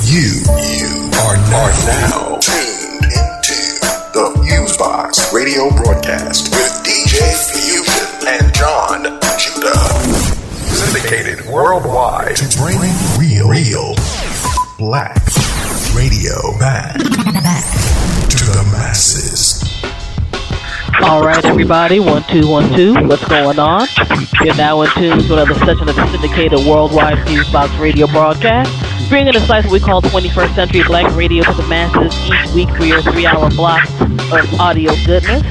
You are now tuned into the FuseBox Radio Broadcast with DJ Fusion and Jon Judah. Syndicated worldwide to bring real black radio back to the masses. All right, everybody, 1 2 1 2. What's going on? You're now in tune to another session of the syndicated worldwide FuseBox Radio Broadcast, bringing a slice of what we call 21st century black radio to the masses each week for your 3-hour block of audio goodness.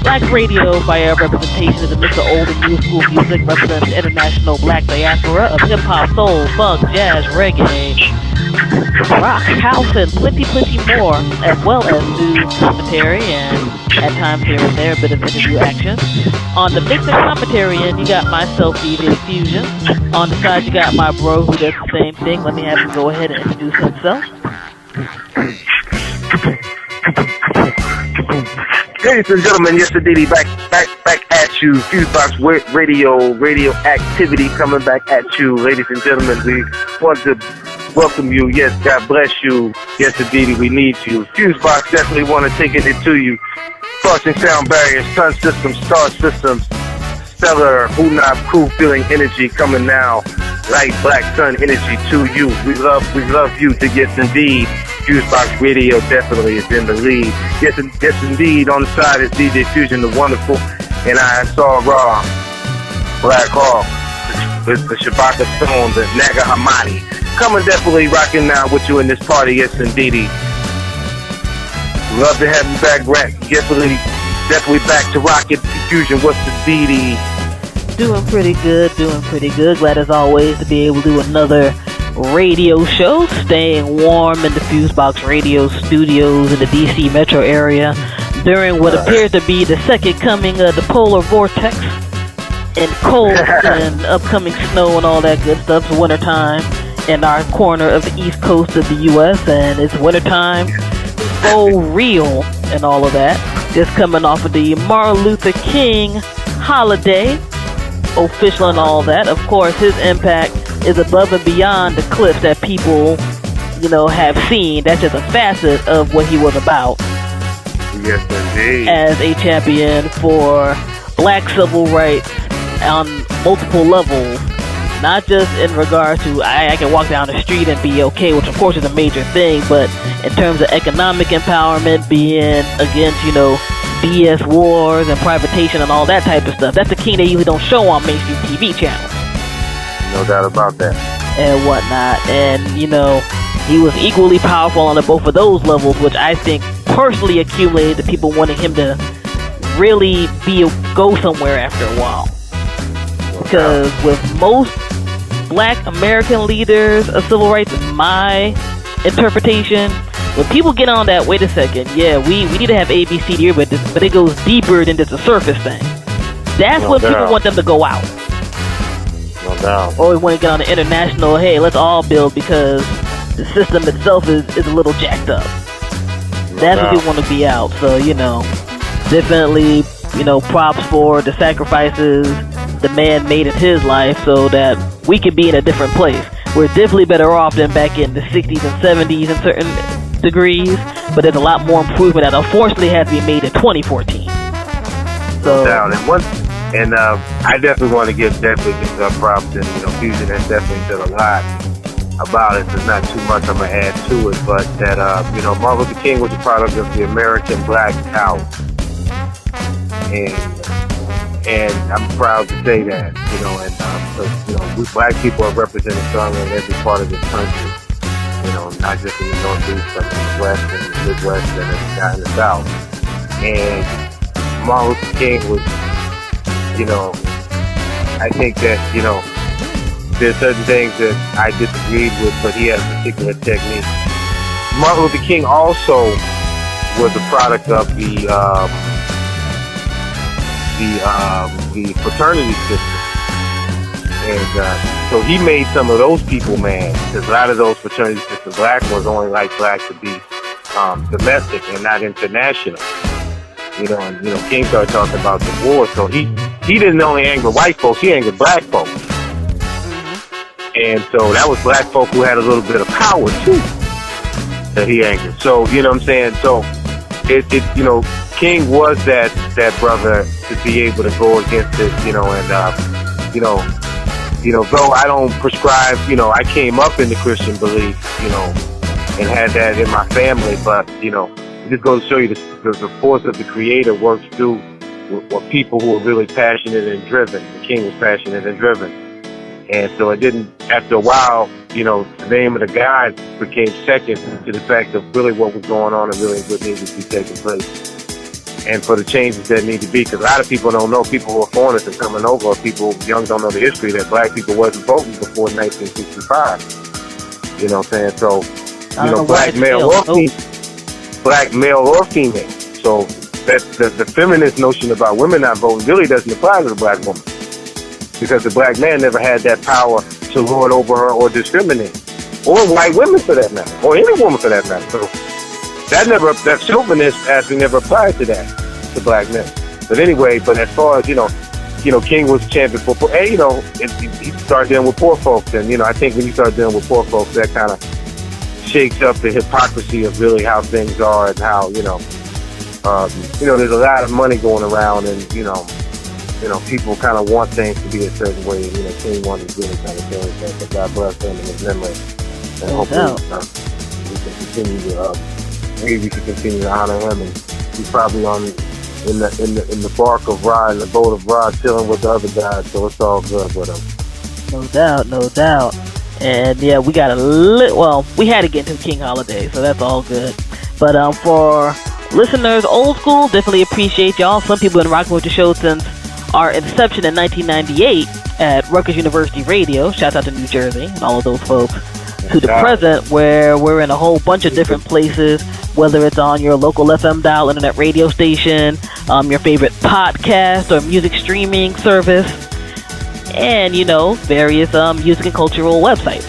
Black radio, by our representation, is a mix of old and new school music, represents the international Black Diaspora of hip-hop, soul, funk, jazz, reggae, rock, house, and plenty more, as well as news, commentary, and at times here and there a bit of interview action. On the mix and commentary end, you got myself, DJ Fusion. On the side, you got my bro who does the same thing. Let me have him go ahead and introduce himself. Ladies and gentlemen, yes indeed, back at you. FuseBox radio activity coming back at you. Ladies and gentlemen, we want to welcome you. Yes, God bless you. Yes indeed, we need you. FuseBox definitely want to take it to you. Crossing sound barriers, sun systems, star systems, stellar, who-not, cool feeling energy coming now. Light black sun energy to you. We love you to yes indeed. FuseBox Radio definitely is in the lead. Yes indeed. On the side is DJ Fusion, the wonderful, and Ausar Ra Black Hawk with the Shabaka Stone, the Naga Hamani. Coming definitely rocking now with you in this party. Yes indeed. Love to have you back, definitely back to Rocket Fusion. What's the DD? Doing pretty good. Glad as always to be able to do another radio show, staying warm in the FuseBox Radio studios in the DC metro area during what appears to be the second coming of the polar vortex and cold and upcoming snow and all that good stuff. It's wintertime in our corner of the east coast of the U.S. and it's wintertime for real and all of that. Just coming off of the Martin Luther King holiday, official and all that. Of course, his impact is above and beyond the clips that people, have seen. That's just a facet of what he was about. Yes, indeed. As a champion for black civil rights on multiple levels. Not just in regard to, I can walk down the street and be okay, which of course is a major thing, but in terms of economic empowerment, being against, BS wars and privatization and all that type of stuff. That's the king they usually don't show on mainstream TV channels. No doubt about that. And whatnot. And, he was equally powerful on both of those levels, which I think personally accumulated to people wanting him to really go somewhere after a while. Because with most black American leaders of civil rights, in my interpretation, when people get on that, wait a second, we need to have ABC here, but it goes deeper than just a surface thing. That's when people want them to go out. No doubt. Or we want to get on the international, hey, let's all build because the system itself is a little jacked up. That's when people want to be out. So, definitely, props for the sacrifices the man made in his life so that we could be in a different place. We're definitely better off than back in the 60s and 70s in certain degrees, but there's a lot more improvement that unfortunately has to be made in 2014. So, and I definitely want to give props, and Fusion has definitely said a lot about it. There's not too much I'm gonna add to it, but that Martin Luther King was a product of the American Black House, and I'm proud to say that, we black people are represented strongly in every part of this country. Not just in the Northeast, but in the West and the Midwest and down in the South. And Martin Luther King was, I think that, there's certain things that I disagreed with, but he had a particular technique. Martin Luther King also was a product of the fraternity system. And so he made some of those people mad, because a lot of those fraternity systems, black ones only like black to be domestic and not international. And King started talking about the war, so he didn't only anger white folks, he angered black folks. And so that was black folk who had a little bit of power too that he angered. So, you know what I'm saying? So it you know, King was that brother to be able to go against it, you know, and though I don't prescribe, you know, I came up in the Christian belief, you know, and had that in my family, but, you know, it just goes to show you the force of the Creator works through with people who are really passionate and driven. The King was passionate and driven. And so it didn't, after a while, you know, the name of the God became second to the fact of really what was going on and really what needed to be taking place. And for the changes that need to be, because a lot of people don't know, people who are foreigners and coming over, or people young don't know the history, that black people wasn't voting before 1965. You know what I'm saying? So, you know, black male or female. So the feminist notion about women not voting really doesn't apply to the black woman, because the black man never had that power to lord over her or discriminate, or white women for that matter, or any woman for that matter. So that chauvinist aspect never applied to that, to black men. But anyway, as far as, you know, King was champion for, and, you know, he started dealing with poor folks, and, you know, I think when you start dealing with poor folks, that kind of shakes up the hypocrisy of really how things are, and how, you know, there's a lot of money going around, and, you know, people kind of want things to be a certain way, and, you know, King wanted to really kind of change that, but God bless him and his memory, and hopefully we can continue to honor him, and he's probably in the bark of Ra, in the boat of Ra, chilling with the other guys, so it's all good with him. No doubt. And yeah, we got we had to get into King Holiday, so that's all good. But for listeners, old school, definitely appreciate y'all. Some people have been rocking with the show since our inception in 1998 at Rutgers University Radio. Shout out to New Jersey and all of those folks. To the present, where we're in a whole bunch of different places, whether it's on your local FM dial internet radio station, your favorite podcast or music streaming service, and, you know, various music and cultural websites.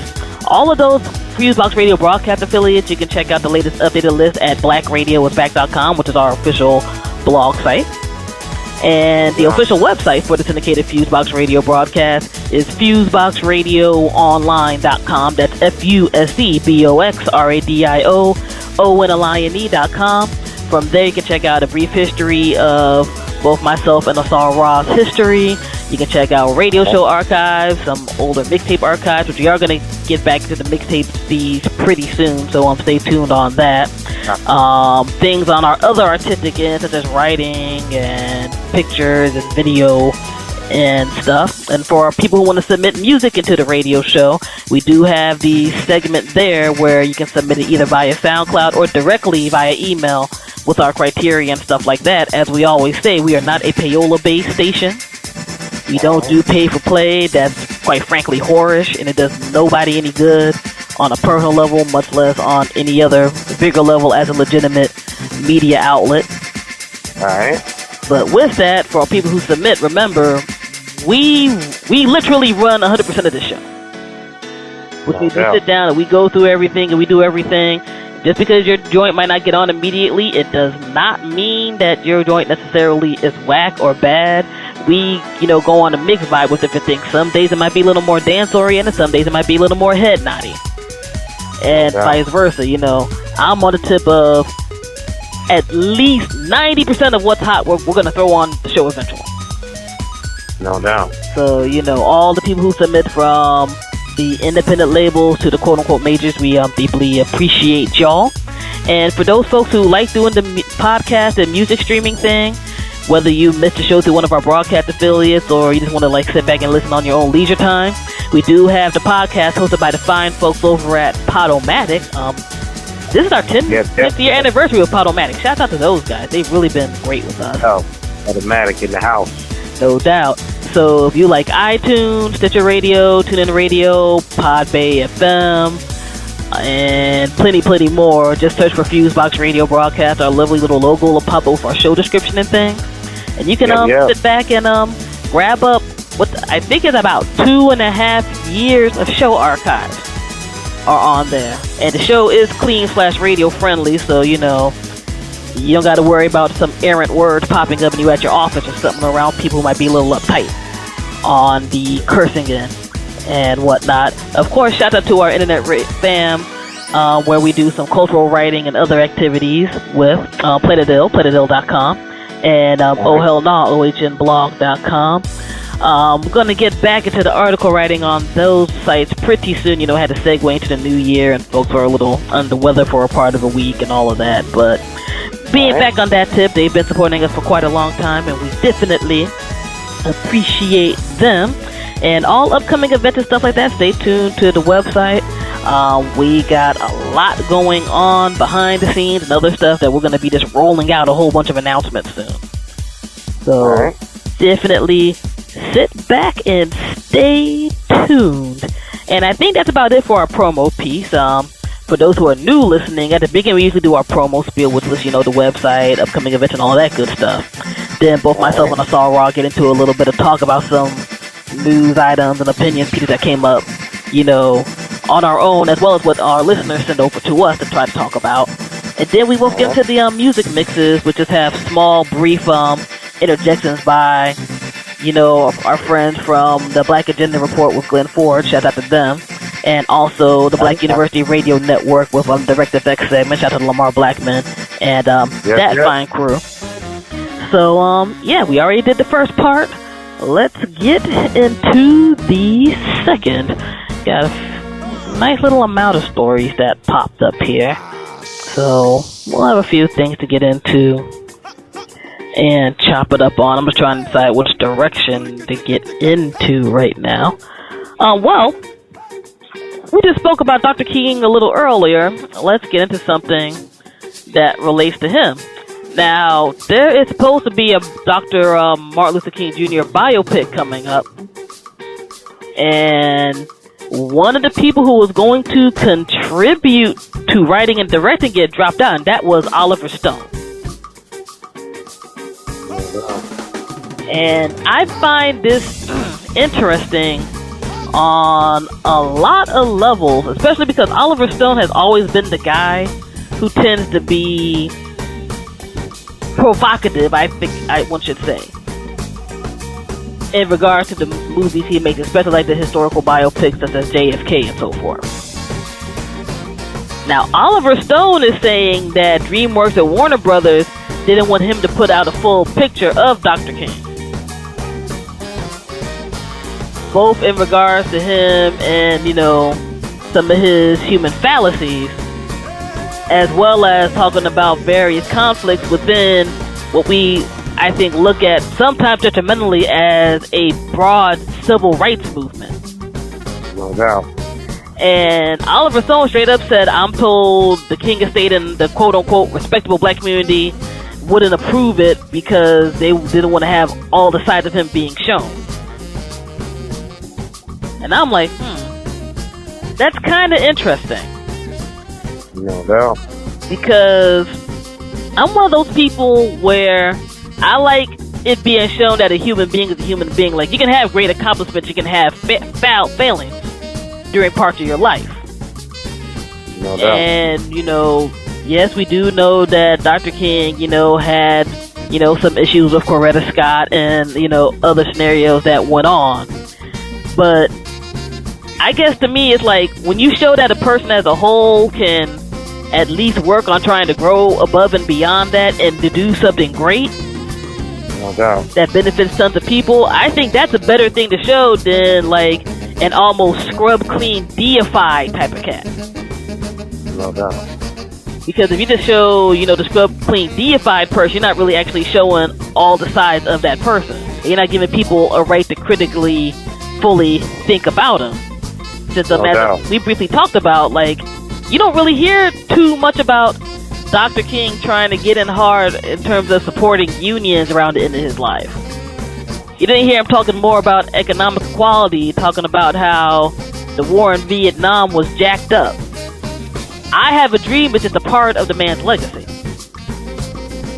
All of those FuseBox Radio Broadcast affiliates, you can check out the latest updated list at blackradioisback.com, which is our official blog site. And the official website for the syndicated FuseBox Radio Broadcast is FuseboxRadioOnline.com. That's FuseboxRadioOnline.com. From there, you can check out a brief history of both myself and Ausar Ra's history. You can check out radio show archives, some older mixtape archives, which we are going to get back to the mixtape feeds pretty soon, so stay tuned on that. Things on our other artistic end, such as writing and pictures and video and stuff. And for people who want to submit music into the radio show, we do have the segment there where you can submit it either via SoundCloud or directly via email with our criteria and stuff like that. As we always say, we are not a payola-based station. We don't do pay-for-play. That's, quite frankly, whorish, and it does nobody any good on a personal level, much less on any other bigger level as a legitimate media outlet. All right. But with that, for people who submit, remember, we literally run 100% of the show. Which means we sit down and we go through everything and we do everything. Just because your joint might not get on immediately, it does not mean that your joint necessarily is whack or bad. We, go on a mixed vibe with different things. Some days it might be a little more dance-oriented, some days it might be a little more head-noddy. And vice versa, I'm on the tip of at least 90% of what's hot we're going to throw on the show eventually. No doubt. So, all the people who submit from the independent labels to the quote-unquote majors, we deeply appreciate y'all. And for those folks who like doing the podcast and music streaming thing, whether you missed the show through one of our broadcast affiliates or you just want to sit back and listen on your own leisure time, we do have the podcast hosted by the fine folks over at Podomatic. This is our 10th year anniversary with Podomatic. Shout out to those guys. They've really been great with us. Oh, Podomatic in the house. No doubt. So if you like iTunes, Stitcher Radio, TuneIn Radio, Podbay FM, and plenty more, just search for FuseBox Radio Broadcast. Our lovely little logo will pop up with our show description and things. And you can sit back and grab up what I think is about 2.5 years of show archives are on there. And the show is clean/radio friendly, so you don't got to worry about some errant words popping up when you at your office or something around people who might be a little uptight on the cursing end. and whatnot. Of course, shout out to our internet fam, where we do some cultural writing and other activities with Play the Dill, playthedill.com, and Oh Hell Nah, ohnblog.com. I'm going to get back into the article writing on those sites pretty soon. You know, I had to segue into the new year, and folks were a little under the weather for a part of the week and all of that. But being back on that tip, they've been supporting us for quite a long time, and we definitely appreciate them. And all upcoming events and stuff like that, stay tuned to the website. We got a lot going on behind the scenes and other stuff that we're going to be just rolling out a whole bunch of announcements soon. So definitely sit back and stay tuned. And I think that's about it for our promo piece. For those who are new listening, at the beginning we usually do our promo spiel, which lists, you know, the website, upcoming events, and all that good stuff. Then both myself and Ausar Ra get into a little bit of talk about some news items and opinion pieces that came up, you know, on our own, as well as what our listeners send over to us to try to talk about. And then we will get into the music mixes, which just have small, brief interjections by, you know, our friends from the Black Agenda Report with Glenn Ford. Shout out to them. And also the Black University Radio Network with Direct FX segment. Shout out to Lamar Blackman and that fine crew. So, yeah, we already did the first part. Let's get into the second. Got a nice little amount of stories that popped up here. So, we'll have a few things to get into and chop it up on. I'm just trying to decide which direction to get into right now. Well, we just spoke about Dr. King a little earlier. Let's get into something that relates to him. Now, there is supposed to be a Dr. Martin Luther King Jr. biopic coming up. And one of the people who was going to contribute to writing and directing it dropped out, and that was Oliver Stone. And I find this interesting on a lot of levels, especially because Oliver Stone has always been the guy who tends to be provocative, I think one should say, in regards to the movies he makes, especially like the historical biopics such as JFK and so forth. Now, Oliver Stone is saying that DreamWorks and Warner Brothers didn't want him to put out a full picture of Dr. King, both in regards to him and, you know, some of his human fallacies, as well as talking about various conflicts within what we, I think, look at sometimes detrimentally as a broad civil rights movement. No doubt. And Oliver Stone straight up said, I'm told the King estate and the quote-unquote respectable black community wouldn't approve it because they didn't want to have all the sides of him being shown. And I'm like, that's kind of interesting. No doubt. Because I'm one of those people where I like it being shown that a human being is a human being. Like, you can have great accomplishments, you can have failings during parts of your life. No doubt. And, you know, yes, we do know that Dr. King, you know, had, you know, some issues with Coretta Scott and, you know, other scenarios that went on. But I guess to me, it's like when you show that a person as a whole can at least work on trying to grow above and beyond that and to do something great, no doubt, that benefits tons of people, I think that's a better thing to show than like an almost scrub clean deified type of cat. No doubt. Because if you just show, you know, the scrub clean deified person, you're not really actually showing all the sides of that person. You're not giving people a right to critically fully think about him. Since as we briefly talked about, like, you don't really hear too much about Dr. King trying to get in hard in terms of supporting unions around the end of his life. You didn't hear him talking more about economic equality, talking about how the war in Vietnam was jacked up. I Have a Dream is just a part of the man's legacy.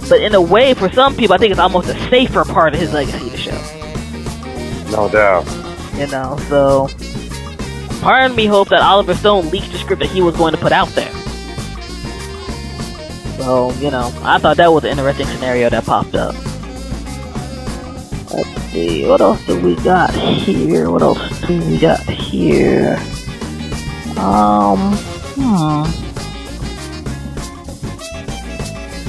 But in a way, for some people, I think it's almost a safer part of his legacy to show. No doubt. You know, so part of me hopes that Oliver Stone leaked the script that he was going to put out there. So, you know, I thought that was an interesting scenario that popped up. Let's see, what else do we got here?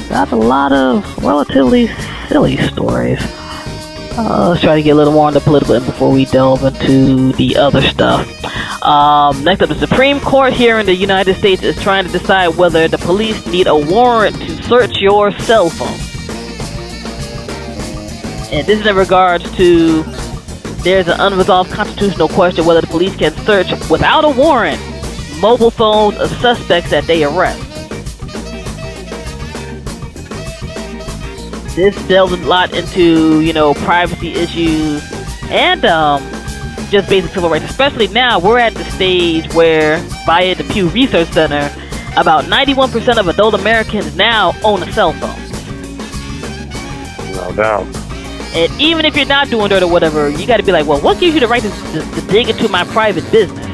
Got a lot of relatively silly stories. Let's try to get a little more into political end before we delve into the other stuff. Next up, the Supreme Court here in the United States is trying to decide whether the police need a warrant to search your cell phone. And this is in regards to there's an unresolved constitutional question whether the police can search without a warrant mobile phones of suspects that they arrest. This delves a lot into, privacy issues and just basic civil rights. Especially now, we're at the stage where, via the Pew Research Center, about 91% of adult Americans now own a cell phone. No doubt. And even if you're not doing dirt or whatever, you got to be like, well, what gives you the right to dig into my private business?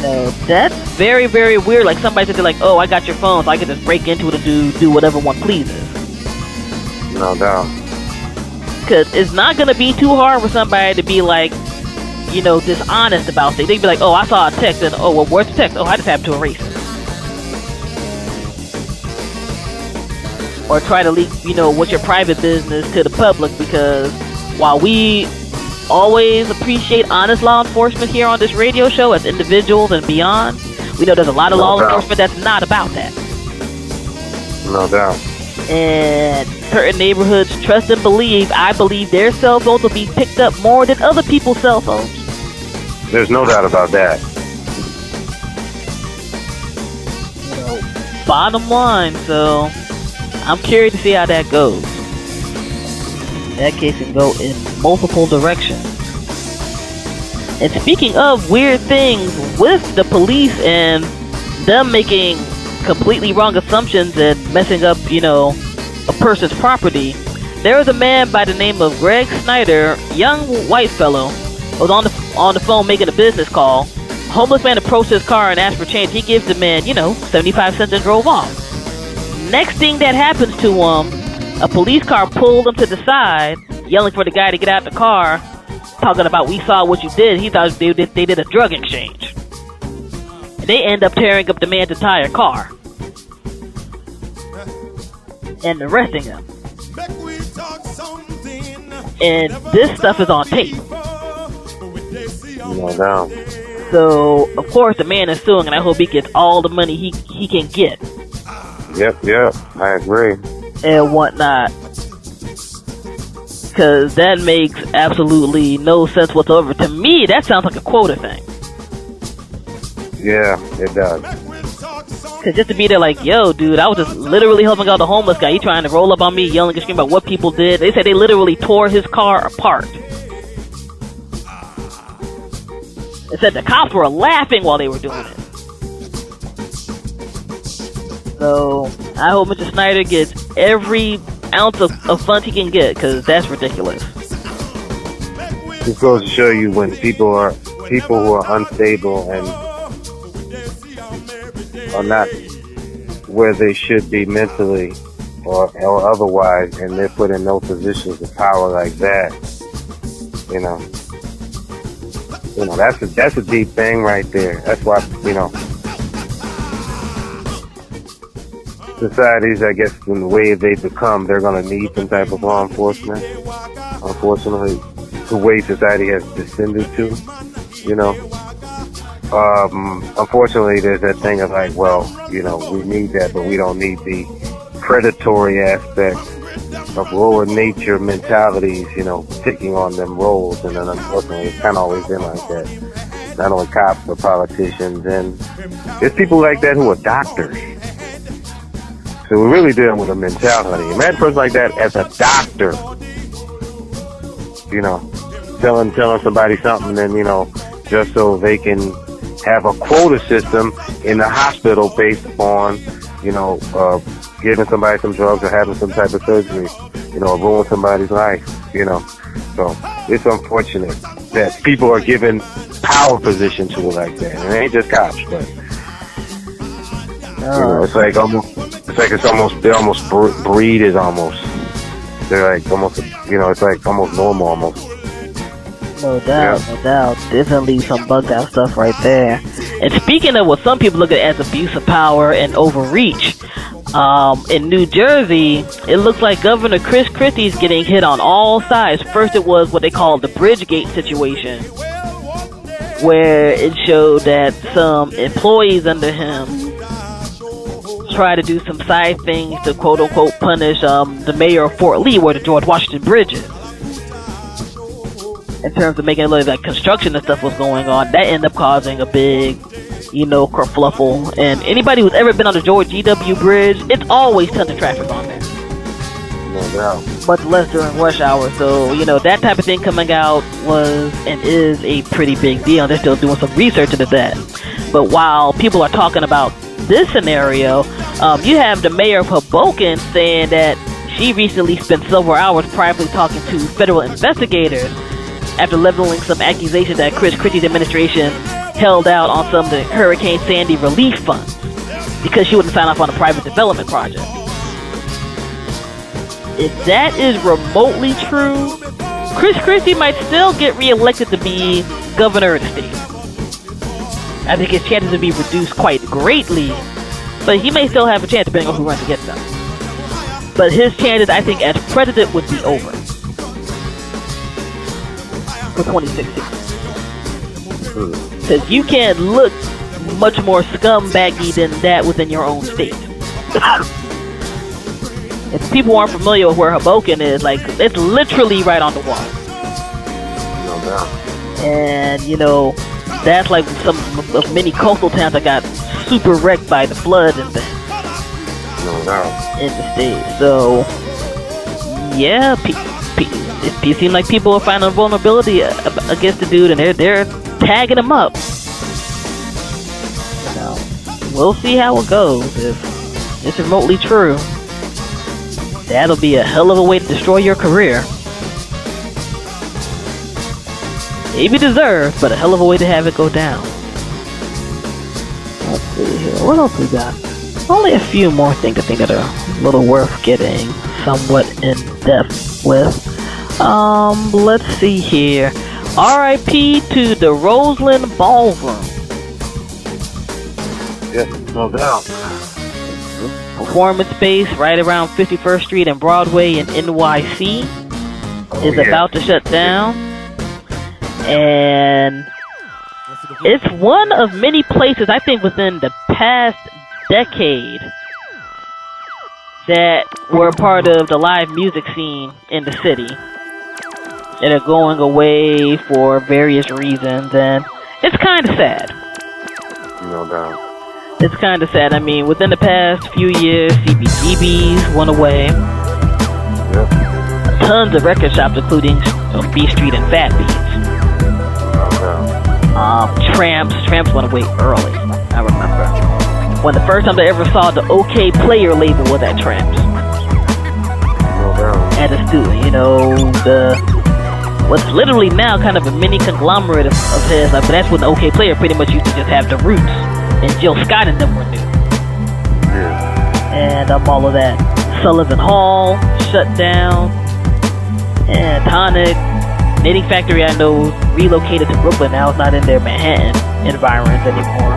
So that's very, very weird. Like somebody said, they're like, oh, I got your phone, so I can just break into it and do whatever one pleases. No doubt. Because it's not going to be too hard for somebody to be like, dishonest about things. They'd be like, oh, I saw a text, and oh, well, where's the text? Oh, I just happened to erase it. Or try to leak, what's your private business to the public, because while we always appreciate honest law enforcement here on this radio show as individuals and beyond, we know there's a lot of law enforcement that's not about that. No doubt. And certain neighborhoods trust and believe, I believe their cell phones will be picked up more than other people's cell phones. There's no doubt about that. Bottom line, so I'm curious to see how that goes. That case can go in multiple directions. And speaking of weird things with the police and them making completely wrong assumptions and messing up, a person's property, there was a man by the name of Greg Snyder, young white fellow, was on the phone making a business call. A homeless man approached his car and asked for change. He gives the man, 75 cents and drove off. Next thing that happens to him, a police car pulled him to the side, yelling for the guy to get out the car, talking about, we saw what you did. He thought they did a drug exchange. And they end up tearing up the man's entire car and arresting him. And this stuff is on tape. No doubt. So, of course, the man is suing, and I hope he gets all the money he can get. Yep, I agree. And whatnot. Because that makes absolutely no sense whatsoever. To me, that sounds like a quota thing. Yeah, it does. Because just to be there like, yo, dude, I was just literally helping out the homeless guy. He trying to roll up on me, yelling and screaming about what people did. They said they literally tore his car apart. They said the cops were laughing while they were doing it. So, I hope Mr. Snyder gets every ounce of funds he can get, because that's ridiculous. It goes to show you when people who are unstable and are not where they should be mentally or otherwise, and they're put in those positions of power like that, that's a deep thing right there. That's why, societies, I guess, in the way they become, they're going to need some type of law enforcement. Unfortunately, the way society has descended to, unfortunately, there's that thing of like, well, we need that, but we don't need the predatory aspect of lower nature mentalities, taking on them roles. And then unfortunately, it's kind of always been like that. Not only cops, but politicians. And there's people like that who are doctors. So we're really dealing with a mentality. Imagine a person like that as a doctor, telling somebody something, and just so they can have a quota system in the hospital based on, giving somebody some drugs or having some type of surgery, ruin somebody's life, So it's unfortunate that people are given power positions to it like that. And it ain't just cops, but it's like almost. It's like they almost breed is almost they're like almost, it's like almost normal almost. No doubt, no doubt. Definitely some bugged out stuff right there. And speaking of what some people look at as abuse of power and overreach, in New Jersey, it looks like Governor Chris Christie is getting hit on all sides. First, it was what they call the Bridgegate situation, where it showed that some employees under him try to do some side things to quote-unquote punish the mayor of Fort Lee, where the George Washington Bridge is. In terms of making it look like construction and stuff was going on, that ended up causing a big, kerfluffle. And anybody who's ever been on the George G.W. Bridge, it's always tons of traffic on there. No doubt. Much less during rush hour. So, that type of thing coming out was and is a pretty big deal. They're still doing some research into that. But while people are talking about this scenario, you have the mayor of Hoboken saying that she recently spent several hours privately talking to federal investigators after leveling some accusations that Chris Christie's administration held out on some of the Hurricane Sandy relief funds because she wouldn't sign off on a private development project. If that is remotely true, Chris Christie might still get reelected to be governor of the state. I think his chances would be reduced quite greatly, but he may still have a chance depending on who runs against him. But his chances, I think, as president would be over for 2016. Because you can't look much more scumbaggy than that within your own state. If people aren't familiar with where Hoboken is, it's literally right on the water. No doubt. And, that's like some of many coastal towns that got super wrecked by the flood and things. No doubt. In the state. So, yeah, it seems like people are finding vulnerability against the dude, and they're tagging him up. We'll see how it goes. If it's remotely true, that'll be a hell of a way to destroy your career. Maybe deserved, but a hell of a way to have it go down. Let's see here. What else we got? Only a few more things I think that are a little worth getting somewhat in depth with. Let's see here. R.I.P. to the Roseland Ballroom. Yes, no doubt. Performance space right around 51st Street and Broadway in NYC is about to shut down. And it's one of many places, I think, within the past decade that were part of the live music scene in the city that are going away for various reasons, and it's kind of sad. No doubt. It's kind of sad. I mean, within the past few years, CBGBs went away. Yep. Tons of record shops, including B Street and Fat Beats. Tramps went away early, I remember. When the first time I ever saw the OK Player label was at Tramps. No doubt. As a student, what's literally now kind of a mini conglomerate of his, but that's when the OK Player pretty much used to just have the Roots, and Jill Scott and them were new. Yeah. And all of that. Sullivan Hall shut down, and Tonic Knitting Factory, I know, relocated to Brooklyn. Now it's not in their Manhattan environs anymore.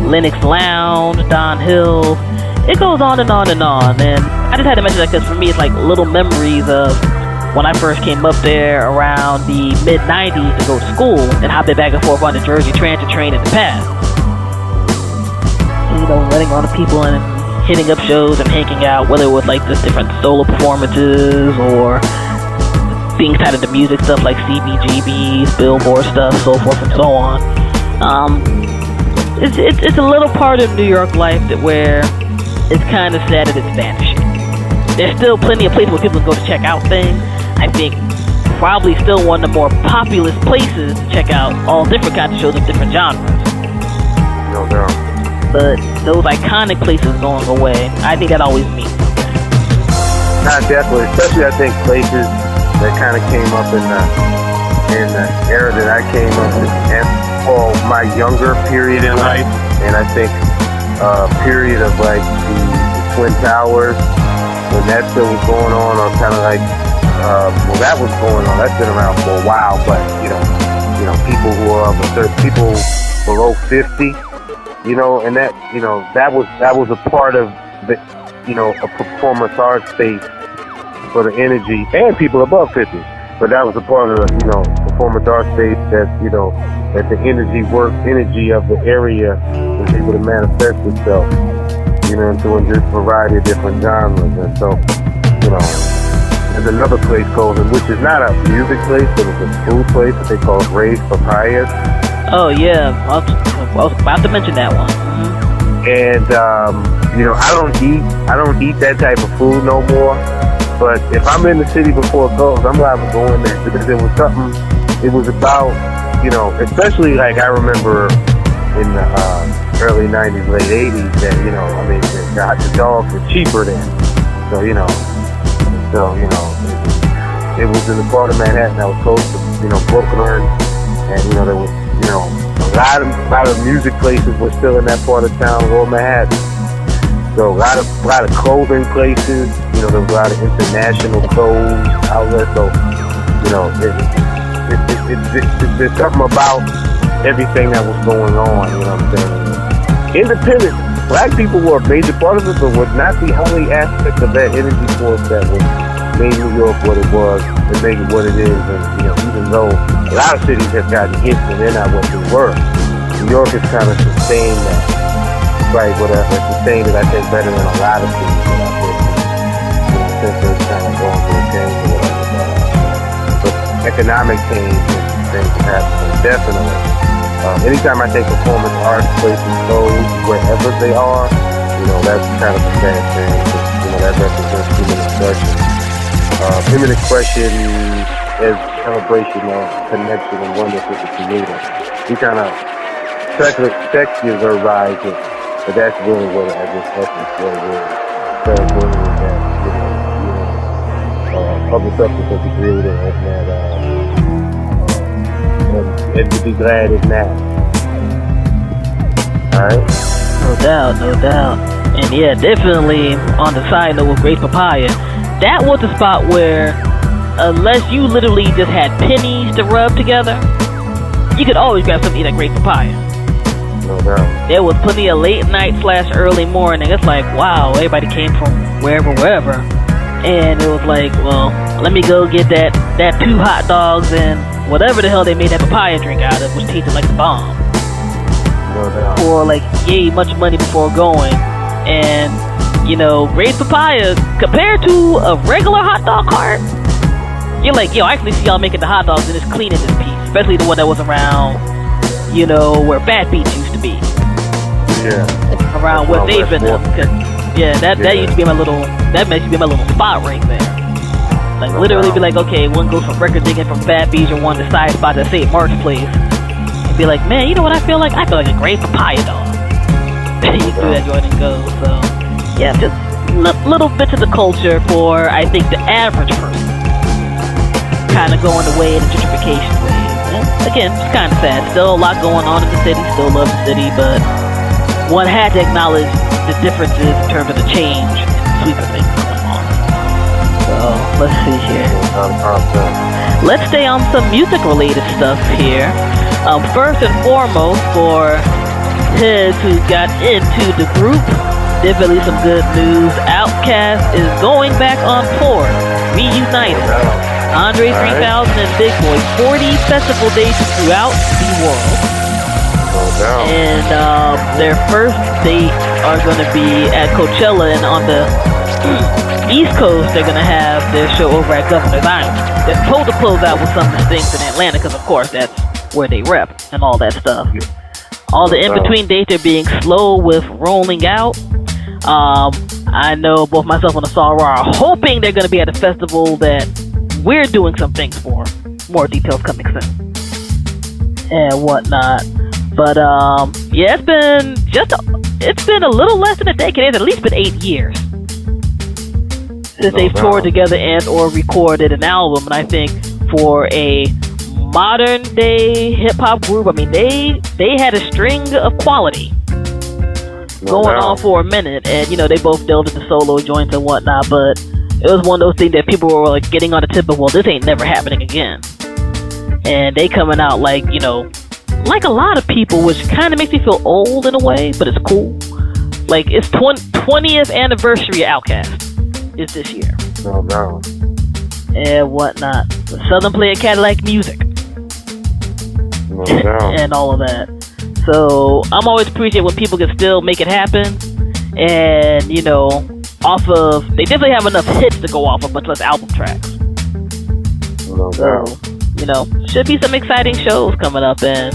Lennox Lounge, Don Hill. It goes on and on and on. And I just had to mention that because for me, it's like little memories of when I first came up there around the mid-90s to go to school and hopping back and forth on the Jersey Transit train in the past. And, running on the people and hitting up shows and hanging out, whether it was like just different solo performances or things tied to music stuff like CBGBs, Billboard stuff, so forth and so on. It's a little part of New York life where it's kind of sad that it's vanishing. There's still plenty of places where people can go to check out things. I think probably still one of the more populous places to check out all different kinds of shows of different genres. No doubt. But those iconic places going away, I think that always means something. Not definitely, especially I think places that kind of came up in the era that I came up in, and for my younger period in life, and I think period of like the Twin Towers, when that still was going on, or kind of like, well, that was going on. That's been around for a while, but people who are of a certain, people below 50, and that, that was a part of the, a performance art space for the energy, and people above 50. But that was a part of the, performance art space that, that the energy of the area was able to manifest itself, into a variety of different genres. And so, there's another place called, which is not a music place, but it's a food place that they call Raised Papayas. Oh yeah, I was about to mention that one. Mm-hmm. And I don't eat that type of food no more. But if I'm in the city before it goes, I'm liable to go in there, because it was something. It was about, especially like I remember in the early '90s, late '80s, that the dogs were cheaper then. So it was in the part of Manhattan that was close to Brooklyn, and there was a lot of music places were still in that part of town, Lower Manhattan. So a lot of clothing places, there was a lot of international clothes outlets. So there's something about everything that was going on. You know what I'm saying? Independent black people were a major part of it, but was not the only aspect of that energy force that was made New York what it was and made it what it is. And even though a lot of cities have gotten hit and they're not what they were, New York has kind of sustained that. Right, sustained it, I think, better than a lot of cities that I've been to, since they're kind of going through a change or whatever. But economic change and things have happened, definitely. Anytime I take performance arts places closed, wherever they are, that's kind of a bad thing. That represents human expression. Human expression is celebration of connection and oneness with the Creator. We kind of secularize it. But that's really what it is. What it is. Celebrating that, of the substance of the Creator, and to be glad in that. Alright? No doubt. And yeah, definitely on the side note with Great Papaya, that was the spot where, unless you literally just had pennies to rub together, you could always grab something to eat at Great Papaya. No doubt. There was plenty of late night / early morning. It's like, wow, everybody came from wherever. And it was like, well, let me go get that 2 hot dogs and whatever the hell they made that papaya drink out of, which tasted like the bomb. No doubt. For like, yay, much money before going. And, Great Papaya, compared to a regular hot dog cart, you're like, I actually see y'all making the hot dogs and it's cleaning this piece. Especially the one that was around, where Fat Beats used to be. Yeah. Around where they've been up. That used to be my little spot right there. Like, literally be like, okay, one goes from record digging from Fat Beats or one decides by the St. Mark's place. And be like, man, you know what I feel like? I feel like a Great Papaya dog. You do that joint and go. So, yeah, just little bits of the culture for, I think, the average person. Kind of going the way of the gentrification way. Again, it's kind of sad. Still a lot going on in the city. Still love the city, but one had to acknowledge the differences in terms of the change and the sweep of things going on. So, let's see here. Let's stay on some music-related stuff here. First and foremost, for kids who got into the group, definitely some good news. Outkast is going back on tour, reunited. Andre 3000 and Big Boy, 40 festival dates throughout the world. And their first date are going to be at Coachella, and on the East Coast, they're going to have their show over at Governor's Island. They're told to close out with some things in Atlanta, because of course that's where they rep and all that stuff. All the in-between dates are being slow with rolling out. I know both myself and Ausar Ra are hoping they're going to be at a festival that we're doing some things for. More details coming soon. And whatnot. But, yeah, it's been a little less than a decade. It's at least been 8 years since they've toured together and or recorded an album. And I think for a modern day hip-hop group, I mean, they had a string of quality. going on for a minute, and they both delved into solo joints and whatnot, but it was one of those things that people were like getting on the tip of, well, this ain't never happening again. And they coming out like, like a lot of people, which kind of makes me feel old in a way, but it's cool. Like, it's 20th anniversary of Outkast is this year. No. And whatnot. Southern Player Cadillac Music. No. And all of that. So, I'm always appreciative when people can still make it happen. And, off of... They definitely have enough hits to go off of, much less album tracks. No. So, should be some exciting shows coming up, and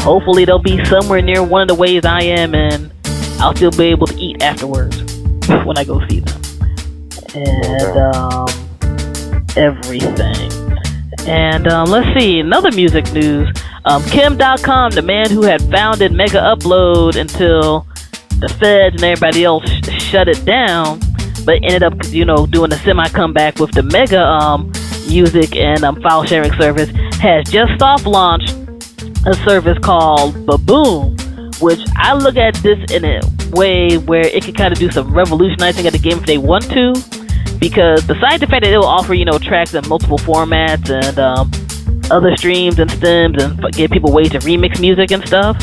hopefully they'll be somewhere near one of the ways I am, and I'll still be able to eat afterwards when I go see them. And everything. And let's see, another music news. Kim Dotcom, the man who had founded Mega Upload until the feds and everybody else shut it down, but ended up, doing a semi-comeback with the Mega music and file sharing service, has just soft launched a service called BaBoom, which I look at this in a way where it can kind of do some revolutionizing of the game if they want to, because besides the fact that it will offer, tracks in multiple formats and other streams and stems and give people ways to remix music and stuff,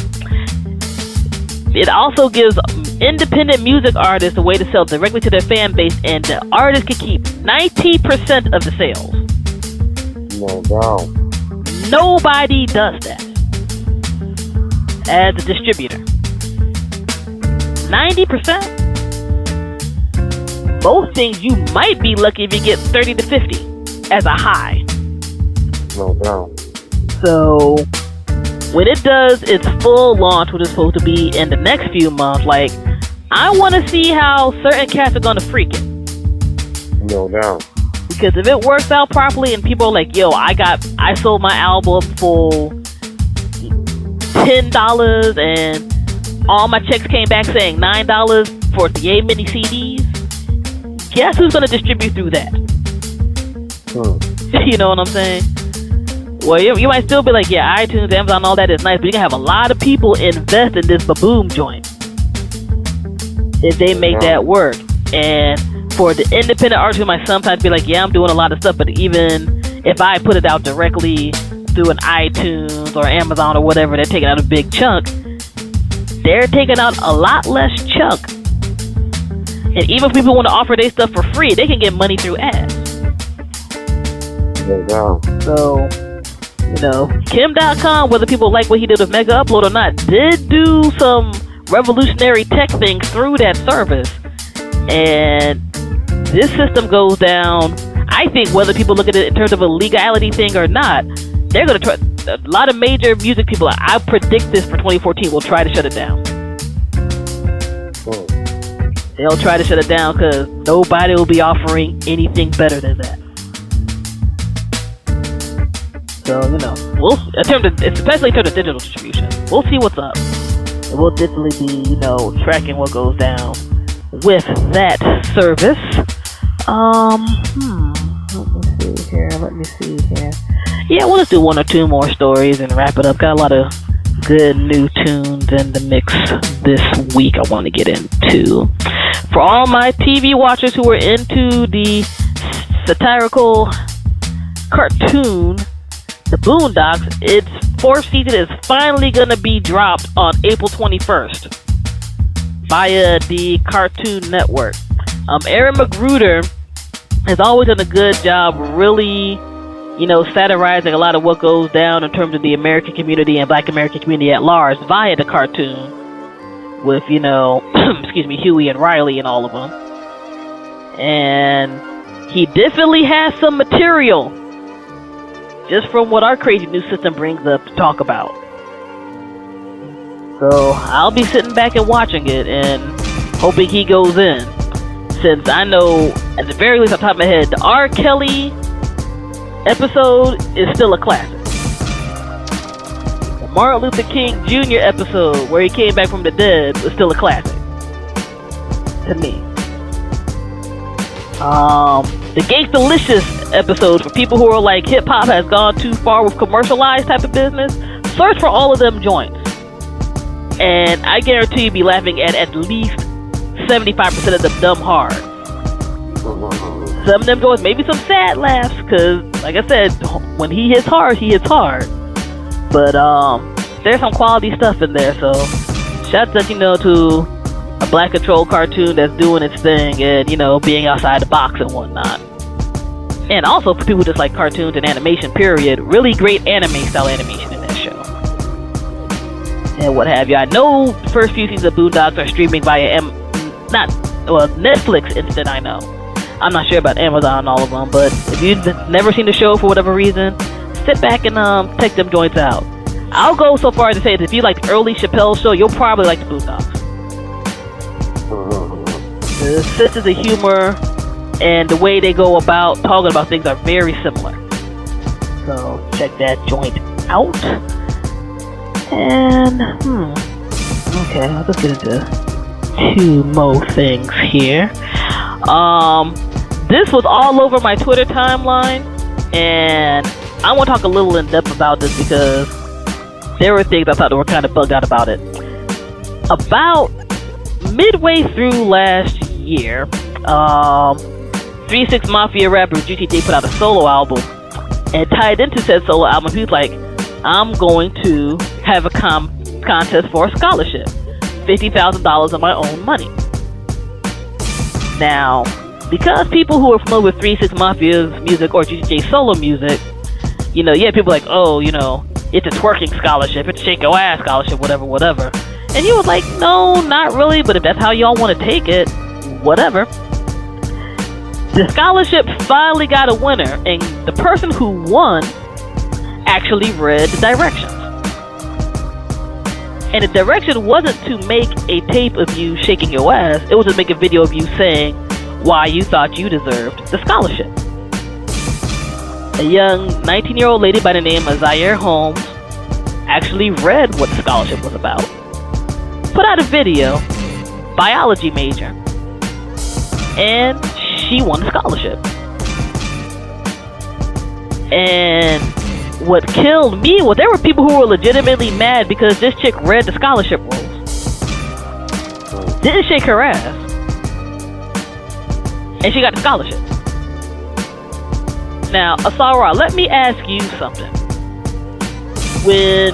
it also gives independent music artists a way to sell directly to their fan base, and the artist can keep 90% of the sales. No. Nobody does that as a distributor. 90%? Most things you might be lucky if you get 30 to 50 as a high. No. So when it does its full launch, which is supposed to be in the next few months, like, I want to see how certain cats are going to freak it. No doubt. Because if it works out properly and people are like, yo, I sold my album for $10 and all my checks came back saying $9 for the 8 mini CDs, guess who's going to distribute through that? You know what I'm saying? Well, you might still be like, yeah, iTunes, Amazon, all that is nice, but you're going to have a lot of people invest in this BaBoom joint if they make that work. And for the independent artists who might sometimes be like, yeah, I'm doing a lot of stuff, but even if I put it out directly through an iTunes or Amazon or whatever, they're taking out a big chunk. They're taking out a lot less chunk. And even if people want to offer their stuff for free, they can get money through ads. So, Kim Dotcom, whether people like what he did with Mega Upload or not, did do some revolutionary tech things through that service. And this system goes down, I think, whether people look at it in terms of a legality thing or not, they're going to try. A lot of major music people, I predict this for 2014, will try to shut it down. They'll try to shut it down because nobody will be offering anything better than that. So, we'll, especially in terms of digital distribution, we'll see what's up. And we'll definitely be, tracking what goes down with that service. Let me see here. Yeah, we'll just do one or two more stories and wrap it up. Got a lot of good new tunes in the mix this week I want to get into. For all my TV watchers who are into the satirical cartoon, The Boondocks, its fourth season is finally going to be dropped on April 21st via the Cartoon Network. Aaron McGruder has always done a good job really, satirizing a lot of what goes down in terms of the American community and Black American community at large via the cartoon with, Huey and Riley and all of them. And he definitely has some material just from what our crazy news system brings up to talk about. So I'll be sitting back and watching it and hoping he goes in. Since I know, at the very least, off the top of my head, the R. Kelly episode is still a classic. The Martin Luther King Jr. episode, where he came back from the dead, was still a classic. To me. The Gangsta-licious episode, for people who are like, hip-hop has gone too far with commercialized type of business, search for all of them joints. And I guarantee you'll be laughing at least 75% of them dumb hard. Some of them joints, maybe some sad laughs, because, like I said, when he hits hard, he hits hard. But there's some quality stuff in there, so shout out, to a Black Control cartoon that's doing its thing and, being outside the box and whatnot. And also for people who just like cartoons and animation, period, really great anime-style animation in that show. And what have you. I know the first few seasons of Boondocks are streaming via Netflix instead, I know. I'm not sure about Amazon and all of them, but if you've never seen the show for whatever reason, sit back and check them joints out. I'll go so far as to say that if you like the early Chappelle show, you'll probably like the Boondocks. The sense of the humor and the way they go about talking about things are very similar. So check that joint out. And okay, let's get into 2 more things here. This was all over my Twitter timeline, and I want to talk a little in depth about this because there were things I thought that were kind of bugged out about it. About midway through last year, 3 6 Mafia rapper GTJ put out a solo album, and tied into said solo album, he was like, I'm going to have a contest for a scholarship, $50,000 of my own money. Now, because people who are familiar with 3 6 Mafia's music or GTJ solo music, people like, oh, it's a twerking scholarship, it's a shake your ass scholarship, whatever. And he was like, no, not really, but if that's how y'all want to take it, whatever. The scholarship finally got a winner, and the person who won actually read the directions. And the direction wasn't to make a tape of you shaking your ass, it was to make a video of you saying why you thought you deserved the scholarship. A young 19-year-old lady by the name of Zaire Holmes actually read what the scholarship was about, put out a video, biology major, and she won the scholarship. And what killed me was there were people who were legitimately mad because this chick read the scholarship rules, didn't shake her ass, and she got the scholarship. Now, Ausar Ra, let me ask you something. When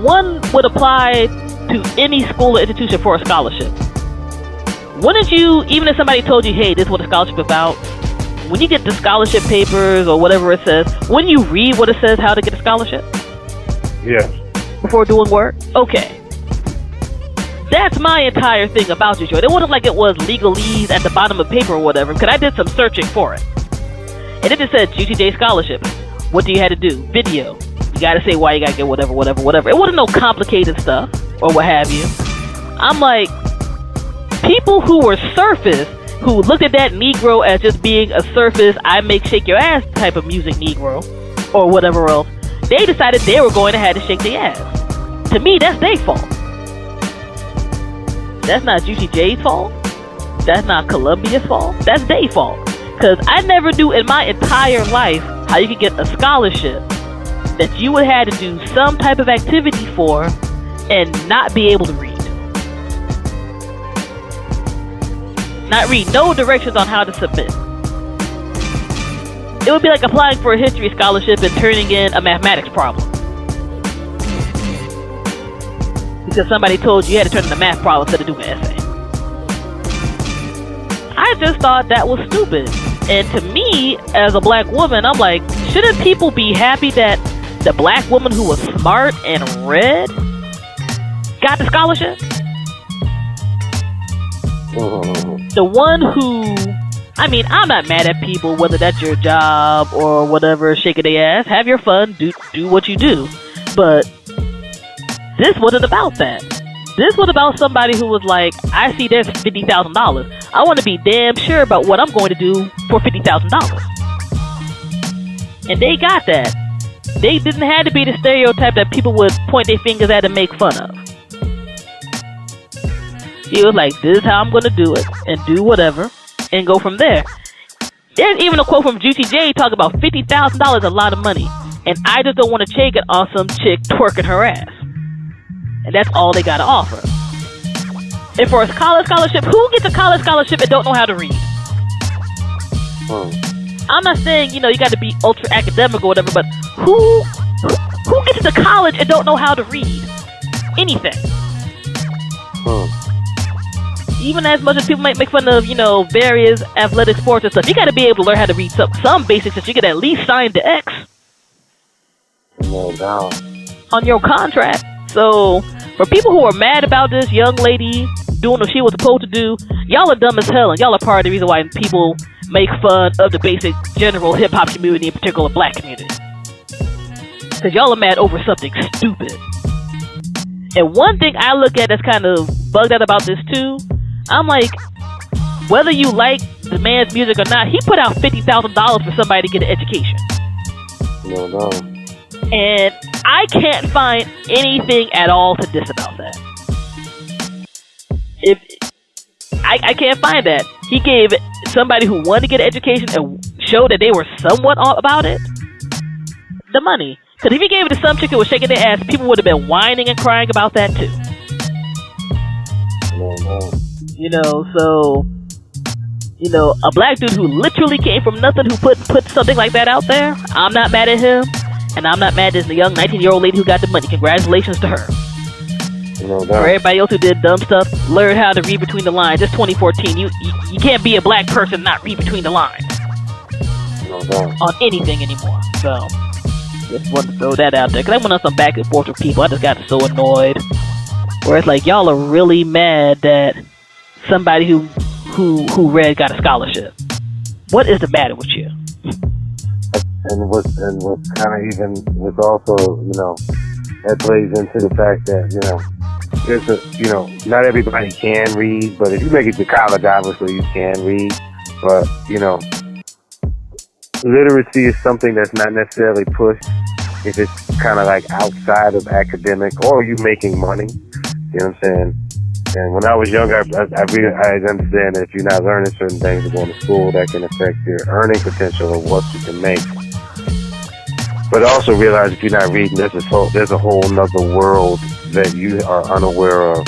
one would apply to any school or institution for a scholarship, wouldn't you, even if somebody told you, hey, this is what a scholarship is about, when you get the scholarship papers or whatever it says, wouldn't you read what it says how to get a scholarship? Yes. Before doing work? Okay. That's my entire thing about this show. It wasn't like it was legalese at the bottom of paper or whatever, because I did some searching for it. And it just said GTJ scholarship. What do you have to do? Video. You gotta say why you gotta get whatever. It wasn't no complicated stuff or what have you. I'm like, people who were surface, who looked at that Negro as just being a surface, I make shake your ass type of music Negro, or whatever else, they decided they were going to have to shake their ass. To me, that's their fault. That's not GTJ's fault. That's not Columbia's fault. That's their fault. Because I never knew in my entire life how you could get a scholarship that you would have to do some type of activity for and not be able to read. Not read no directions on how to submit. It would be like applying for a history scholarship and turning in a mathematics problem. Because somebody told you had to turn in a math problem instead of doing an essay. I just thought that was stupid. And to me, as a black woman, I'm like, shouldn't people be happy that the black woman who was smart and read got the scholarship? The one who, I'm not mad at people, whether that's your job or whatever, shaking their ass, have your fun, do what you do. But this wasn't about that. This was about somebody who was like, I see there's $50,000. I want to be damn sure about what I'm going to do for $50,000. And they got that. They didn't have to be the stereotype that people would point their fingers at and make fun of. He was like, this is how I'm going to do it, and do whatever, and go from there. There's even a quote from GTJ talking about $50,000 a lot of money, and I just don't want to take it on some chick twerking her ass. and that's all they got to offer. And for a college scholarship, who gets a college scholarship and don't know how to read? I'm not saying, you got to be ultra academic or whatever, but who gets to college and don't know how to read anything? Even as much as people might make fun of, various athletic sports and stuff, you got to be able to learn how to read some basics that you can at least sign the X on your contract. So, for people who are mad about this young lady doing what she was supposed to do, y'all are dumb as hell, and y'all are part of the reason why people make fun of the basic general hip-hop community, in particular black community. Because y'all are mad over something stupid. And one thing I look at that's kind of bugged out about this too, I'm like, whether you like the man's music or not, he put out $50,000 for somebody to get an education. No. And I can't find anything at all to diss about that. I can't find that. He gave somebody who wanted to get an education and showed that they were somewhat about it the money. Because if he gave it to some chick who was shaking their ass, people would have been whining and crying about that too. No. So, a black dude who literally came from nothing, who put something like that out there, I'm not mad at him, and I'm not mad at the young 19-year-old lady who got the money. Congratulations to her. For everybody else who did dumb stuff, learn how to read between the lines. It's 2014. You can't be a black person and not read between the lines on anything anymore. So, just wanted to throw that out there, because I went on some back and forth with people. I just got so annoyed. Where it's like, y'all are really mad that somebody who read got a scholarship. What is the matter with you? And what's kind of what's also, that plays into the fact that, there's not everybody can read, but if you make it to college, obviously you can read. But, literacy is something that's not necessarily pushed if it's kind of like outside of academic or you making money. You know what I'm saying? And when I was younger, I understand that if you're not learning certain things or going to school, that can affect your earning potential of what you can make. But also realize if you're not reading, there's a whole nother world that you are unaware of.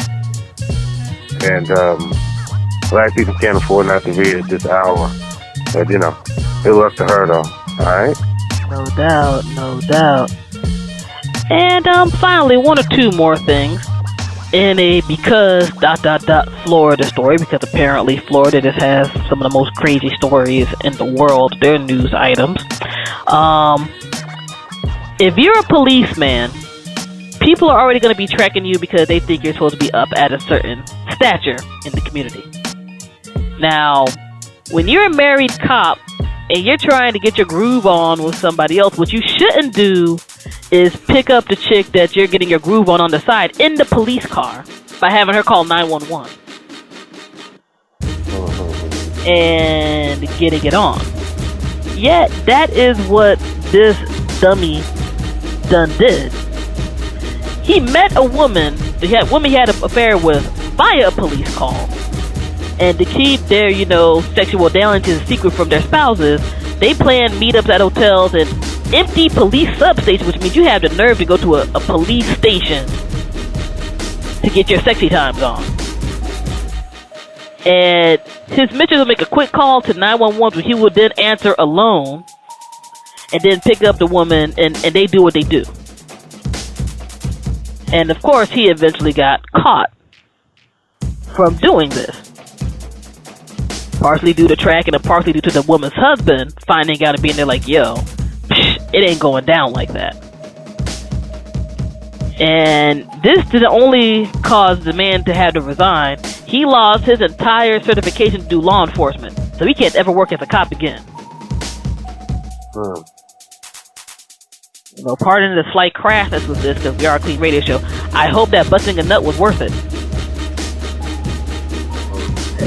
And black people can't afford not to read at this hour. But, good luck to her, though. All right? No doubt. And finally, one or two more things. In a Florida story, because apparently Florida just has some of the most crazy stories in the world, their news items. If you're a policeman, people are already going to be tracking you because they think you're supposed to be up at a certain stature in the community. Now, when you're a married cop and you're trying to get your groove on with somebody else, what you shouldn't do is pick up the chick that you're getting your groove on the side in the police car by having her call 911 and getting it on. Yet, that is what this dummy done did. He met a woman he had an affair with via a police call. And to keep their, sexual dalliances secret from their spouses, they plan meetups at hotels and empty police substations, which means you have the nerve to go to a police station to get your sexy times on. And his mistress will make a quick call to 911, which he would then answer alone, and then pick up the woman, and they do what they do. And of course, he eventually got caught from doing this. Partially due to tracking and partially due to the woman's husband finding out and being there like, yo, it ain't going down like that. And this didn't only cause the man to have to resign, he lost his entire certification to do law enforcement. So he can't ever work as a cop again. Pardon the slight crassness with this, because we are a clean radio show. I hope that busting a nut was worth it.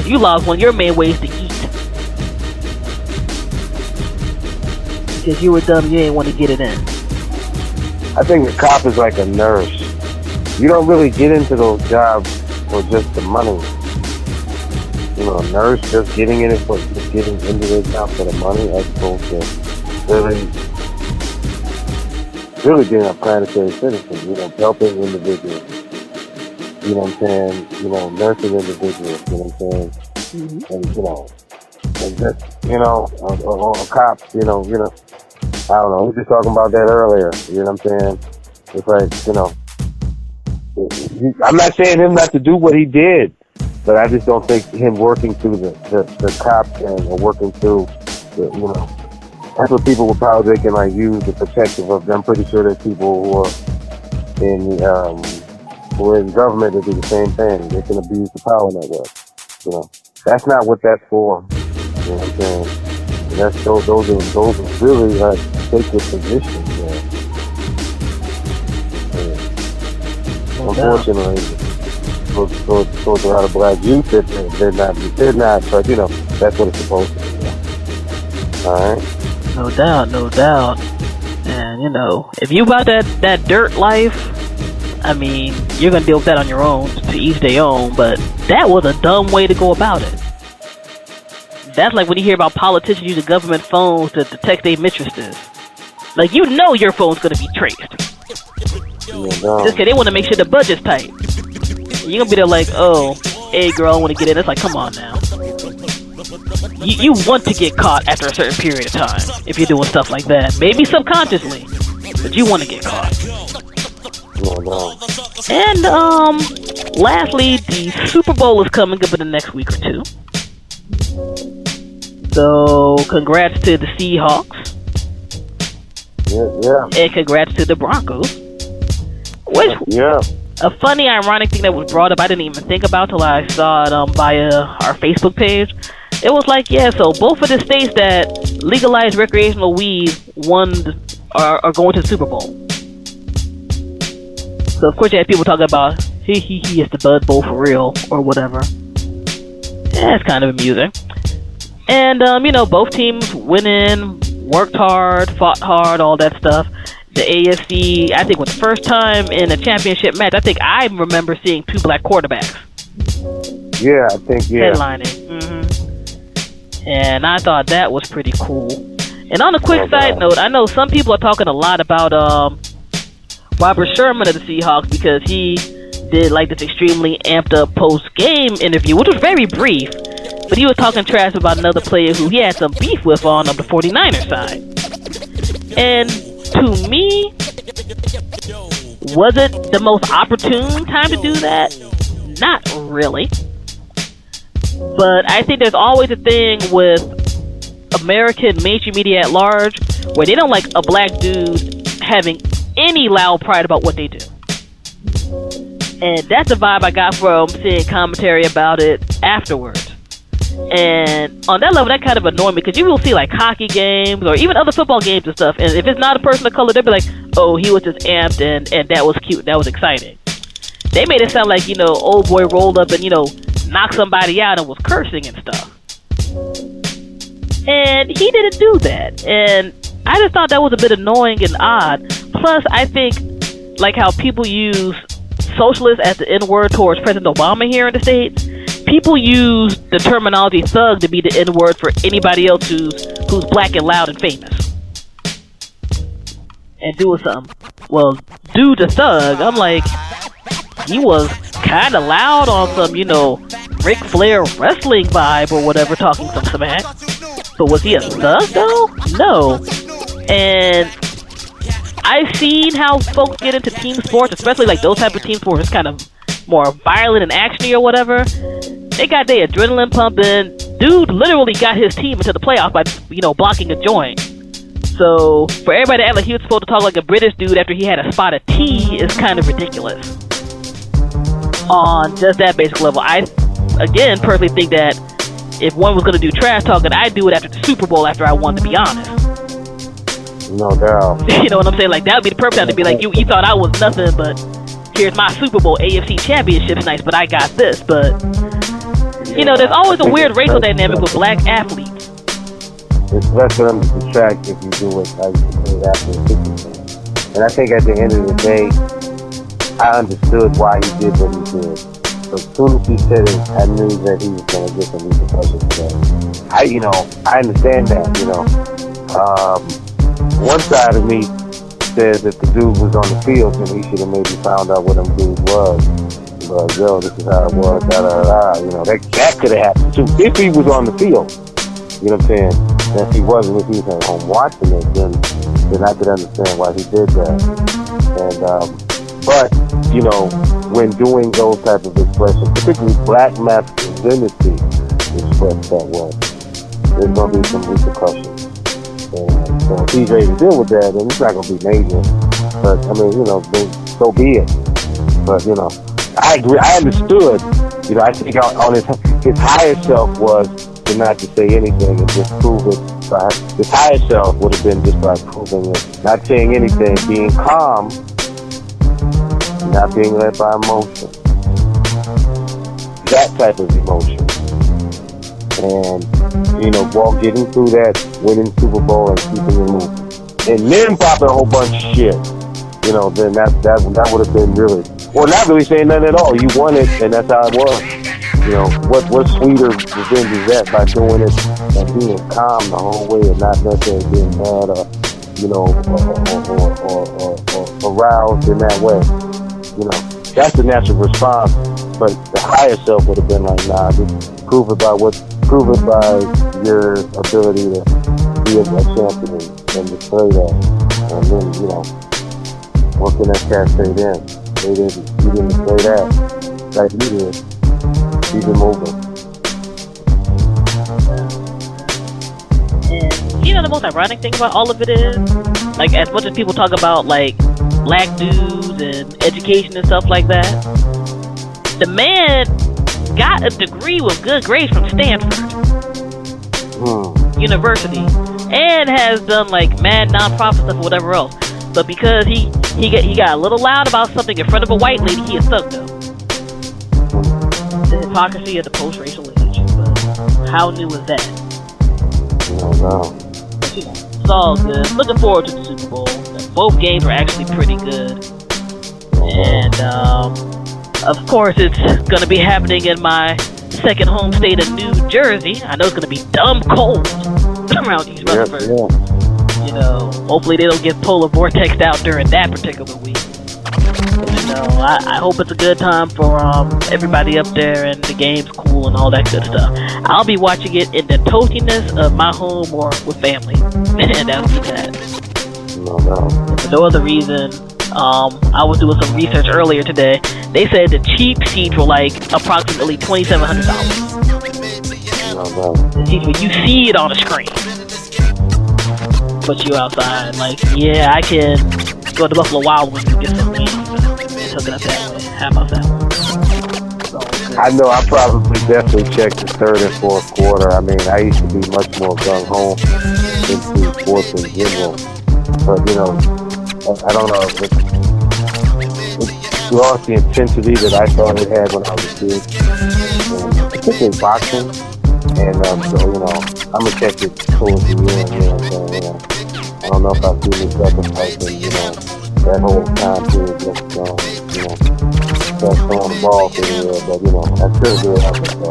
You lost one of your main ways to eat. Because you were dumb, you didn't want to get it in. I think the cop is like a nurse. You don't really get into those jobs for just the money. A nurse just getting in it for just getting into the job for the money, as opposed to really being a planetary citizen, helping individuals. you know what I'm saying, nursing individuals, you know what I'm saying, and, and just, or cops, I don't know, we were just talking about that earlier, you know what I'm saying, it's like, I'm not saying him not to do what he did, but I just don't think him working through the cops and working through the, that's what people will probably can like use the protective of them. I'm pretty sure there's people who are in government that do the same thing. They can abuse the power network. That's not what that's for. You know what I'm saying? And that's those are really like sacred positions. Unfortunately, towards a lot of black youth that they're not, but that's what it's supposed to be. All right. No doubt. And if you about that dirt life, I mean, you're gonna deal with that on your own, to each their own. But that was a dumb way to go about it. That's like when you hear about politicians using government phones to text their mistresses. Like, your phone's gonna be traced. Just because they want to make sure the budget's tight. You're gonna be there like, oh, hey girl, I want to get in. It's like, come on now. You want to get caught after a certain period of time if you're doing stuff like that. Maybe subconsciously, but you want to get caught. And lastly, the Super Bowl is coming up in the next week or two. So congrats to the Seahawks. Yeah. And congrats to the Broncos. A funny, ironic thing that was brought up I didn't even think about till I saw it via our Facebook page. It was like, so both of the states that legalized recreational weed are going to the Super Bowl. So of course you had people talking about it's the Bud Bowl for real or whatever. Yeah, it's kind of amusing. And both teams went in, worked hard, fought hard, all that stuff. The AFC, I think, was the first time in a championship match. I think I remember seeing 2 black quarterbacks. Yeah, I think, headlining. And I thought that was pretty cool. And on a quick side note, I know some people are talking a lot about Richard Sherman of the Seahawks because he did like this extremely amped up post-game interview, which was very brief, but he was talking trash about another player who he had some beef with on the 49ers side. And to me, was it the most opportune time to do that? Not really. But I think there's always a thing with American mainstream media at large where they don't like a black dude having any loud pride about what they do. And that's the vibe I got from seeing commentary about it afterwards. And on that level, that kind of annoyed me because you will see like hockey games or even other football games and stuff. And if it's not a person of color, they'll be like, oh, he was just amped and that was cute. That was exciting. They made it sound like, old boy rolled up and, knocked somebody out and was cursing and stuff. And he didn't do that. And I just thought that was a bit annoying and odd. Plus, I think, like how people use socialist as the N-word towards President Obama here in the States, people use the terminology thug to be the N-word for anybody else who's black and loud and famous. And doing something. Well, dude the thug, I'm like, he was kind of loud on some, Ric Flair wrestling vibe or whatever, talking some smack. But was he a thug though? No. And I've seen how folks get into team sports, especially like those type of team sports, kind of more violent and actiony or whatever. They got their adrenaline pumping. Dude literally got his team into the playoffs by, blocking a joint. So for everybody to act like he was supposed to talk like a British dude after he had a spot of tea is kind of ridiculous. On just that basic level, I, again, personally think that if one was going to do trash talking, I'd do it after the Super Bowl after I won, to be honest. No doubt. You know what I'm saying? Like, that would be the perfect time to be like, you thought I was nothing, but here's my Super Bowl AFC Championship's nice, but I got this. But, there's always a weird racial dynamic with black athletes. It's less for them to distract if you do it like after the 50. And I think at the end of the day, I understood why he did what he did. So as soon as he said it, I knew that he was going to get some repercussions. I understand that, one side of me says if the dude was on the field, then he should have maybe found out what them dudes was. But yo, this is how it was, you know, that could have happened too, if he was on the field. You know what I'm saying? And if he wasn't, if he was at home watching it, then I could understand why he did that. And, but, you know, when doing those type of expressions, particularly black masculinity expressed that way, there's going to be some repercussions. And so if he's ready to deal with that, then it's not going to be major. But, I mean, you know, so be it. But, you know, I agree. I understood. You know, I think on his higher self was to not to say anything and just prove it. By, his higher self would have been just by proving it, not saying anything, being calm, not being led by emotion. That type of emotion. And, you know, getting through that, winning Super Bowl and keeping it moving. And then popping a whole bunch of shit. You know, then that would have been really, well, not really saying nothing at all. You won it, and that's how it was. You know, what sweeter revenge is that by doing it and being calm the whole way and not necessarily being mad or, you know, or aroused in that way. You know, that's the natural response. But the higher self would have been like, nah, just prove it by your ability to be a champion and display that. And then, you know, what can that cat say then? You didn't display that like you did. Keep it moving. And you know the most ironic thing about all of it is, like, as much as people talk about like black dudes and education and stuff like that, the man got a degree with good grades from Stanford University and has done like mad nonprofit stuff or whatever else. But because he got a little loud about something in front of a white lady, he is stuck though. The hypocrisy of the post-racial age. But how new is that? I don't know. But, you know, it's all good. Looking forward to the Super Bowl. Both games were actually pretty good. And of course, it's going to be happening in my second home state of New Jersey. I know it's going to be dumb cold around these Rutherford. Yeah. You know, hopefully they don't get polar vortexed out during that particular week. You know, I hope it's a good time for everybody up there and the game's cool and all that good stuff. I'll be watching it in the toastiness of my home or with family. And that'll be that. No. And for no other reason, I was doing some research earlier today. They said the cheap seats were like approximately $2,700. No. The seats where you see it on the screen. But you outside, like, yeah, I can go to Buffalo Wild Wings and get some wings and hook it up that way. How about that one? So, I know I probably definitely checked the third and fourth quarter. I mean, I used to be much more gung-ho into sports in general. But, you know, I don't know. It lost the intensity that I thought it had when I was a kid. And particularly boxing. And so, you know, I'm going to catch it towards the end, you know what I'm saying? You know, I don't know if I've seen this sacrificing, you know, that whole time period just, you know, just throwing the ball through the air, but, you know, I still do it up and so.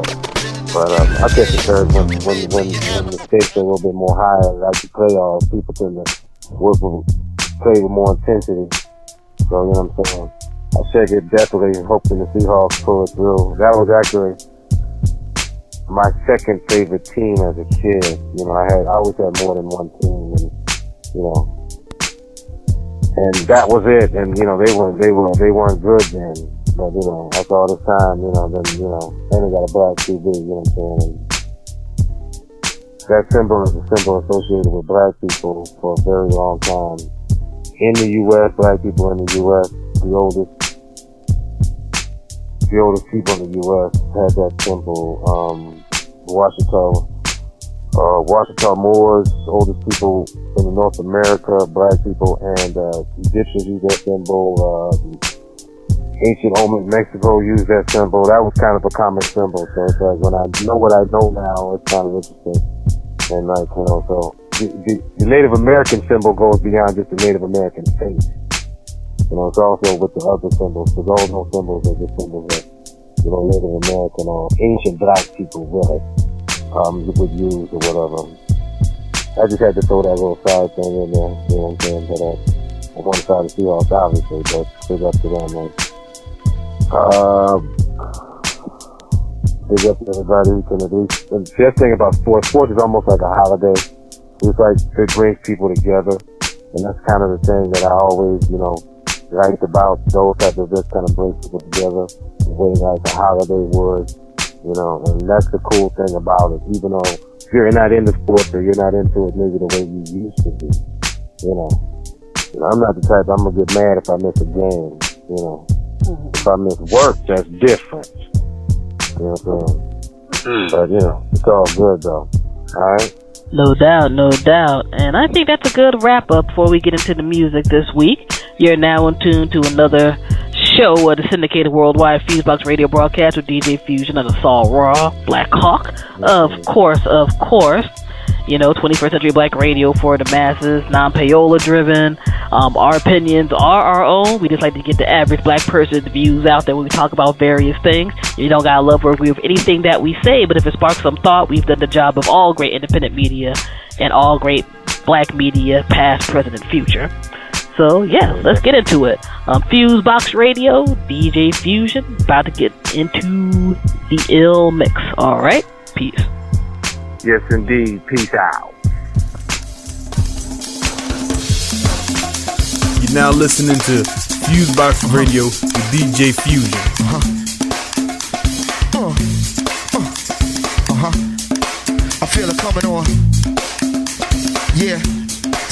But I'll catch the third when the stakes are a little bit more higher, like the playoffs, people tend to play with more intensity. So, you know what I'm saying? I'll check it definitely, hoping the Seahawks pull it through. That was actually my second favorite team as a kid. You know, I always had more than one team, and, you know, and that was it. And, you know, they weren't good then. But, you know, after all this time, you know, then, you know, and they got a black TV, you know what I'm saying? And that symbol is a symbol associated with black people for a very long time. In the U.S., black people in the U.S., the oldest people in the U.S. had that symbol. Washita Moors, oldest people in North America, black people, and Egyptians used that symbol. Ancient Olmec Mexico used that symbol. That was kind of a common symbol. So it's like when I know what I know now, it's kind of interesting. And like, you know, so the Native American symbol goes beyond just the Native American face. You know, it's also with the other symbols, because all those symbols are just symbols that, you know, Native American or ancient black people really would use or whatever. I just had to throw that little side thing in there, you know what I'm saying? But on one side of the Seahawks, obviously, but it's up to them. Like, Big up to everybody who can at least. The best thing about sports is almost like a holiday. It's like it brings people together, and that's kind of the thing that I always, liked about those types of events. Kind of brings people together, the way like a holiday would, and that's the cool thing about it. Even though if you're not into sports or you're not into it maybe the way you used to be, I'm not the type I'm gonna get mad if I miss a game. If I miss work, that's different. You know what I'm saying? But, it's all good, though. All right? No doubt, no doubt. And I think that's a good wrap-up before we get into the music this week. You're now in tune to another show of the syndicated worldwide FuseBox Radio Broadcast with DJ Fusion and Ausar Ra Black Hawk. Of course. 21st Century Black Radio for the masses, non-payola driven. Our opinions are our own. We just like to get the average black person's views out there when we talk about various things. You don't gotta love or agree with anything that we say, but if it sparks some thought, we've done the job of all great independent media and all great black media, past, present, and future. So yeah, let's get into it. FuseBox Radio, DJ Fusion, about to get into the ill mix. All right, peace. Yes, indeed. Peace out. You're now listening to FuseBox Radio with DJ Fusion. I feel it coming on. Yeah.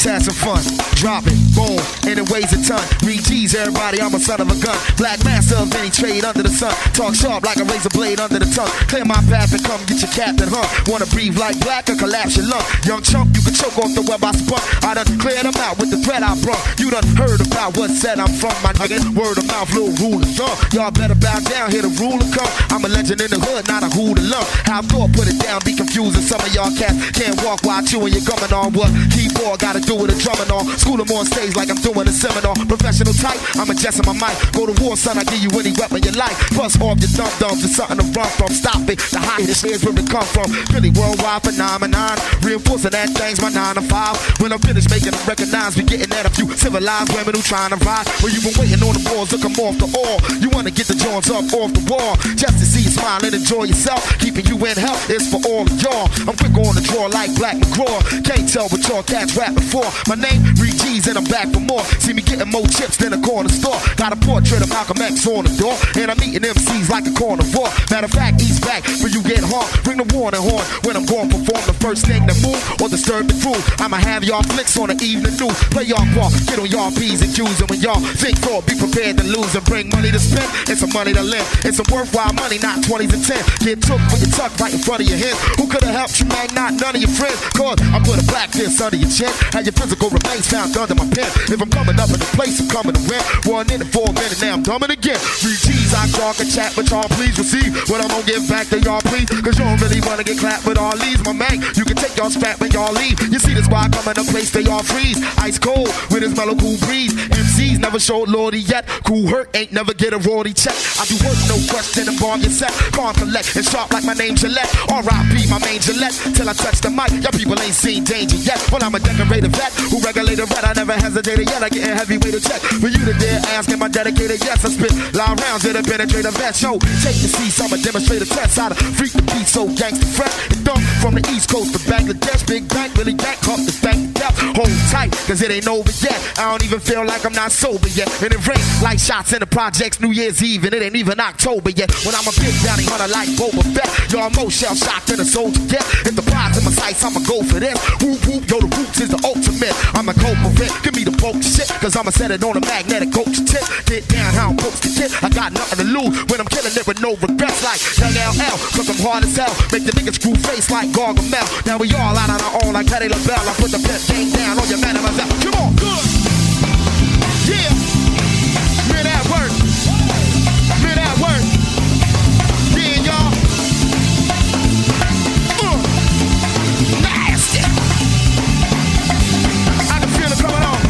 Let's have some fun. Drop it, boom, and it weighs a ton. Read G's, everybody, I'm a son of a gun. Black master of any trade under the sun. Talk sharp like a razor blade under the tongue. Clear my path and come get your captain, huh? Wanna breathe like black or collapse your lung? Young chump, you can choke off the web I spun. I done cleared them out with the threat I brung. You done heard about what said I'm from, my nigga. Word of mouth, little rulers, y'all better bow down, here the ruler come. I'm a legend in the hood, not a hoodlum. How thought put it down, be confusing. Some of y'all cats can't walk while chewing, you're coming on what? Keyboard gotta do with a drumming on. School them on stage like I'm doing a seminar. Professional type, I'm adjusting my mic. Go to war, son, I give you any weapon you like. Plus off your dum-dums, there's something to run from. Stop it, the highest is where it come from. Really worldwide phenomenon. Reinforcing that thing's my 9 to 5. When I'm finished making them recognize, we getting at a few civilized women who trying to ride. Where you been waiting on the balls to come off the all. You wanna get the joints up off the wall. Just to see you smile and enjoy yourself. Keeping you in health is for all of y'all. I'm quick on the draw like Black McGraw. Can't tell what y'all cats rap before. My name, Reed G's, and I'm back for more. See me getting more chips than a corner store. Got a portrait of Malcolm X on the door. And I'm eating MCs like a carnivore. Matter of fact, he's back when you get hard. Ring the warning horn when I'm going to perform the first thing to move or disturb the crew. I'ma have y'all flicks on the evening news. Play y'all part, get on y'all P's and Q's. And when y'all think for, be prepared to lose and bring money to spend and some money to lend. It's some worthwhile money, not 20s and 10. Get took when you tuck right in front of your head. Who could've helped you, man? Not none of your friends. Cause I put a black fist under your chin. And your physical remains found under my pen. If I'm coming up in the place, I'm coming to win. 1 in and 4 minutes, now I'm dumbing again. Read G's, I talk and chat, but y'all please receive what I'm gonna give back to y'all, please. Cause you don't really wanna get clapped with all these, my man. You can take y'all spat when y'all leave. You see this why I come in a place they all freeze. Ice cold with his mellow cool breeze. MCs never showed Lordy yet. Cool hurt ain't never get a royalty check. I do work, no question, and bomb your set. Calm, collect, and sharp like my name Gillette. R.I.P. my main Gillette. Till I touch the mic, y'all people ain't seen danger yet. Well, I'm a decorated vet who regulated red. I never hesitated yet. I get a heavyweight to check. For you to dare ask, am I dedicated? Yes, I spit loud rounds that have penetrate a vet. Show, take the seats, I'ma demonstrate a test. How to freak the beat so gangsta fresh. And dump from the East Coast to Bangladesh. Big bank, really bank, up the bank death. Hold tight, cause it ain't over yet. I don't even feel like I'm not sober yet. And it rains like shots in the projects New Year's Eve. And it ain't even October yet. When I'm a big bounty hunter like Boba Fett. Y'all more shell shocked than a soldier get. If the prize in my sights, I'ma go for this. Whoop whoop, yo, the roots is the ultimate. I'm a culprit, give me the bulk shit. Cause I'ma set it on a magnetic coach tip. Get down how I'm supposed to get. I got nothing to lose when I'm killing it with no regrets. Like Young LL, cause I'm hard as hell. Make the niggas screw face like Gargamel. Now we all out on our own like Patty LaBelle. I put the pet game down on your man and myself. Come on, good. Yeah. Hear that word. Hear that word. Yeah, y'all. Nasty. I can feel it coming on.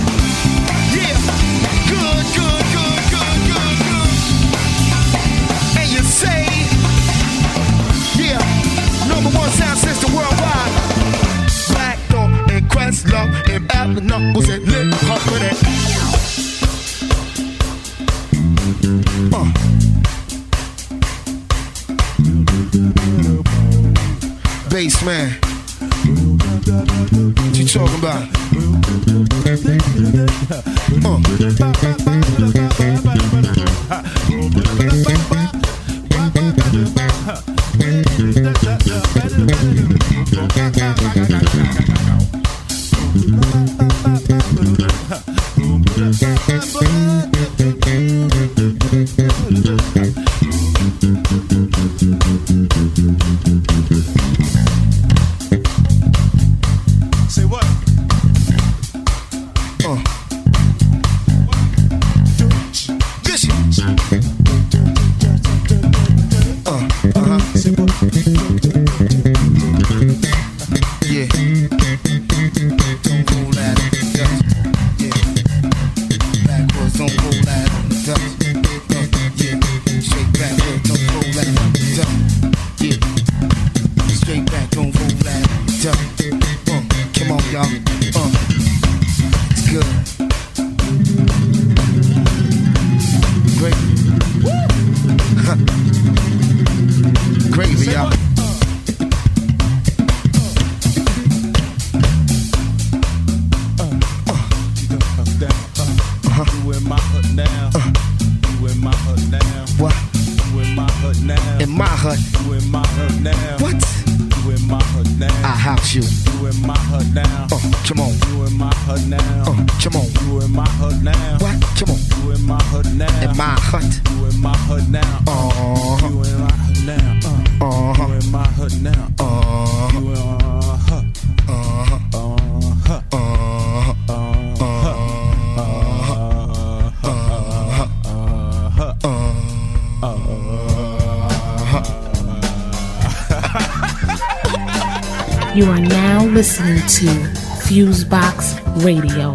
Yeah. Good, good, good, good, good, good. And you say, yeah, #1 sound system worldwide. Black Dog and Questlove and Apple Knuckles and Lip Company. Bassman. What you talking about? Say what? Yeah. Don't roll at it. Yeah. Backwards, don't roll at it. Yeah. Straight backwards, don't roll at it. Yeah. Straight back, don't roll at it. Come on, y'all. It's good. Great. Gravy, y'all. You in my hut now. You in my hut now. What? You in my hut now. In my hut. You in my hut now. What? You in my hut now. I house you. You in my hut now. Come on. You in my hut now. Come on. You in my hut now. What? Come on. You in my hut now. In my hut. You in my hut now. You in my hut now. You in my hut now. You in You are now listening to FuseBox Radio.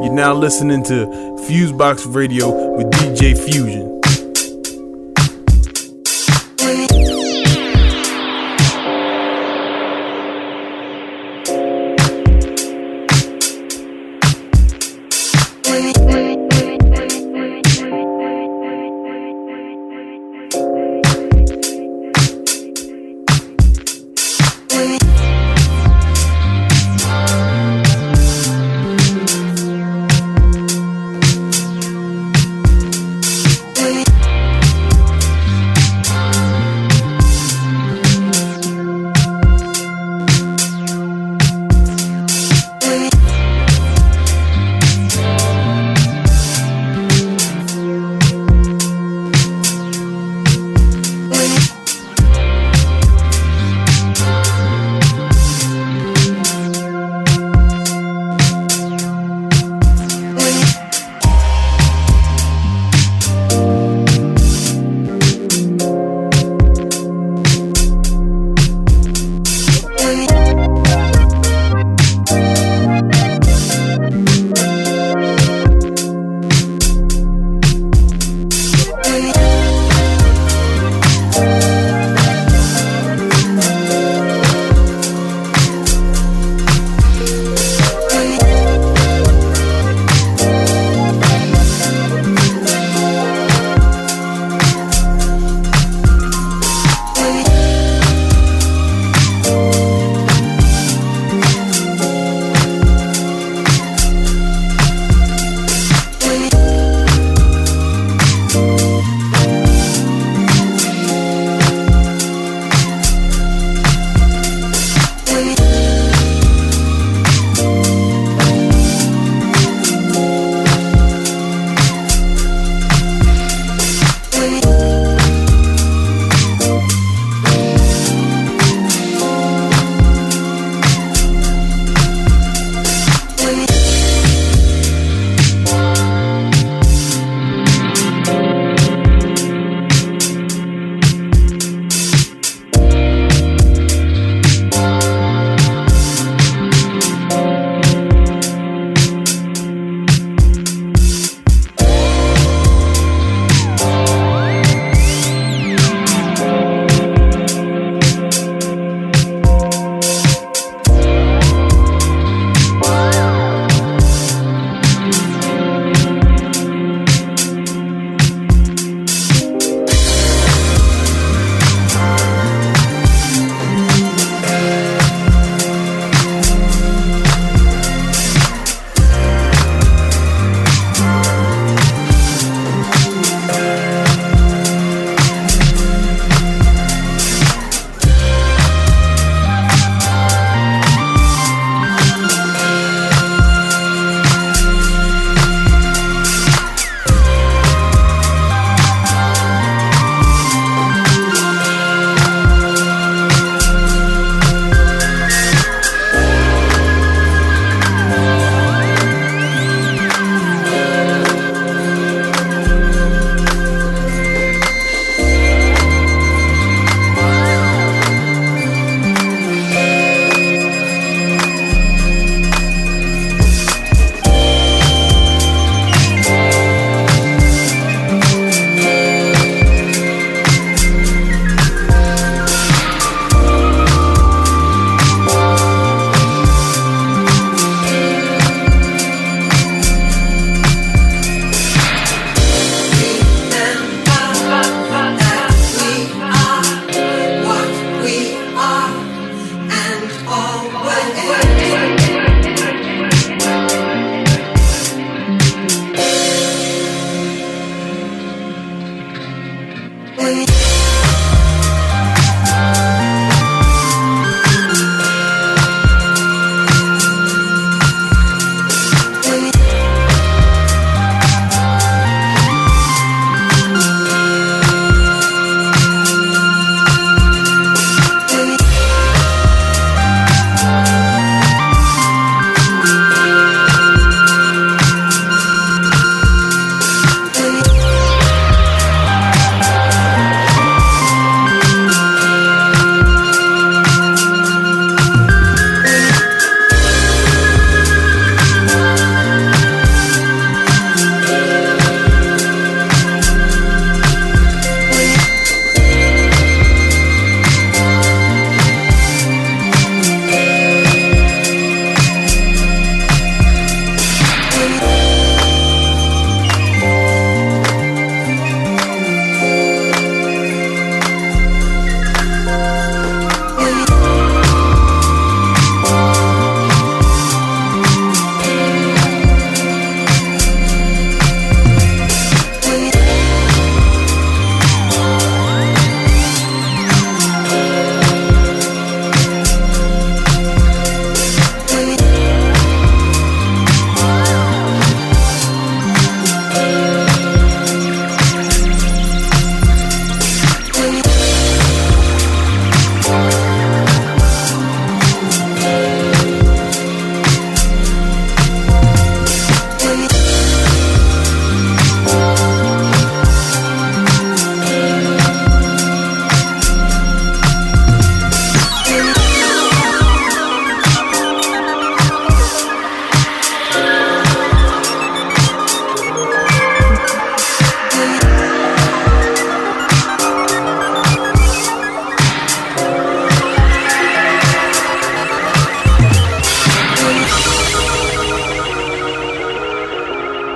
You're now listening to FuseBox Radio with DJ Fusion.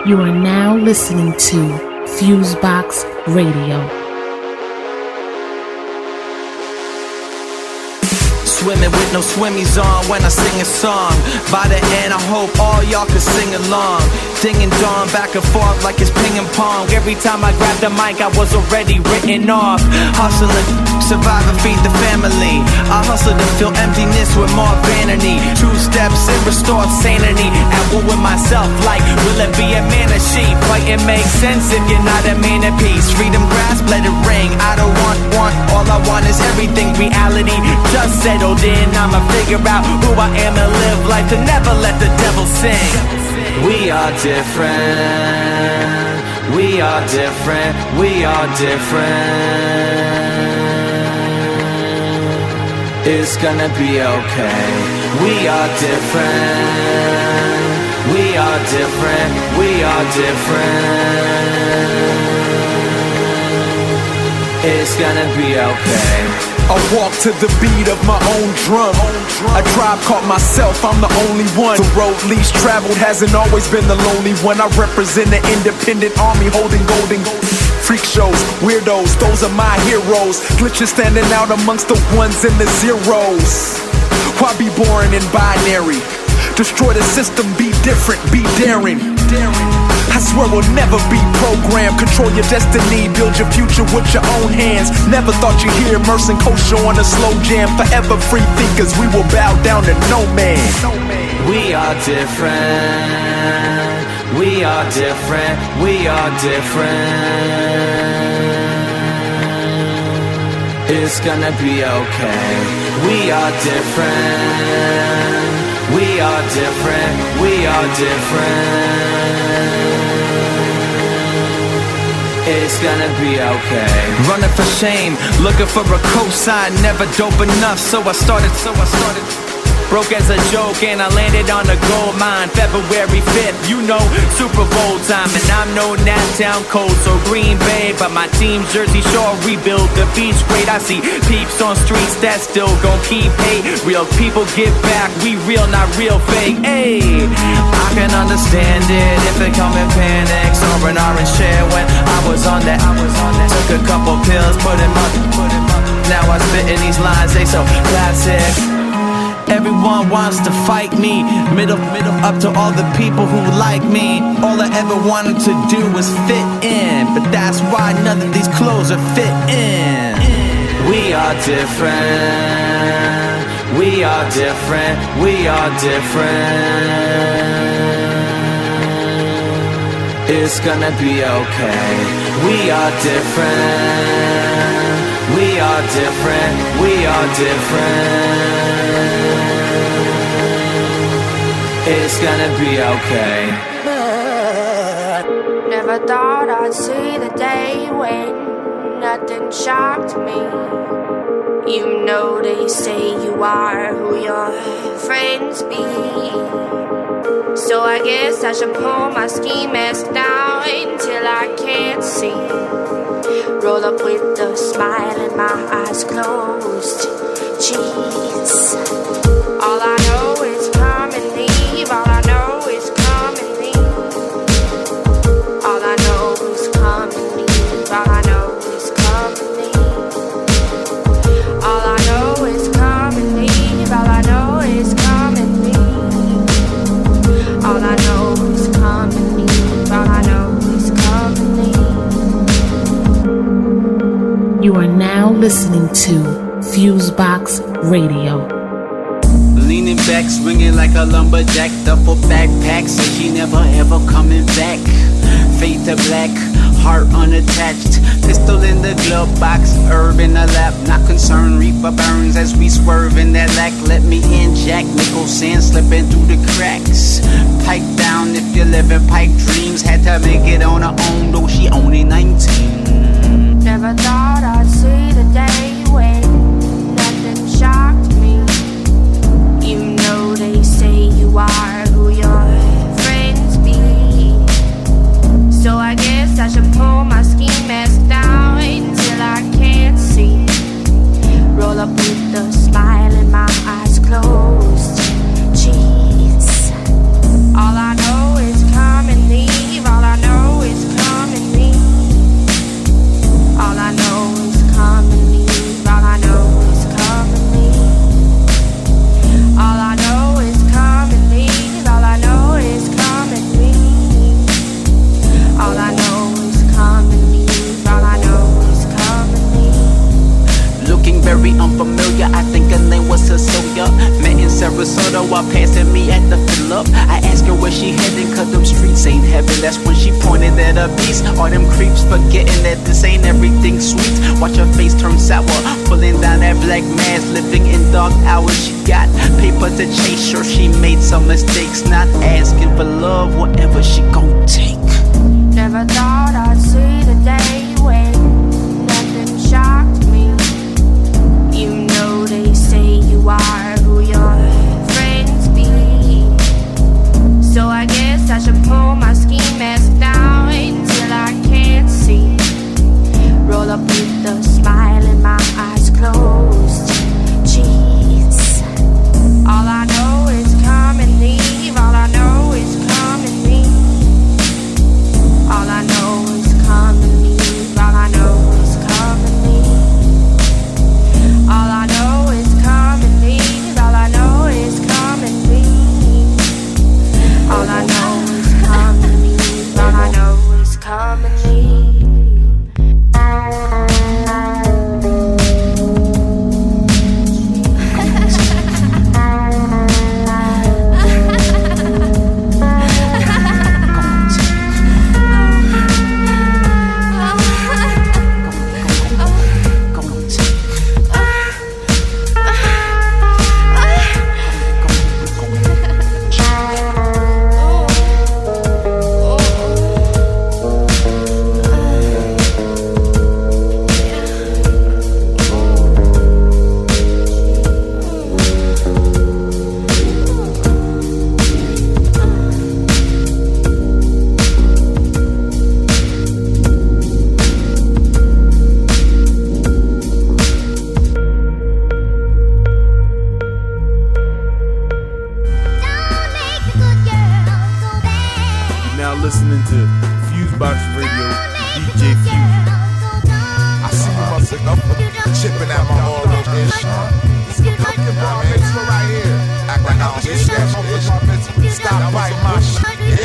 You are now listening to FuseBox Radio. Swimming with no swimmies on when I sing a song. By the end, I hope all y'all can sing along. Ding and dong, back and forth like it's ping and pong. Every time I grabbed the mic, I was already written off. Hustling, survive and feed the family. I hustle to fill emptiness with more vanity. 2 steps and restore sanity. At war with myself, like, will it be a man or sheep? Fighting makes sense if you're not a man of peace. Freedom grasp, let it ring. I don't want, all I want is everything. Reality just settled in. I'ma figure out who I am and live life to never let the devil sing. We are different. We are different. We are different. It's gonna be okay. We are different. We are different. We are different. It's gonna be okay. I walk to the beat of my own drum. A tribe called myself, I'm the only one. The road least traveled hasn't always been the lonely one. I represent the independent army holding golden freak shows, weirdos, those are my heroes. Glitches standing out amongst the ones and the zeros. Why be boring and binary? Destroy the system, be different, be daring. I swear we'll never be programmed. Control your destiny, build your future with your own hands. Never thought you'd hear Murs and Kosha on a slow jam. Forever free thinkers, we will bow down to no man. We are different. We are different. We are different. It's gonna be okay. We are different. We are different. We are different. It's gonna be okay. Running for shame, looking for a cosign, never dope enough, so I started. Broke as a joke and I landed on a gold mine. February 5th, you know, Super Bowl time. And I'm no Naptown Colts or Green Bay, but my team's Jersey Shore rebuild the beach great. I see peeps on streets that still gon' keep hate. Real people get back, we real, not real fake. Ayy, I can understand it if it come in panics or an orange chair when I was on that. Took a couple pills, put him up. Now I'm spitting these lines, they so classic. Everyone wants to fight me. Middle up to all the people who like me. All I ever wanted to do was fit in, but that's why none of these clothes are fit in. We are different. We are different. We are different. It's gonna be okay. We are different. We are different. We are different. It's gonna be okay. Never thought I'd see the day when nothing shocked me. You know they say you are who your friends be. So I guess I should pull my ski mask down until I can't see. Roll up with a smile and my eyes closed. Jeez. All I know is come and leave. All I know is come and leave. All I know is come and leave. All I know is come and leave. All I know is come and leave. All I know is come and leave. All I know is come and leave. All I know is come and leave. You are now listening to FuseBox Radio. Leaning back, swinging like a lumberjack, duffel backpack, said she never ever coming back. Fade to black, heart unattached, pistol in the glove box, herb in the lap, not concerned, reaper burns as we swerve in that lack. Let me in, Jack Nicholson, slipping through the cracks. Pipe down if you're living pipe dreams, had to make it on her own, though she only 19. Never thought I'd see the day when nothing shocked me. You know they say you are who your friends be. So I guess I should pull my ski mask down until I can't see. Roll up with a smile and my eyes closed. Jeez. All I know is come and leave. All I heaven. That's when she pointed at her beast. All them creeps forgetting that this ain't everything sweet. Watch her face turn sour, pulling down that black mask. Living in dark hours, she got paper to chase. Sure, she made some mistakes, not asking for love, whatever she gon' take. Never thought I'd see the day when nothing shocked me. You know they say you are who your friends be. So I guess I should pull my ski mask down until I can't see. Roll up with a smile and my eyes closed. Jeez. All I know is come and leave. All I know is come and leave. All I know is come and leave. All I know is come and leave. All I know is come and leave. All I know is come and leave. All I know is come and leave. All I know is come and leave. Listening to FuseBox Radio with DJ Fusion. I see you must have chipping out my orange ish. This is the fucking bar mitzvah right here. Act like I don't get that shit. Stop biting my shit.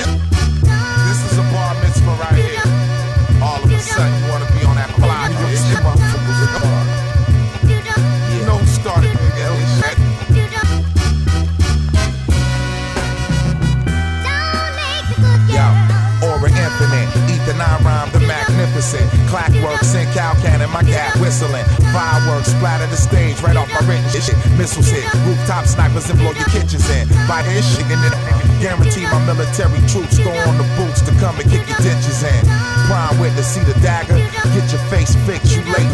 This is a bar mitzvah right here. All of a sudden you wanna be on that fly. You know who started it, shit. Infinite, ether 9 rhyme, the magnificent. Clackwork, sing cow cannon, my cat whistling. Fireworks splatter the stage right off my written shit. Missiles hit, rooftop snipers and blow your kitchens in. By his shit in it, guarantee my military troops go on the boots to come and kick your ditches in. Prime witness, see the dagger, get your face fixed, you late,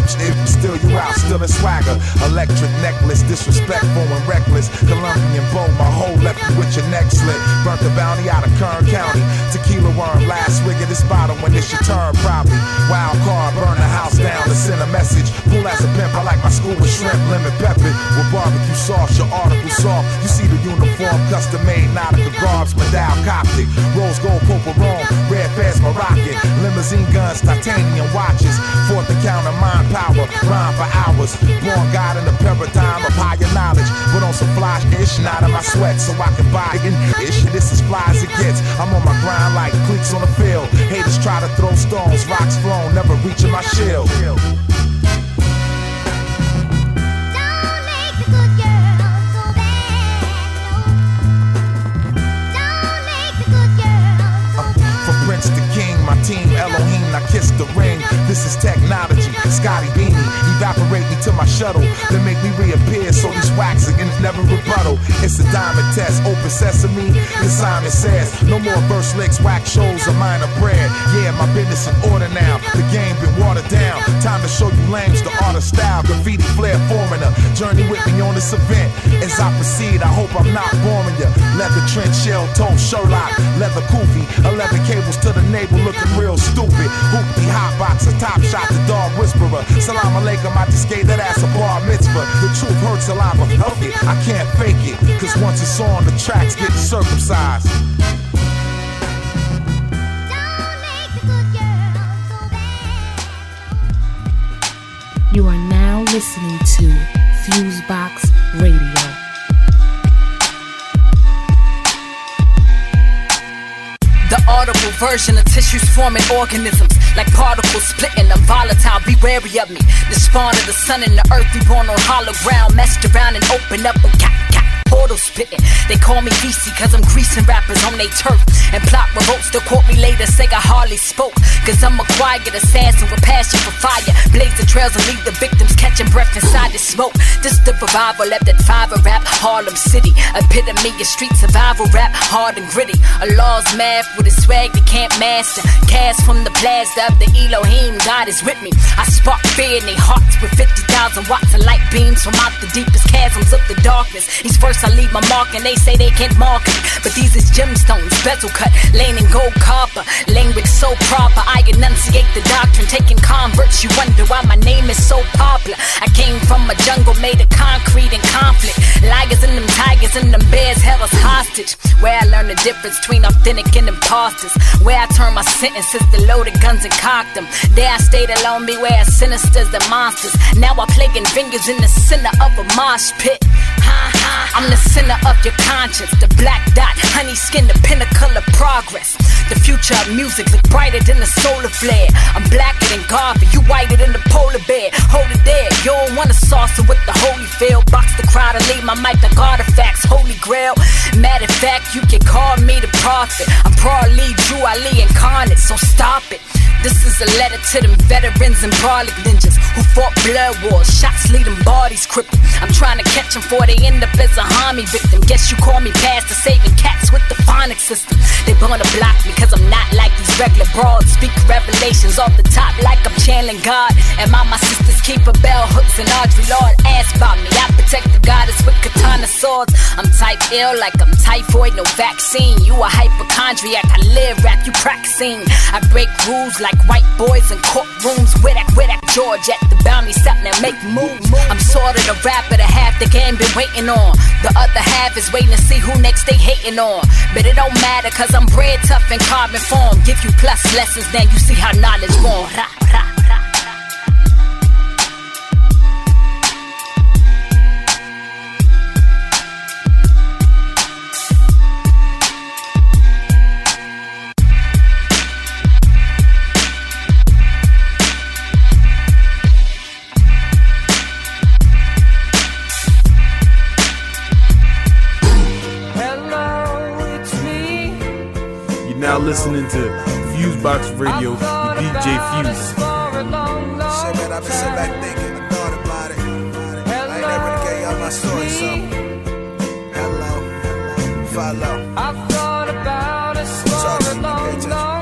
still you out, still in swagger. Electric necklace, disrespectful and reckless. Colombian bow, my whole left you with your neck slit. Burnt the bounty out of Kern County. Tequila worm, last swig of this bottle when it's your turn, probably. Wild card, burn the house down to send a message. Cool as a pimp, I like my school with shrimp, lemon pepper. With barbecue sauce, your article soft. You see the uniform, custom made, Nautica garbs, Medal Coptic. Rose gold, purple Rome, red fez Moroccan. Limousine guns, titanium watches. Fourth encounter, mind power, rhyme for hours. Born God in the paradigm of higher knowledge. But on some fly ish, not in my sweat, so I can buy it. Ish, this is fly as it gets. I'm on my grind like cleats on the field. Haters try to throw stones, rocks flown, never reaching my shield. Prince the King, my team Elohim, I kiss the ring. This is technology, Scotty Beanie, evaporate me to my shuttle, then make me reappear so these wax again never rebuttal. It's a diamond test, open sesame, as Simon says. No more verse licks, wax shows, a minor bread. Yeah, my business in order now, the game been watered down. Time to show you lames the art of style, graffiti flair foreigner. Journey with me on this event. As I proceed, I hope I'm not boring ya. Leather trench, shell toe, Sherlock, leather kufi, 11 cables to the navel looking real stupid. Hoopty, hot box, a top shot, the dog whisperer. Salam alaikum, I just gave that ass a bar mitzvah. The truth hurts till I'm a it. I can't fake it, cause once it's on, the tracks getting circumcised. You are now listening to FuseBox Radio. The audible version of tissues forming organisms like particles splitting. I'm volatile, be wary of me. The spawn of the sun and the earth, we born on hollow ground. Messed around and opened up a cap. Hold immortal spitting. They call me VC cause I'm greasing rappers on they turf. And plot revolts, they'll quote me later, say I hardly spoke. Cause I'm a quiet assassin with passion for fire. Blaze the trails and leave the victims catching breath inside the smoke. This the revival left at 5 rap, Harlem City. Epitome of street survival rap, hard and gritty. A law's math with a swag they can't master. Cast from the plaster of the Elohim, God is with me. I spark fear in their hearts with 50,000 watts of light beams from out the deepest chasms of the darkness. These first I leave my mark and they say they can't mark it. But these is gemstones, bezel cut, lane and gold copper. Language so proper, I enunciate the doctrine. Taking converts, you wonder why my name is so popular. I came from a jungle made of concrete and conflict. Lions and them tigers and them bears held us hostage. Where I learned the difference between authentic and imposters. Where I turned my sentences to loaded guns and cocked them. There I stayed alone, beware sinisters and monsters. Now I plaguing fingers in the center of a mosh pit. I'm the center of your conscience. The black dot, honey skin, the pinnacle of progress. The future of music look brighter than the solar flare. I'm blacker than Garvey, you whiter than the polar bear. Hold it there, you don't want a saucer with the holy field. Box the crowd and leave my mic like artifacts, holy grail. Matter of fact, you can call me the prophet. I'm probably Drew Ali incarnate, so stop it. This is a letter to them veterans and brolic ninjas who fought blood wars, shots lead them bodies crippled. I'm trying to catch them before they end up as a homie victim. Guess you call me past the saving cats with the phonics system. They wanna block me cause I'm not like these regular broads. Speak revelations off the top like I'm channeling God. And my sisters keep a bell hooks and Audrey Lord. Ask about me, I protect the goddess with katana swords. I'm type ill like I'm typhoid, no vaccine. You a hypochondriac, I live rap, you practicing. I break rules like white boys in courtrooms. Where that George at the bounty stop now make moves. I'm sort of the rapper, the half the game been waiting on. The other half is waiting to see who next they hating on. But it don't matter cause I'm bred tough in carbon form. Give you plus lessons, then you see how knowledge born. Rah, rah, rah. Now listening to FuseBox Radio with DJ Fusion. Shit, man, I've been sitting back thinking, I thought about it. I ain't never gonna get y'all my story, so hello, follow. I've thought about it for a long time.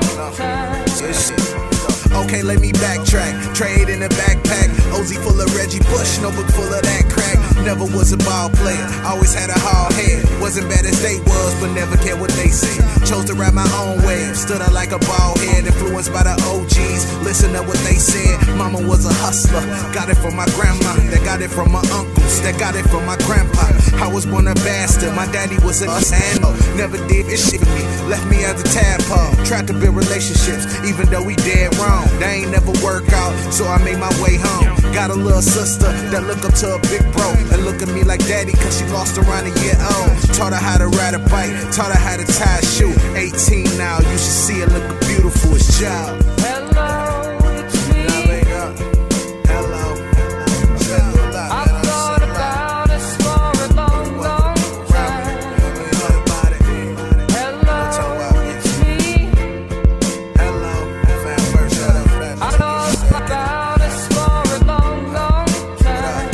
Okay, let me backtrack. Trade in a backpack. Ozzy full of Reggie Bush, notebook full of that crack. Never was a ball player, always had a hard head. Wasn't bad as they was, but never cared what they said. Chose to ride my own wave, stood out like a bald head. Influenced by the OGs, listen to what they said. Mama was a hustler, got it from my grandma. That got it from my uncles, that got it from my grandpa. I was born a bastard, my daddy was a sando. Never did this shit for me, left me as a tadpole. Tried to build relationships, even though we dead wrong. They ain't never work out, so I made my way home. Got a little sister that look up to a big bro and look at me like daddy cause she lost around a year old. Taught her how to ride a bike, taught her how to tie a shoe. 18 now, you should see her looking beautiful as child. Hello, it's me. Hello. I've thought about it for a long, long time. Hello, it's me. Hello, I've thought about it for a long, long time.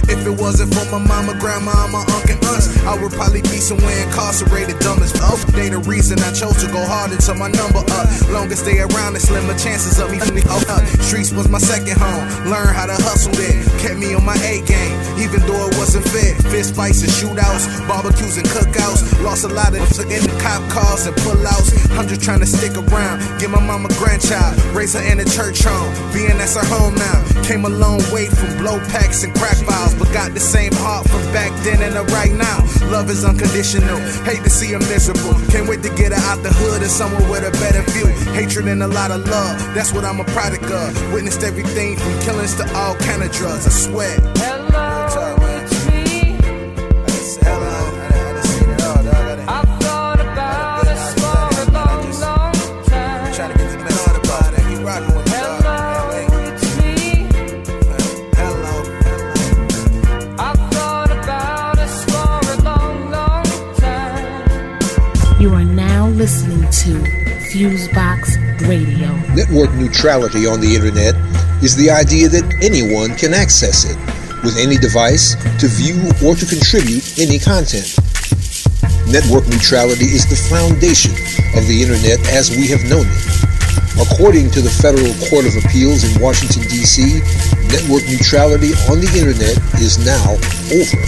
If it wasn't for my mama, grandma, my uncle, and aunts, I would probably be somewhere incarcerated, dumb as fuck. They the reason I chose to go hard until my number up. Longest stay around, the slimmer chances of me up. Streets was my second home. Learned how to hustle there. Kept me on my A game, even though it wasn't fair. Fist fights and shootouts, barbecues and cookouts. Lost a lot of in the cop cars and pullouts. I'm just trying to stick around, get my mama grandchild, raise her in a church home. Being that's her home now. Came a long way from blow packs and crack vials, but got the same heart from back then and right now. Love is unconditional. Hate to see her miserable. Can't wait to get her out the hood and somewhere with a better view. Hatred and a lot of love. That's what I'm a product of. Witnessed everything from killings to all kind of drugs. I swear. Hello, it's me. Hello. I've thought about it for a long, long time. Trying to get the best about it. Keep rocking with me. FuseBox Radio. Network neutrality on the internet is the idea that anyone can access it with any device to view or to contribute any content. Network neutrality is the foundation of the internet as we have known it. According to the Federal Court of Appeals in Washington, D.C., network neutrality on the internet is now over.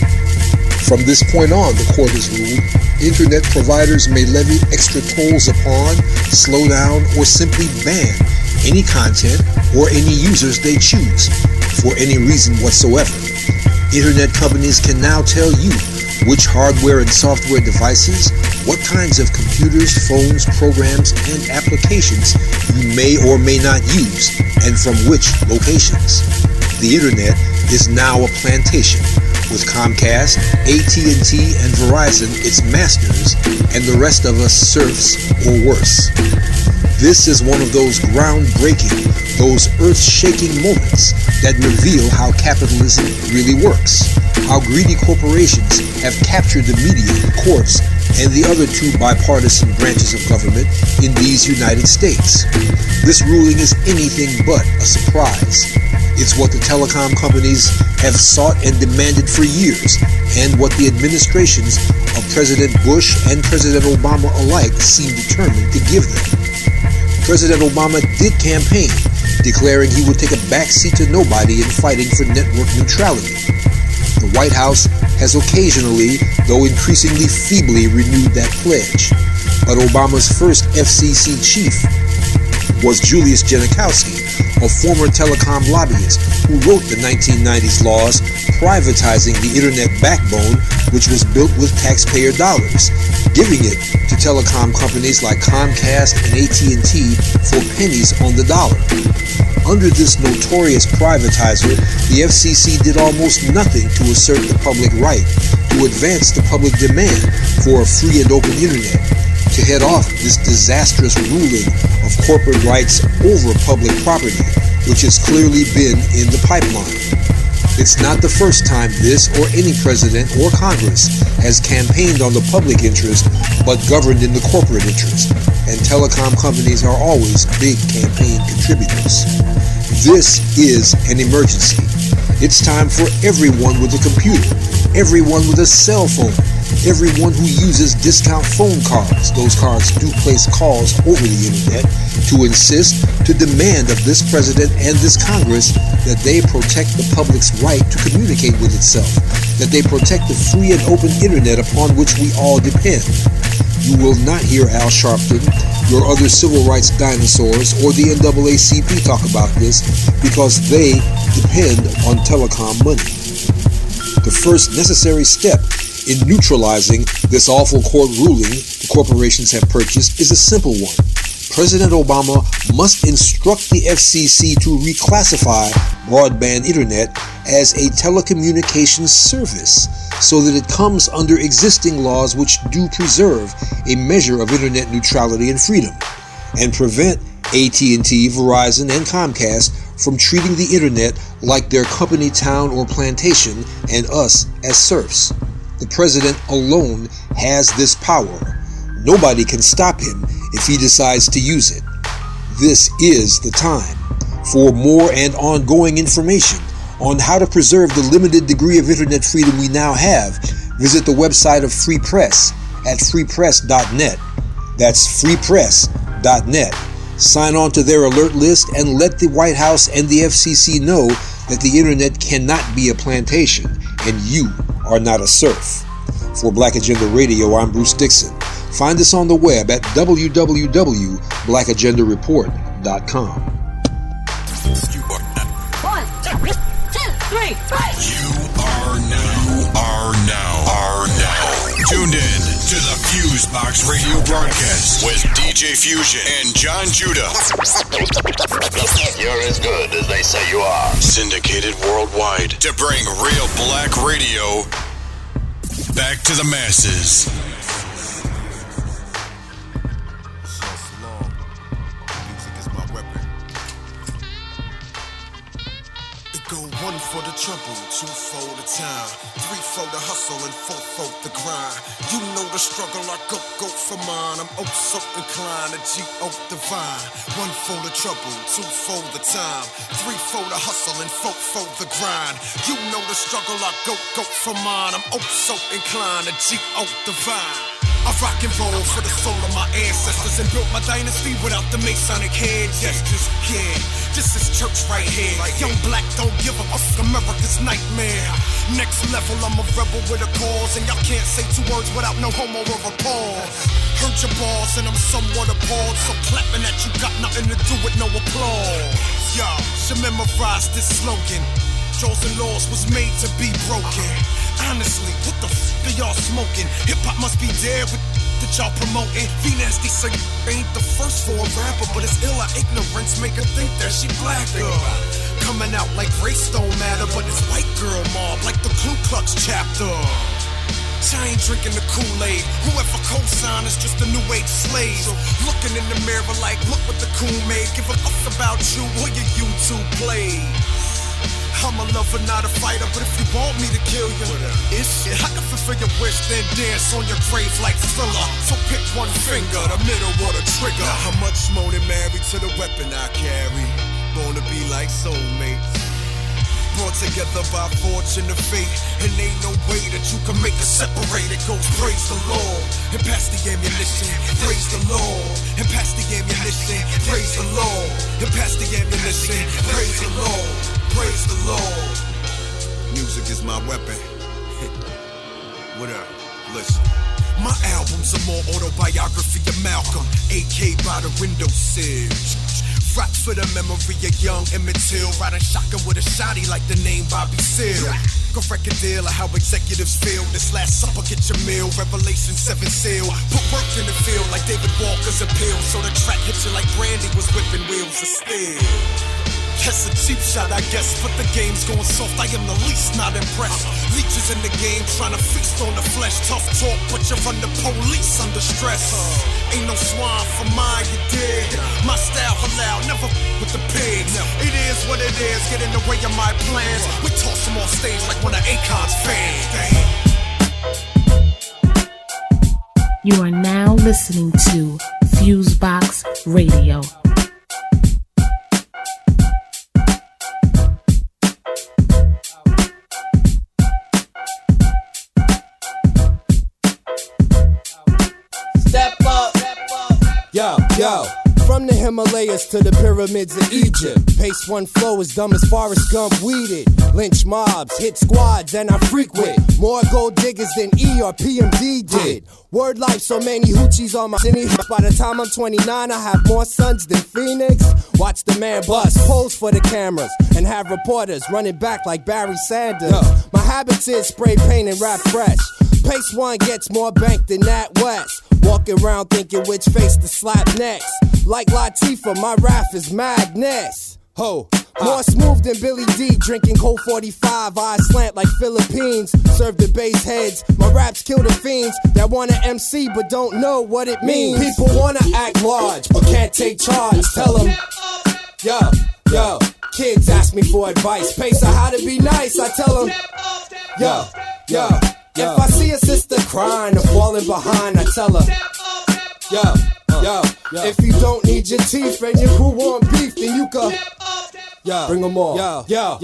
From this point on, the court has ruled, internet providers may levy extra tolls upon, slow down, or simply ban any content or any users they choose for any reason whatsoever. Internet companies can now tell you which hardware and software devices, what kinds of computers, phones, programs, and applications you may or may not use, and from which locations. The internet is now a plantation, with Comcast, AT&T, and Verizon its masters, and the rest of us serfs or worse. This is one of those groundbreaking, those earth-shaking moments that reveal how capitalism really works, how greedy corporations have captured the media, the courts, and the other two bipartisan branches of government in these United States. This ruling is anything but a surprise. It's what the telecom companies have sought and demanded for years, and what the administrations of President Bush and President Obama alike seem determined to give them. President Obama did campaign, declaring he would take a backseat to nobody in fighting for network neutrality. The White House has occasionally, though increasingly feebly, renewed that pledge. But Obama's first FCC chief was Julius Genachowski, a former telecom lobbyist who wrote the 1990s laws privatizing the internet backbone, which was built with taxpayer dollars, giving it to telecom companies like Comcast and AT&T for pennies on the dollar. Under this notorious privatizer, the FCC did almost nothing to assert the public right, to advance the public demand for a free and open internet, to head off this disastrous ruling of corporate rights over public property, which has clearly been in the pipeline. It's not the first time this or any president or Congress has campaigned on the public interest but governed in the corporate interest, and telecom companies are always big campaign contributors. This is an emergency. It's time for everyone with a computer, everyone with a cell phone, everyone who uses discount phone cards, those cards do place calls over the internet, to insist, to demand of this president and this Congress that they protect the public's right to communicate with itself, that they protect the free and open internet upon which we all depend. You will not hear Al Sharpton, your other civil rights dinosaurs, or the NAACP talk about this because they depend on telecom money. The first necessary step in neutralizing this awful court ruling the corporations have purchased is a simple one. President Obama must instruct the FCC to reclassify broadband internet as a telecommunications service so that it comes under existing laws which do preserve a measure of internet neutrality and freedom, and prevent AT&T, Verizon, and Comcast from treating the internet like their company town or plantation and us as serfs. The president alone has this power. Nobody can stop him if he decides to use it. This is the time. For more and ongoing information on how to preserve the limited degree of internet freedom we now have, visit the website of Free Press at freepress.net. That's freepress.net. Sign on to their alert list and let the White House and the FCC know that the internet cannot be a plantation and you are not a serf. For Black Agenda Radio, I'm Bruce Dixon. Find us on the web at www.blackagendareport.com. 1, 2, 3, 4. You are now tuned in to the FuseBox Radio Broadcast with DJ Fusion and Jon Judah. You're as good as they say you are. Syndicated worldwide to bring real black radio back to the masses. One for the trouble, two for the time, 3 for the hustle and 4 for the grind. You know the struggle, I go for mine. I'm oh so inclined to G.O. divine. 1 for the trouble, 2 for the time, 3 for the hustle and 4 for the grind. You know the struggle, I go for mine. I'm oh so inclined to G.O. divine. I rock and roll for the soul of my ancestors and built my dynasty without the Masonic hand gestures. Yeah, this is church right here. Young black don't give a fuck, America's nightmare. Next level, I'm a rebel with a cause, and y'all can't say 2 words without no homo or a pause. Heard your balls and I'm somewhat appalled, so clapping at you got nothing to do with no applause. Y'all should memorize this slogan. Jaws and laws was made to be broken. Honestly, what the f*** are y'all smoking? Hip-hop must be dead with that y'all promoting. V-Nasty say ain't the first for a rapper, but it's ill our ignorance make her think that she black girl. Coming out like race don't matter, but it's white girl mob like the Ku Klux chapter. I ain't drinking the Kool-Aid. Whoever co-sign is just a new age slave. So looking in the mirror like, look what the cool made. Give a fuck about you or your YouTube play. I'm a lover, not a fighter, but if you want me to kill you, it's shit. I can fulfill your wish, then dance on your grave like Thriller. So pick one finger, the middle or the trigger. How much more than married to the weapon I carry? Born to be like soulmates, brought together by fortune and fate, and ain't no way that you can make us separate. It goes praise the Lord and pass the ammunition. Praise the Lord and pass the ammunition. Praise the Lord and pass the ammunition. Praise the Lord. Praise the Lord. Music is my weapon. What up? Listen. My albums are more autobiography of Malcolm, AK by the windowsill. Rock for the memory of young Emmett Till, riding shotgun with a shotty like the name Bobby Seale. Go record deal of how executives feel. This last supper, get your meal. Revelation 7 seal. Put work in the field like David Walker's appeal. So the track hits you like Brandy was whipping wheels of steel. That's a cheap shot, I guess, but the game's going soft. I am the least not impressed. Leeches in the game, trying to feast on the flesh. Tough talk, but you're under police, under stress. Ain't no swine for mine, you dig? My style halal, never with the pigs. It is what it is, get in the way of my plans. We toss them off stage like one of Akon's fans. You are now listening to FuseBox Radio. Yo, from the Himalayas to the pyramids of Egypt, pace 1 flow as dumb as Forrest Gump weeded. Lynch mobs, hit squads, and I freak with more gold diggers than E or PMD did. Word life, so many hoochies on my city. By the time I'm 29, I have more sons than Phoenix. Watch the man bust, pose for the cameras, and have reporters running back like Barry Sanders. My habits is spray paint and rap fresh. Pace 1 gets more bank than Nat West. Walking around thinking which face to slap next. Like Latifah, my rap is madness. Ho, more smooth than Billy D, drinking Colt 45, eyes slant like Philippines. Serve the bass heads, my raps kill the fiends that wanna MC but don't know what it means. People wanna act large but can't take charge. Tell them, yo, kids ask me for advice. Pace on how to be nice, I tell them, yo. If I see a sister crying or falling behind, I tell her, yo, if you don't need your teeth and your crew want beef, then you can, bring them all. Yo.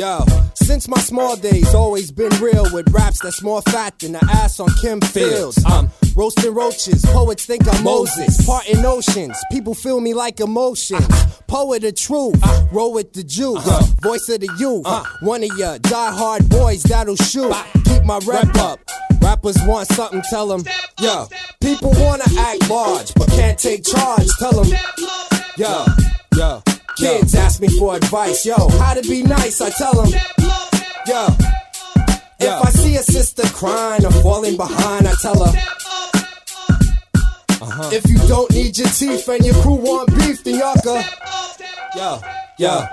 Since my small days, always been real with raps that's more fat than the ass on Kim Fields. I'm roasting roaches, poets think I'm Moses. Parting oceans, people feel me like emotion. Poet of truth, roll with the juice. Voice of the youth, one of ya die-hard boys that'll shoot. Keep my rep up. Rappers want something, tell them, yo. People wanna act large, but can't take charge, tell them, yo. Kids ask me for advice, yo. How to be nice, I tell them, yo. If I see a sister crying or falling behind, I tell her, if you don't need your teeth and your crew want beef, then y'all can, yo.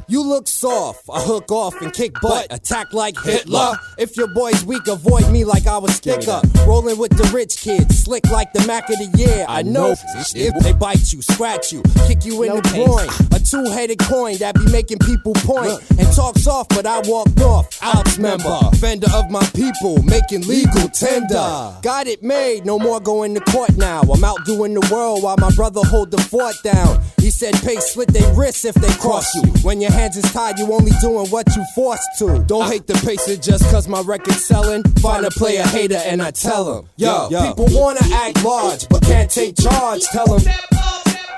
You look soft, I hook off and kick butt, attack like Hitler. If your boy's weak, avoid me like I was sticker. Rolling with the rich kids, slick like the Mac of the year. I know if they bite you, scratch you, kick you in the groin. A two-headed coin that be making people point and talk soft, but I walk off. Ops member, fender of my people, making legal tender. Got it made, no more going to court now. I'm out doing the world while my brother hold the fort down. He said pay slit they wrists if they cross you. When your hands is tied, you only doing what you forced to. Don't hate the pacer just cause my record's selling. Find a player hater and I tell him, yo, people wanna act large but can't take charge. Tell him,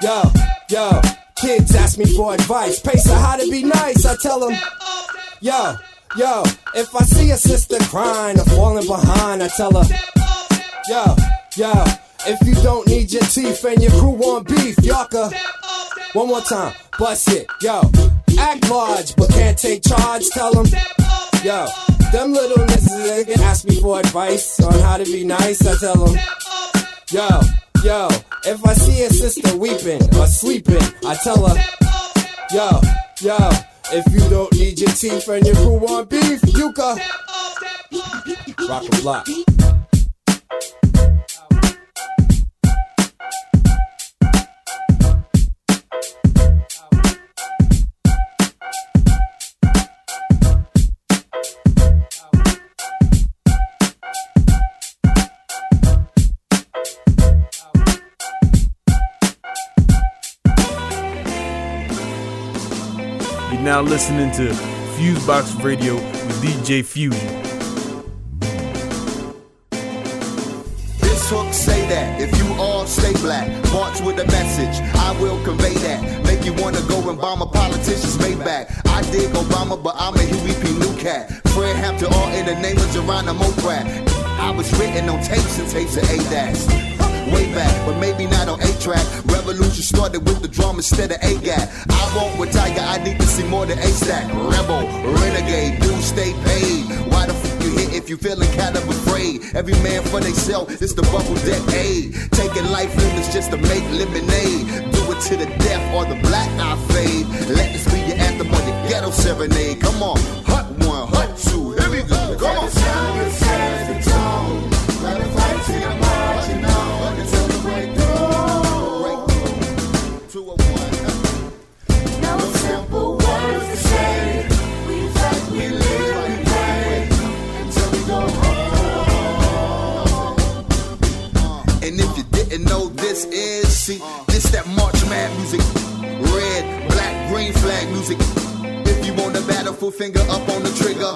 yo, kids ask me for advice. Pacer how to be nice, I tell him, yo, if I see a sister crying or falling behind, I tell her, yo, if you don't need your teeth and your crew want beef, y'all. One more time, bust it, yo. Act large, but can't take charge, tell them. Yo, them little niggas, they can ask me for advice on how to be nice, I tell them. Yo, if I see a sister weeping or sleeping, I tell her. Yo, if you don't need your teeth and your crew want beef, you can rock a block. Now listening to FuseBox Radio with DJ Fusion. This hook say that if you all stay black, march with a message, I will convey that. Make you wanna go and bomb a politician's Maybach. I dig Obama, but I'm a Huey P. New cat. Fred Hampton, all in the name of Geronimo Pratt. I was written on tapes and tapes of ADAS. Way back, but maybe not on 8-track. Revolution started with the drum instead of A-Gat. I won't retire, I need to see more than A-Stack. Rebel, renegade, dudes stay paid. Why the fuck you hit if you feeling kind of afraid? Every man for theyself, it's the bubble decade. Taking life limits just to make lemonade. Do it to the death or the black eye fade. Let this be your anthem or your ghetto serenade. Come on, hut one, hut two, here we go. Come on. Let it fight till you're marching on until the breakthrough. 201. No simple words to say. We fight, we live, we pray until we go home. And if you didn't know this is, see, this that March Mad music. Red, black, green flag music. If you want a battlefield, finger up on the trigger.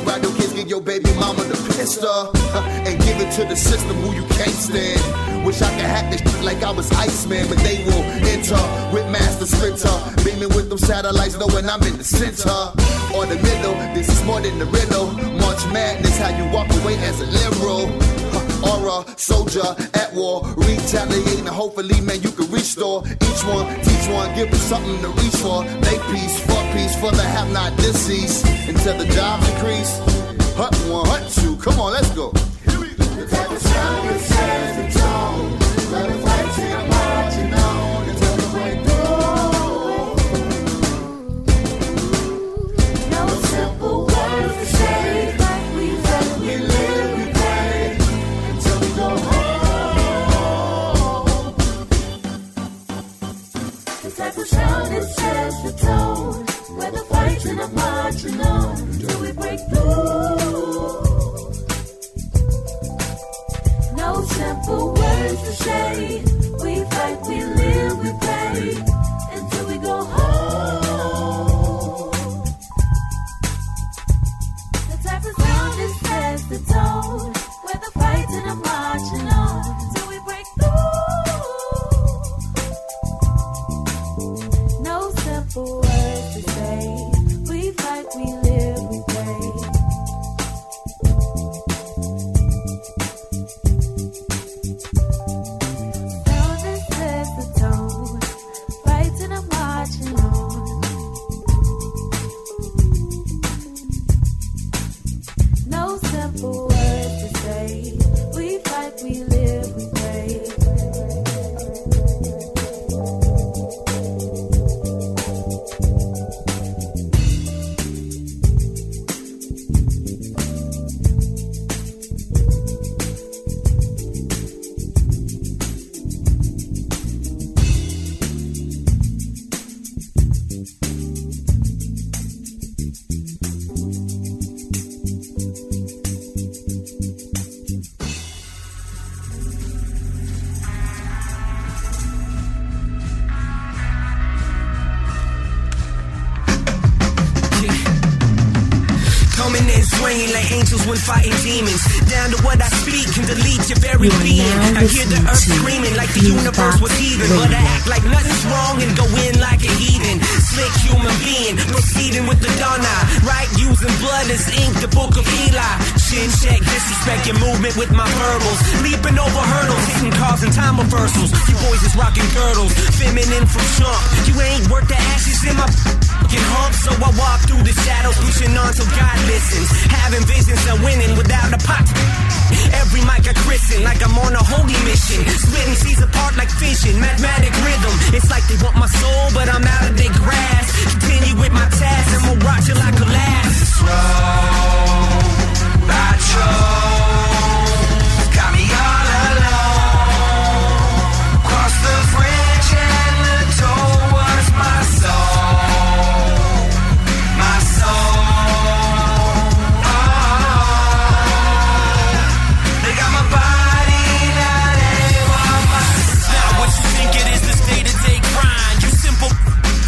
Ride your kids, give your baby mama the pistol and give it to the system who you can't stand. Wish I could hack this shit like I was Iceman, but they will enter with Master Splinter, beaming with them satellites, knowing I'm in the center or the middle. This is more than the riddle. March Madness, how you walk away as a liberal. Or a soldier at war, retaliating, hopefully, man, you can restore. Each one, teach one, give them something to reach for. They peace, for the have not deceased. Until the jobs increase. Hut one, hut two, come on, let's go. Here we go. The type of sound that sets the tone. Let it fight till you're marching on until the breakthrough. No simple words to say. We fight, we live, we pray until we go home. The type of sound that sets the tone. Where the fights and I'm marching on until we break through. No simple words to say. We fight, we live, we pray until we go home. The type of sound that sets the tone. Where the fights and I'm marching on until we break through. No simple words to say. We fight, we live, we pray. Sound that sets the tone. praying like angels when fighting demons. Down to what I speak can delete your very being. I hear the earth screaming like the universe was even, but I act like nothing's wrong and go in like a heathen. Slick human being, proceeding with the donna. Right, using blood as ink, the book of Eli. Chin check, disrespect your movement with my verbals. Leaping over hurdles, hitting cars and time reversals. You boys is rocking girdles, feminine from chump. You ain't worth the ashes in my fucking hump, so I walk through the shadows, pushing on till God listens. Having visions of winning without a pot. Every mic I christen like I'm on a holy mission. Splitting seas apart like fission, mathematic rhythm. It's like they want my soul, but I'm out of their grasp. Continue with my task and we'll rock till I collapse. Slow, I chose, got me all alone. Cross the bridge and the door was my soul, my soul. They got my body, now they want my soul. Now what you think it is, this day-to-day grind. You simple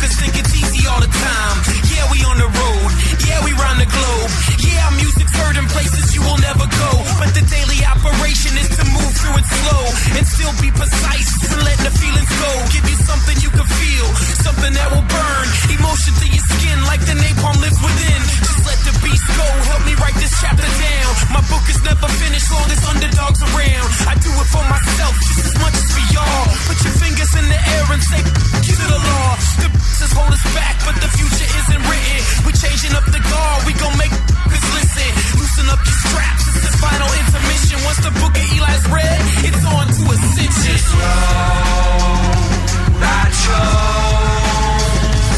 cause think it's easy all the time. Yeah, we on the road, yeah, we round the globe. Yeah, our music's heard in places you will never go. But the daily operation is to move through it slow and still be precise and letting the feelings go. Give you something you can feel, something that will burn emotion through your skin like the napalm lives within. Just let the beast go, help me write this chapter down. My book is never finished, long as underdogs around. I do it for myself just as much as for y'all. Put your fingers in the air and say to the law. The just hold us back, but the future isn't written. We changing up the guard, we gon' make this listen. Loosen up your straps, it's the final intermission. Once the book of Eli's read, it's on to ascension. I chose,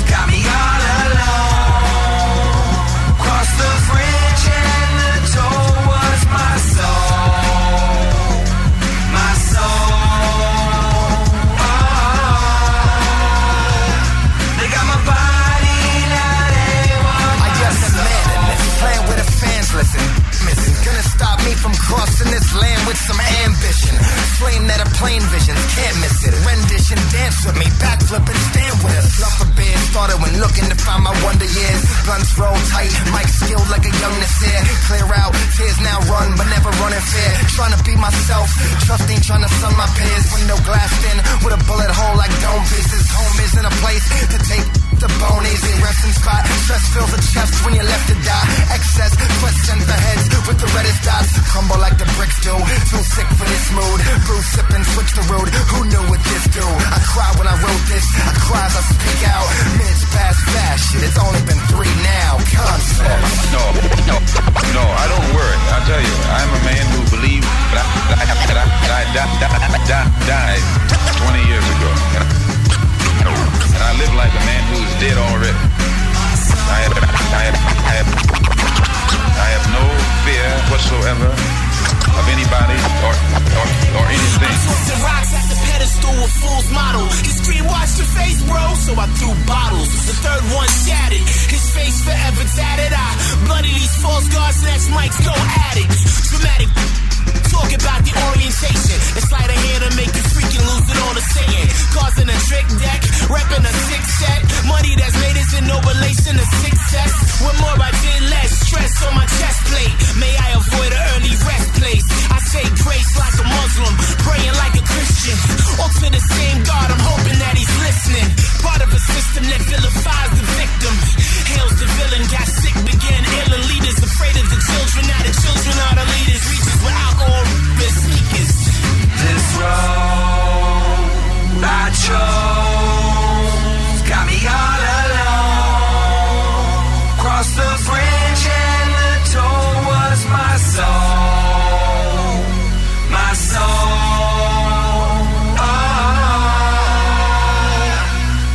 got me all alone. Cross the bridge and the door was my soul, my soul. They got my body, now they want my soul. I just admitted this, playing with the fans, listen. Missing, gonna stop me from crossing this land with some ambition. Flame that a plain visions, can't miss it. Rendition, dance with me, backflip and stand with us. Love for beer, started when looking to find my wonder years. Blunts roll tight, mic skilled like a young Nasir. Clear out, tears now run, but never run in fear. Trying to be myself, trusting, trying to sun my peers. Window glassed in with a bullet hole like dome pieces. Home isn't a place to take the bone easy. Resting spot, stress fills the chest when you're left to die. Excess questions the heads with the reddest dots. Crumble like the bricks do, too sick for this mood. Brew sipping, switch the road, who knew what this do? I cry when I wrote this, I cry as I speak out. Minutes past fashion, it's only been 3 now. Concept. No, I don't worry. I'll tell you, I'm a man who believes that I died 20 years ago. And I live like a man who's dead already. I have no fear whatsoever of anybody or anything. I took the rocks at the pedestal with Fool's model. His screen watched your face, bro, so I threw bottles. The third one shattered, his face forever tatted. I bloody these false guards, next mics go at it. Dramatic. Talk about the orientation. It's like a hair to make you freaking lose it all the saying. Causing a trick deck, repping a 6-set. Money that's made is in no relation to success. What more I did less, stress on my chest plate. May I avoid an early rest place. I say grace like a Muslim, praying like a Christian. All to the same God, I'm hoping that he's listening. Part of a system that vilifies the victim. Hails the villain, got sick, began ill, and leaders afraid of the children. Now the children are the leaders, reaches with alcohol. This road I chose got me all alone. Cross the bridge and the door was my soul, my soul.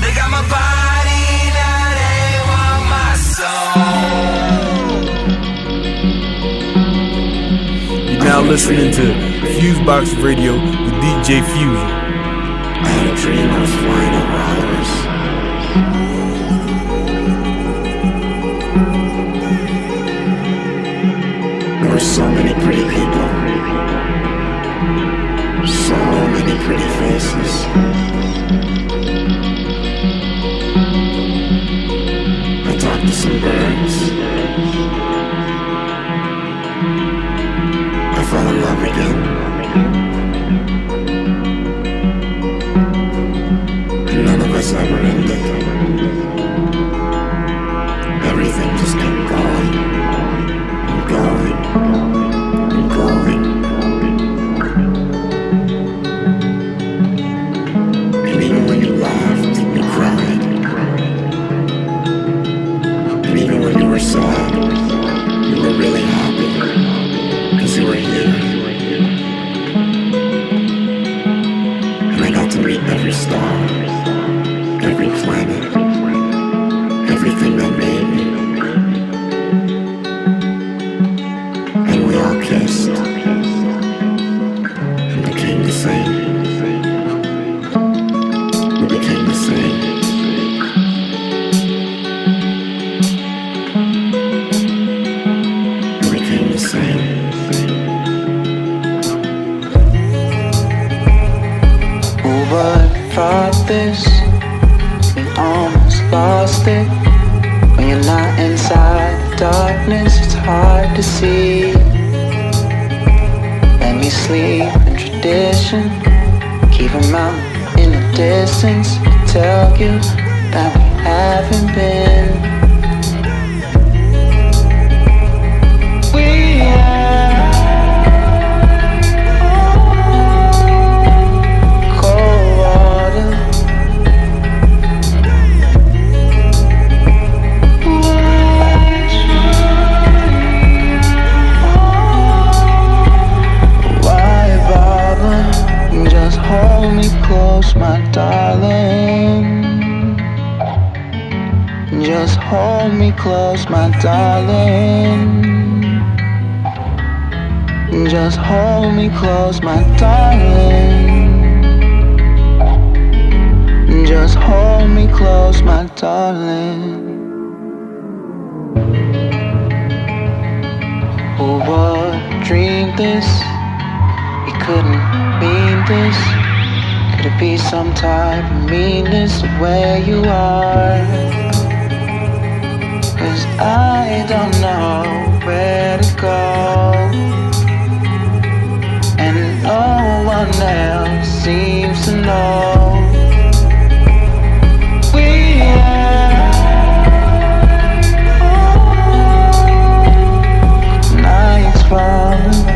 They got my body, now they want my soul. You're now listening to FuseBox Radio with DJ Fusion. I had a dream I was flying over hours. There were so many pretty people, so many pretty faces. I talked to some birds. was never ended. Everything just kept going and going and going. And even when you laughed, you cried. And even when you were sad, you were really happy, 'cause you were here. And I got to meet every star, every planet, everything that made me. And we all kissed and became the same. We became the same. We became the same. Who would have thought this? We almost lost it. When you're not inside the darkness, it's hard to see. Let me sleep in tradition. Keep 'em out in the distance. Tell you that we haven't been. We cold water. Why bother? Just hold me close, my darling. Just hold me close, my darling. Just hold me close, my darling. Just hold me close, my darling. Who would dream this? We couldn't mean this. Could it be some type of meanness of where you are? 'Cause I don't know where to go, and no one else seems to know. We nights falling.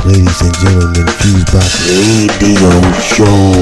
Ladies and gentlemen, FuseBox Radio Show.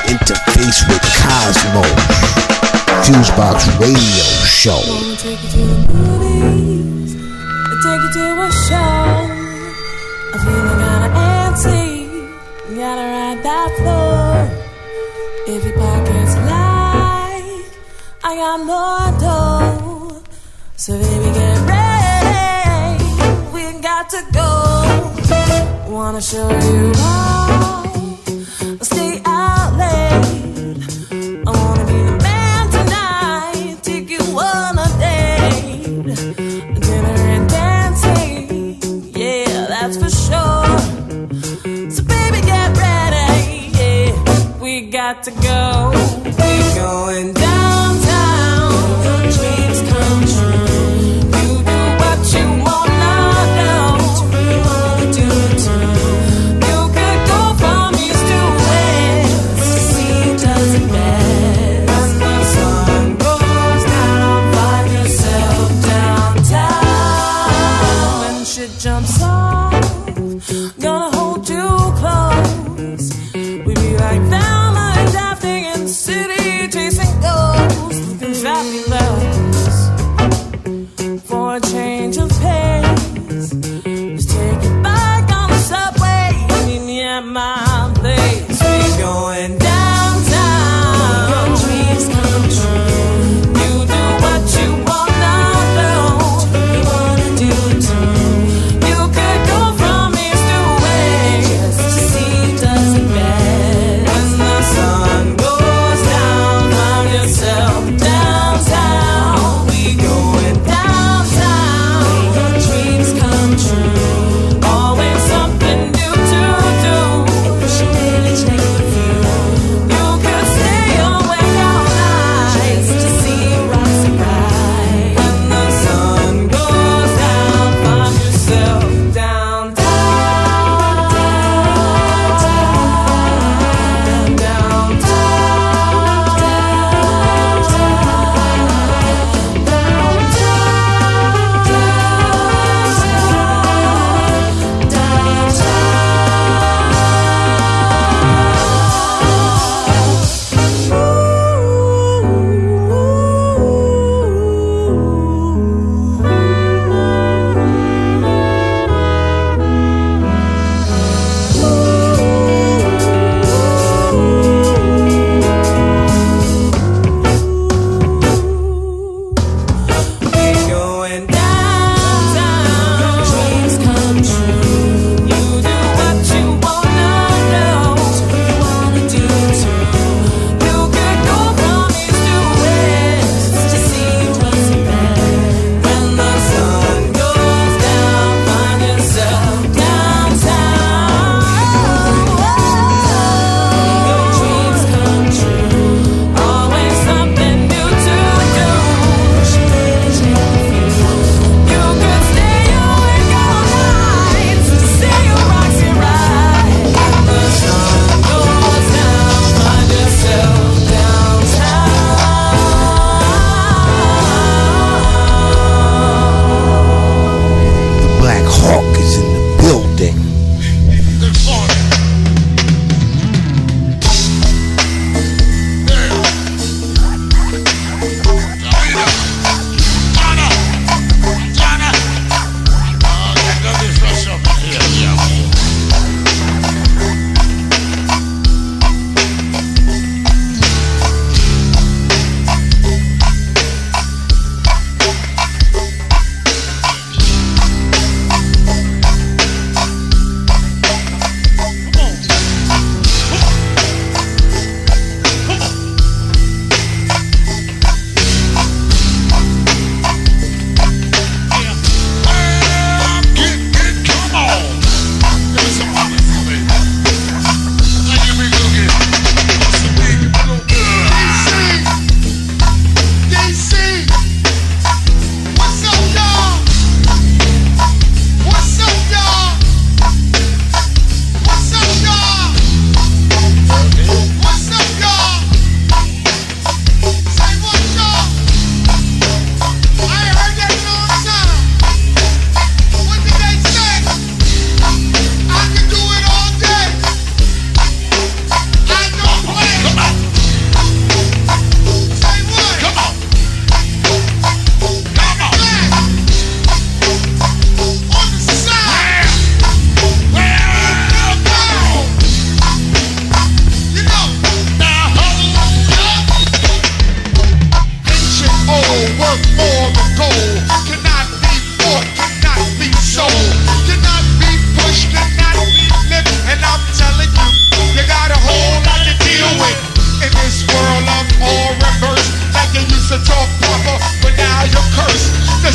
Interface with Cosmo. FuseBox Radio Show. Wanna take you to the movies, take you to a show. I'm feeling kinda antsy, gotta ride that floor. If your pocket's light, I got more dough. So baby, get ready, we got to go. Wanna show you all, stay out late. I wanna be the man tonight, take you on a date. Dinner and dancing, yeah, that's for sure. So baby, get ready, yeah, we got to go. We're going downtown, the dreams come true. You do what you wanna do, you wanna do it too. You could go from east to west, see doesn't matter. As the sun goes down, find yourself downtown. When shit jumps off, gonna hold you close. We be like Thelma and Daphne in the city, chasing ghosts, looking fabulous. For a change of pace, just take it back on the subway, meet me at my place. We going downtown.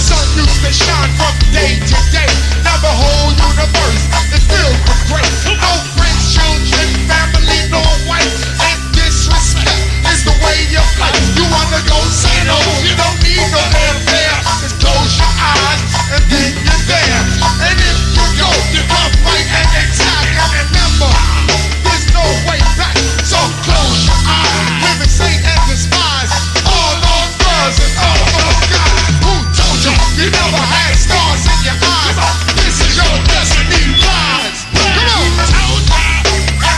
sun used to shine from day to day. Now the whole universe is filled with grace. No friends, children, family, no wife, and disrespect is the way of life. You wanna go say no, you don't need no airfare. Just close your eyes and then you're there. And if you go, you come right and exact. And remember, there's no way back. So close your eyes, live and say and despise all those girls and all those guys. Who told you you never had stars in your eyes? This is your destiny rise. Come on,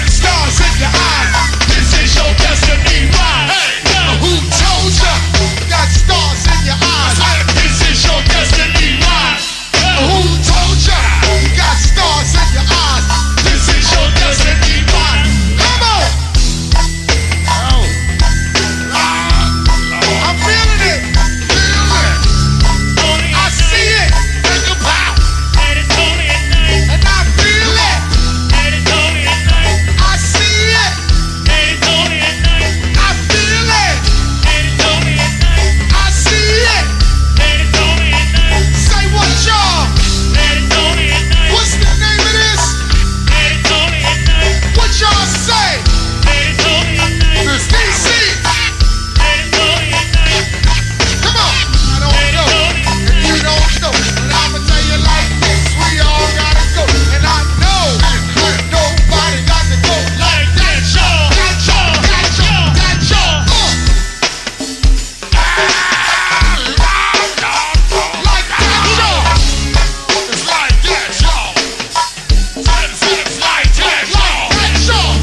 stars in your eyes. This is your destiny rise. Hey, who told you got stars in your eyes? This is your destiny rise. Who told you got stars in your eyes? This is your destiny rise. Come on. I'm feeling it. I see it. And I feel it. I see it. I feel it. I see it. Say what, y'all? What's the name of this? What y'all say? This DC. Come on. I don't know. If you don't know, but I'ma tell you like this. We all gotta go. And I know nobody got to go like that, y'all. That y'all. That y'all. That y'all. Like that, y'all. It's like that, y'all. It's like that, y'all. That y'all.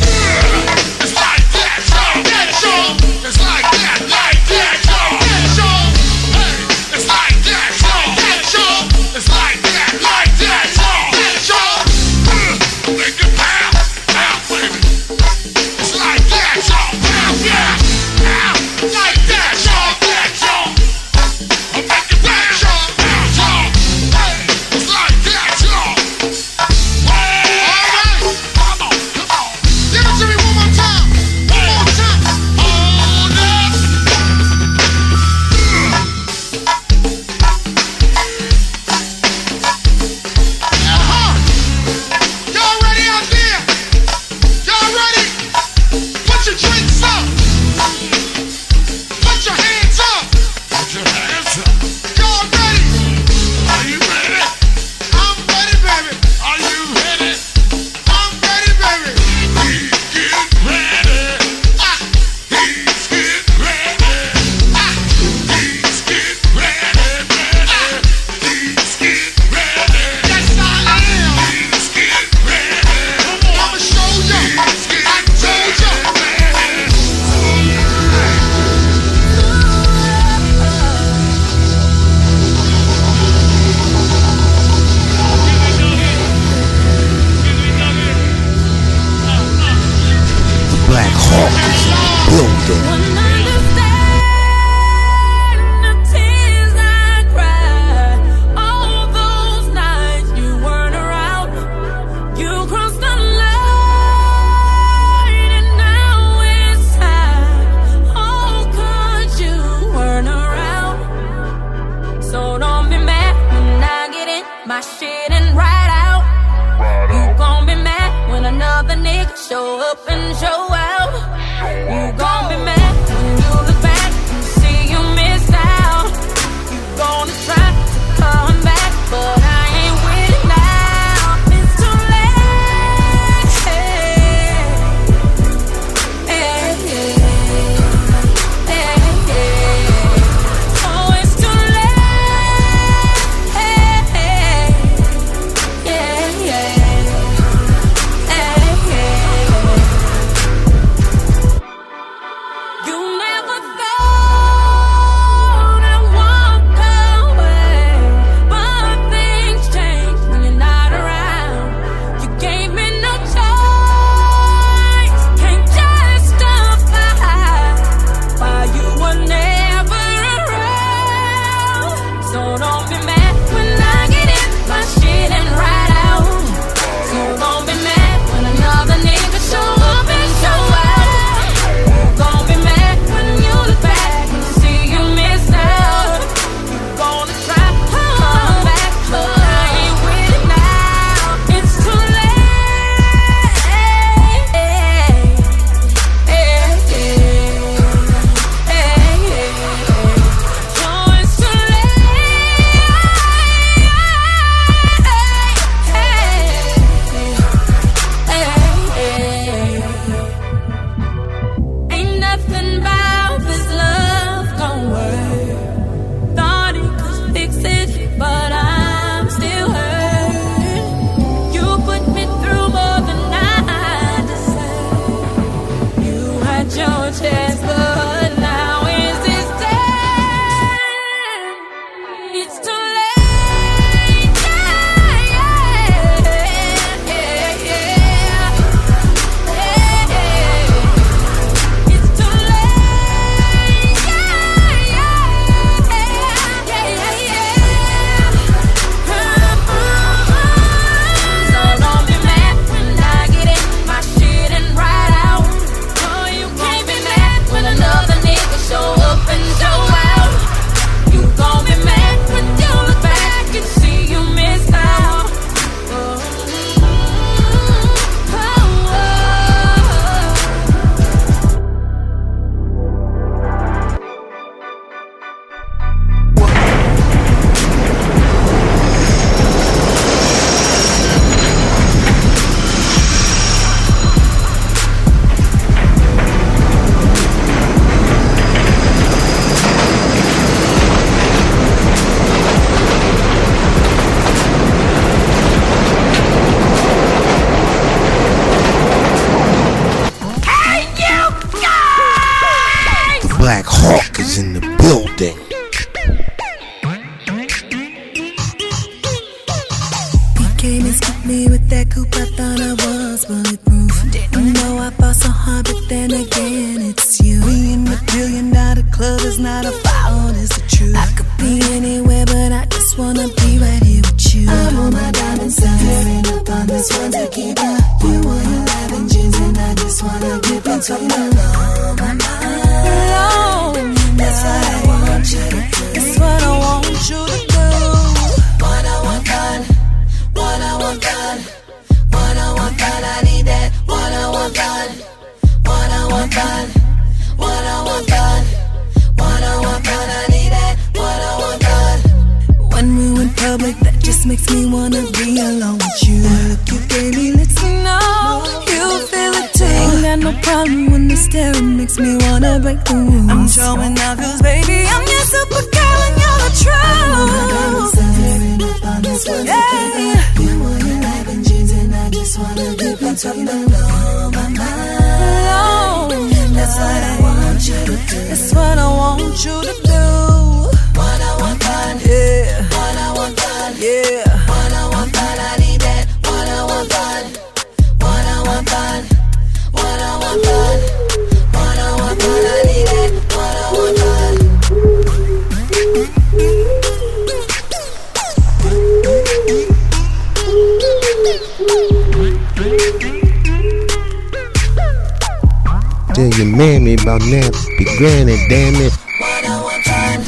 It's like that, y'all. That y'all. It's like that, like that, y'all. That y'all. Hey, it's like that, y'all. That y'all. It's like that, like that, y'all. That y'all. Make it pow, pow, baby. It's like that, y'all. Pow, yeah, pow, like that, y'all. That y'all. Make it pow, y'all. Pow, y'all. Hey, it's like that, y'all. All right, come on, come on. Give it to me one more time. One more time. Hold up. Y'all ready out there? Y'all ready? Put your drinks up. Black Hawk is in the building. He came and scooped me with that coupe, I thought I was bulletproof. Didn't know I fought so hard, but then again it's you. We in the $1 billion club, is not a foul, it's the truth. I could be anywhere, but I just wanna be right here with you. I want my diamonds tearing up on this one to keep up. You want your laughing jeans and I just wanna dip into your love. That's what I want you to do. That's what I want you to do. What I want done, what I want done, what I want done, I need that. What I want done, what I want done, what I want done, what I want done, I need that. What I want done. When we're in public, that just makes me wanna be alone with you. Look, you gave me, let's know you feel it too. Ain't got no problem when the staring makes me wanna break the rules. I'm showing out 'cause baby, I'm your super girl and you're the truth. Yeah. You want your life in jeans and I just wanna dip into the low. My mind. That's what I want you to do. That's what I want you to do. What I want done. Yeah. What I want done. Yeah. What I want done. I need that. What I want done. What I want done. What I want done. What I want done. I need that. What I want done. Tell your mammy about that, be granny, damn it. What I want done.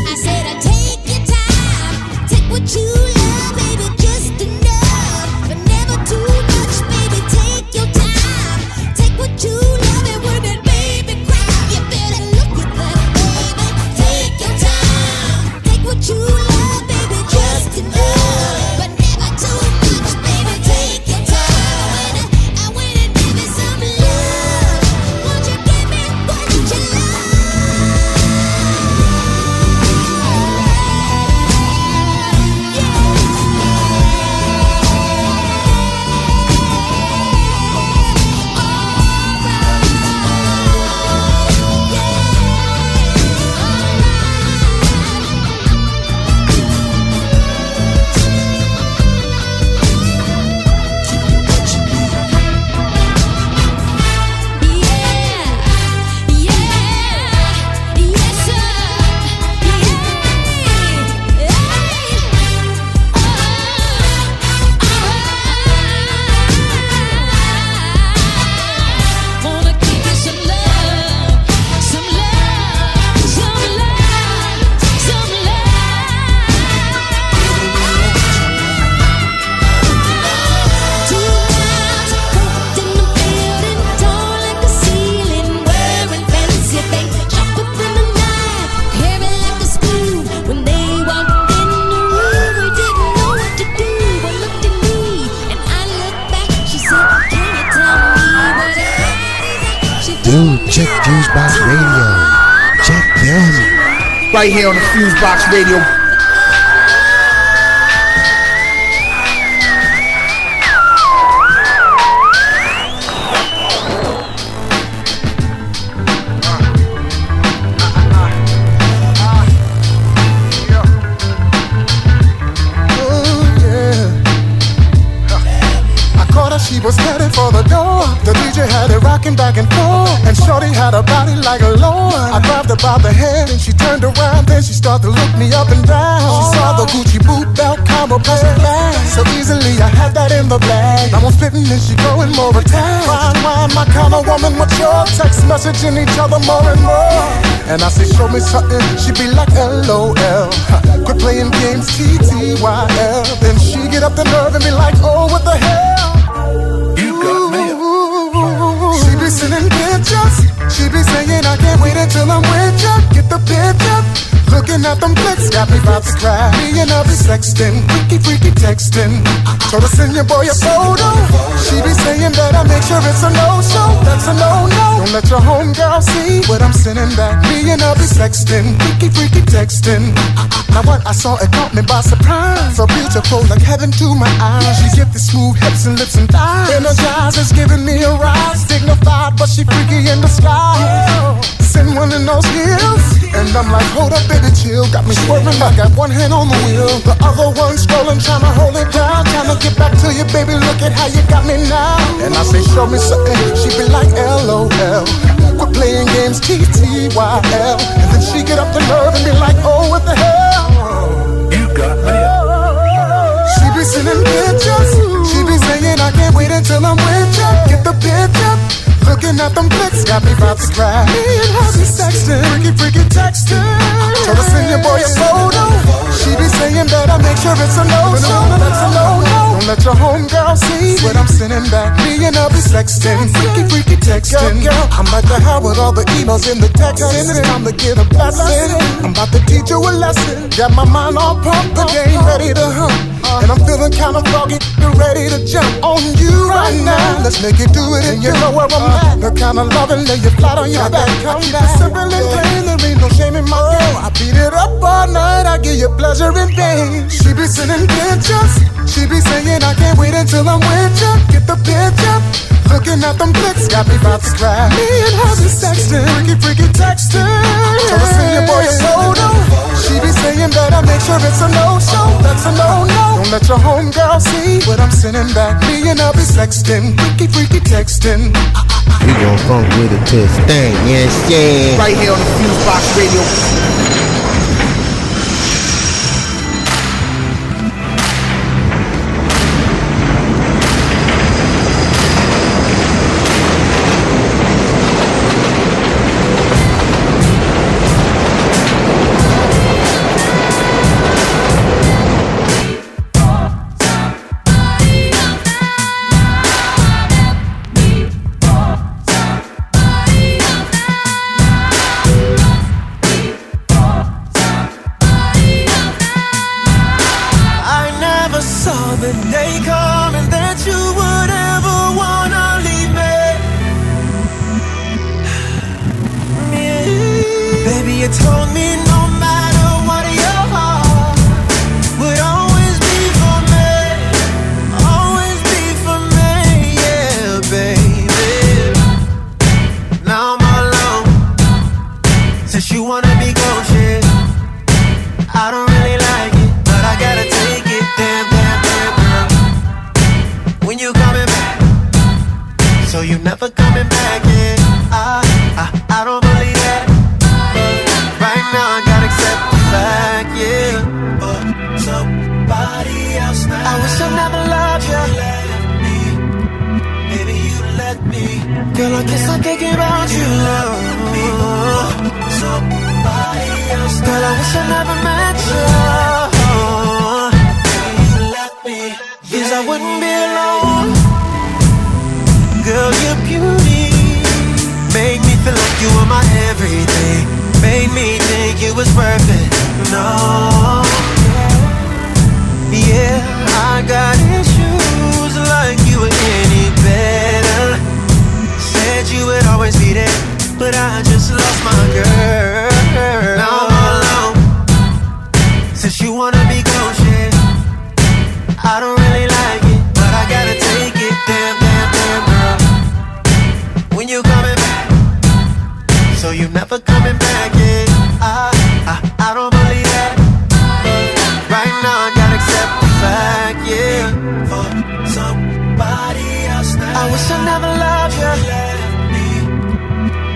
I said, take your time. right here on the FuseBox Radio. She was headed for the door. The DJ had it rocking back and forth, and shorty had a body like a lord. I grabbed her by the head and she turned around. Then she started to look me up and down. She saw the Gucci boot belt combo plus the flag. So easily I had that in the bag. I was fitting and she going more attached. Fine, my kind of woman mature. Text messaging each other more and more. And I say, show me something. She be like, LOL. Quit playing games, TTYL. Then she get up the nerve and be like, oh, what the hell? She be sending pictures. She be saying I can't wait until I'm with ya. Get the picture. Looking at them flicks got me about to cry. Me and I be sexting, freaky texting. So to send your boy a photo. She be saying that I make sure it's a no-show. That's a no-no. Don't let your homegirl see what I'm sending back. Me and I be sexting, freaky texting. Now what I saw, it caught me by surprise. So beautiful like heaven to my eyes. She get the smooth hips and lips and thighs. Energizes giving me a rise. Dignified but she freaky in the sky. Send one in those heels. And I'm like, hold up baby chill. Got me swerving, I got one hand on the wheel. The other one scrolling, trying to hold it down. Trying to get back to you baby, look at how you got me now. And I say show me something. She be like LOL. Quit playing games, TTYL. And then she get up the nerve and be like, oh what the hell. You got me. She be sending pictures. She be saying I can't wait until I'm with ya. Get the picture. Looking at them flicks got me about to cry. Me and her be sexting, freaky texting. Try to send your boy a photo. She be saying that I make sure it's a no-show. That's a no-no. Don't let your homegirl see what I'm sending back. Me and her be sexting, freaky texting. Girl, I'm like the hell with all the emails in the text. And it's time to get a blessing. I'm about to teach you a lesson. Got my mind all pumped, the game ready to hump. And I'm feeling kind of froggy, ready to jump on you right now. Let's make it do it, and you know where I'm at. The kind of loving, lay you flat on your back. I keep it simple and plain, there ain't no shame in my game. I beat it up all night, I give you pleasure and pain. She be sending pictures, she be saying I can't wait until I'm with ya. Get the picture. Looking at them flicks got me about to cry. Me and her be sexting, freaky texting. Try to send your boy a photo. She be saying that I make sure it's a no-show. That's a no-no. Don't let your homegirl see what I'm sending back. Me and I be sexting, freaky texting. We gon' funk with it till it's dang, you understand? Right here on the FuseBox Radio. But I just lost my girl. Now I'm alone. wanna be Kosha. I don't really like it, but I gotta take it. Damn, damn, damn, girl. When you coming back? So you never coming back, yeah. I don't believe that, but right now I gotta accept the fact, yeah. For somebody else now, I wish I never loved you.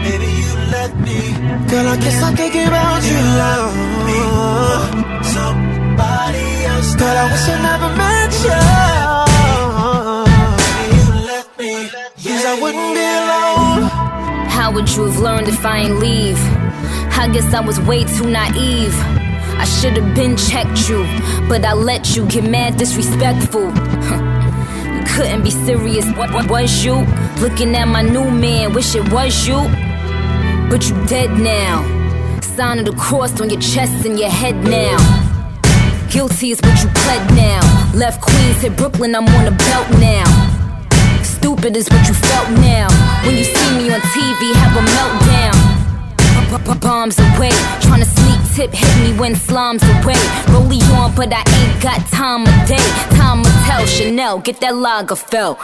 Maybe you let me. Girl, I guess I can't get out you, love. Somebody else. Girl, I wish I never met you. Maybe you let me. Yes, I wouldn't be alone. How would you have learned if I ain't leave? I guess I was way too naive. I should've been checked you, but I let you get mad disrespectful. You couldn't be serious, what was you? Looking at my new man, wish it was you. But you dead now. Sign of the cross on your chest and your head now. Guilty is what you pled now. Left Queens, hit Brooklyn, I'm on the belt now. Stupid is what you felt now. When you see me on TV, have a meltdown. Bombs away, tryna sneak tip, hit me when slime's away. Rollie on, but I ain't got time of day. Time will tell, Chanel, get that Lagerfeld.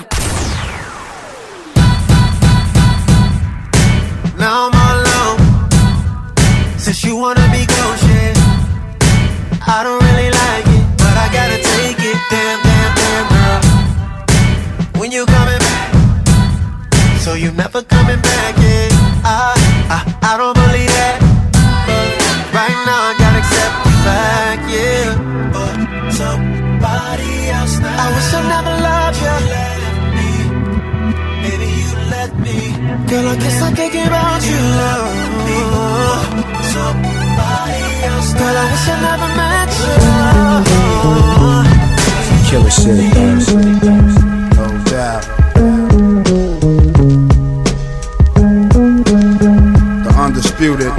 Now I'm all alone. Since you wanna be Kosha, I don't really like it, but I gotta take it. Damn, damn, damn, girl. When you coming back? So you never coming back, yeah. I don't believe that, but right now I gotta accept the fact, yeah. But somebody else now, I wish I never loved you. Maybe you let me. Girl, I guess I can't get out you, love. Somebody else now. Girl, I wish I never met you. Killer shit, guys. No doubt. Undisputed.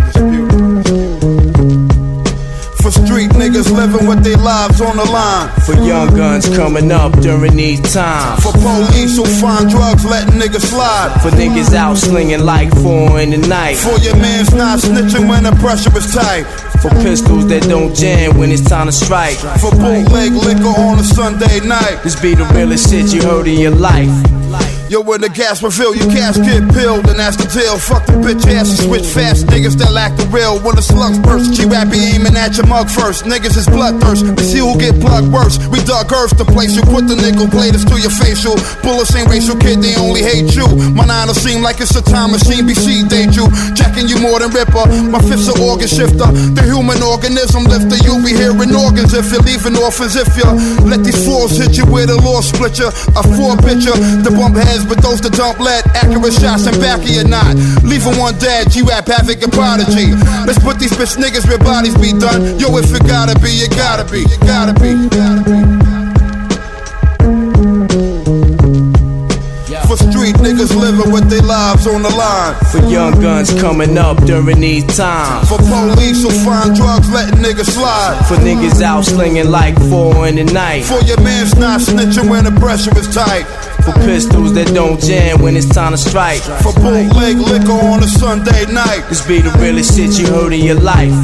For street niggas living with their lives on the line. For young guns coming up during these times. For police who find drugs letting niggas slide. For niggas out slinging like 4 in the night. For your mans not snitching when the pressure is tight. For pistols that don't jam when it's time to strike. For bootleg liquor on a Sunday night. This be the realest shit you heard in your life. Yo, when the gas refill, your cash get peeled, and that's the deal. Fuck the bitch ass and switch fast, niggas that lack the real. When the slugs burst, G-Rap be aiming at your mug first. Niggas is bloodthirst, we see who get plugged worse. We dug earth to place you, put the nickel platers to your facial. Bullets ain't racial, kid, they only hate you. My nine will seem like it's a time machine, BC date you. Jacking you more than Ripper, my fifth's an organ shifter. The human organism lifter, you'll be hearing organs if you're leaving orphans. If you let these flaws hit you with a law split you. A 4-pitcher, the bump heads, but those that don't let accurate shots in back of your knot. Leaving one dead, G-Rap, Havoc, and Prodigy. Let's put these bitch niggas where bodies be done. Yo, if it gotta be, it gotta be, it gotta be, it gotta be. For street niggas living with their lives on the line. For young guns coming up during these times. For police who find drugs letting niggas slide. For niggas out slinging like 4 in the night. For your mans not snitching when the pressure is tight. For pistols that don't jam when it's time to strike. For bootleg liquor on a Sunday night. This be the realest shit you heard in your life.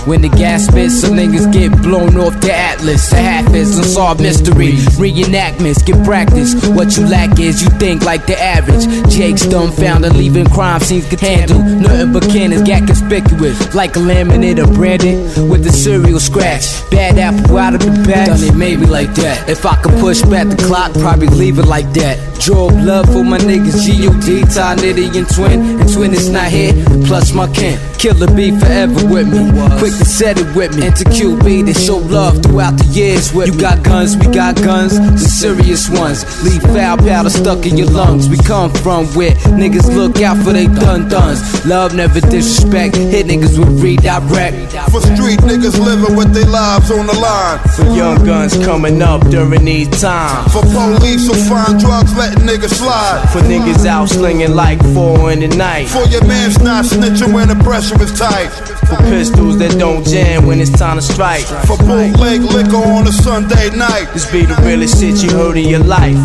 When the gas spits, some niggas get blown off the atlas. The half is unsolved mystery. Reenactments, get practice. What you lack is you think like the average. Jake's dumbfounded, leaving crime scenes get handled. Nothing but cannons got conspicuous. Like a laminate or branded with the cereal scratch. Bad apple out of the bag. Done it maybe like that. If I could push back the clock, probably leave it like that. Draw blood for my niggas, G.O.D. Ty Nitty and Twin. And Twin is not here, plus my kin. Killer be forever with me. Quick to set it with me. Enter QB, they show love throughout the years with me. You got guns, we got guns, the serious ones. Leave foul powder stuck in your lungs. We come from where niggas look out for they dun-duns. Love never disrespect, hit niggas with redirect. For street niggas living with their lives on the line. For young guns coming up during these times. For police who find drugs letting niggas slide. For niggas out slinging like 4 in the night. For your mans not snitching when the pressure is tight. For pistols that don't jam when it's time to strike. For bootleg liquor on a Sunday night. This be the realest shit you heard in your life.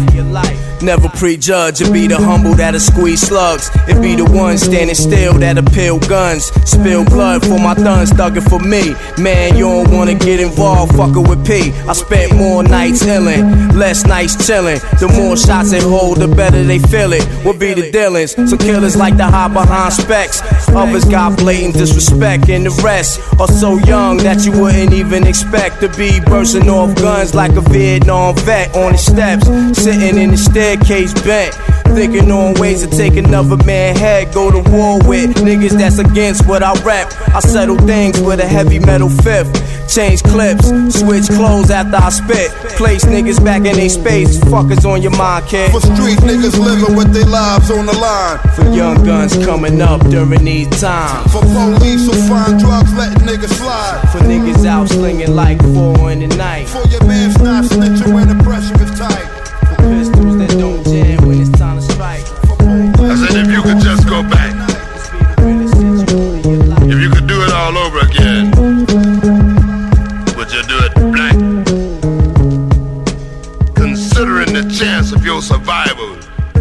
Never prejudge, it be the humble that'll squeeze slugs. It be the ones standing still that'll peel guns. Spill blood for my thuns, thuggin' for me. Man, you don't wanna get involved, fuckin' with P. I spent more nights illin', less nights chillin'. The more shots they hold, the better they feel it. What be the dealings? So killers like to hide behind specs. Others got blatant disrespect, and the rest are so young that you wouldn't even expect to be bursting off guns like a Vietnam vet on the steps, sitting in the staircase bent, thinking on ways to take another man's head. Go to war with niggas that's against what I rep. I settle things with a heavy metal fifth. Change clips, switch clothes after I spit. Place niggas back in their space. Fuckers on your mind, kid. For street niggas living with their lives on the line. For young guns coming up during these times. For police who find drugs letting niggas slide. For niggas out slinging like 4 in the night. For your man's not snitching when the pressure is tight. For pistols that don't jam when it's time to strike. I said if you could just go back, if you could do it all over again, would you do it black? Considering the chance of your survival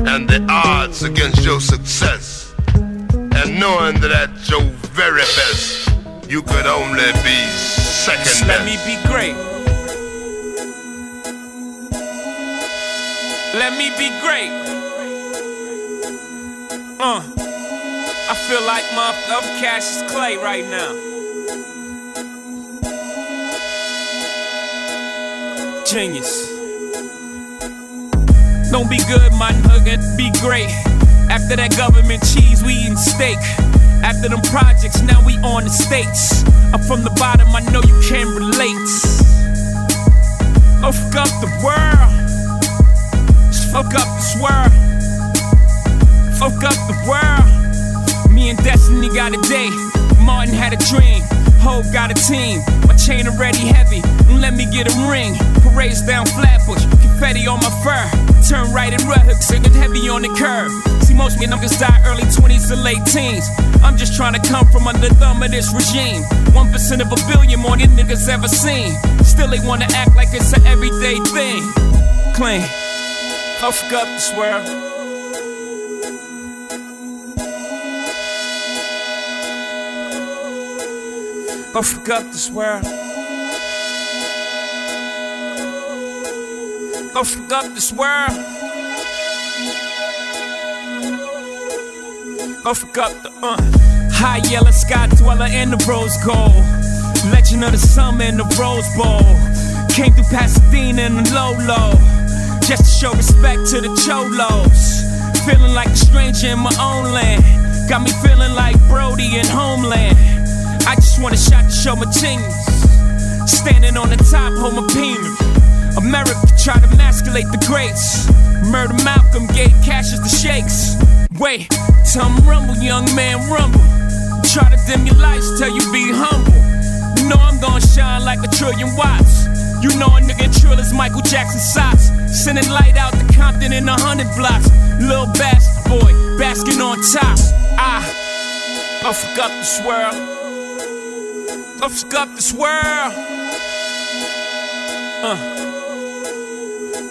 and the odds against your success, and knowing that at your very best you could only be second best. Let me be great. Let me be great. I feel like motherfucking Cassius Clay right now. Genius. Don't be good, my nigga, be great. After that government cheese, we eating steak. After them projects, now we on the States. I'm from the bottom, I know you can relate. Oh, fuck up the world. Just fuck up this world. Fuck up the world. Me and Destiny got a day. Martin had a dream. Hope got a team. My chain already heavy. Let me get a ring. Parades down Flatbush. Confetti on my fur. Turn right at Red Hook. Singing heavy on the curve. See, most of me niggas die early 20s to late teens. I'm just trying to come from under the thumb of this regime. 1% of a billion more than niggas ever seen. Still they wanna act like it's an everyday thing. Clean. I'll fuck up this world. I'll fuck up this world. I'll fuck up this world. I'll fuck up the high yellow sky dweller in the rose gold. Legend of the summer in the Rose Bowl. Came through Pasadena in the low. Just to show respect to the cholos. Feeling like a stranger in my own land. Got me feeling like Brody in Homeland. I just want a shot to show my genius. Standing on the top, hold my penis. America try to emasculate the greats. Murder Malcolm, gave Cassius the shakes. Wait, tell 'em rumble, young man, rumble. Try to dim your lights, tell you be humble. You know I'm gonna shine like 1,000,000,000 watts. You know a nigga trill is Michael Jackson socks. Sending light out to Compton in 100 blocks. Little bastard boy, basking on top. I'll fuck up this world. I'll fuck up this world.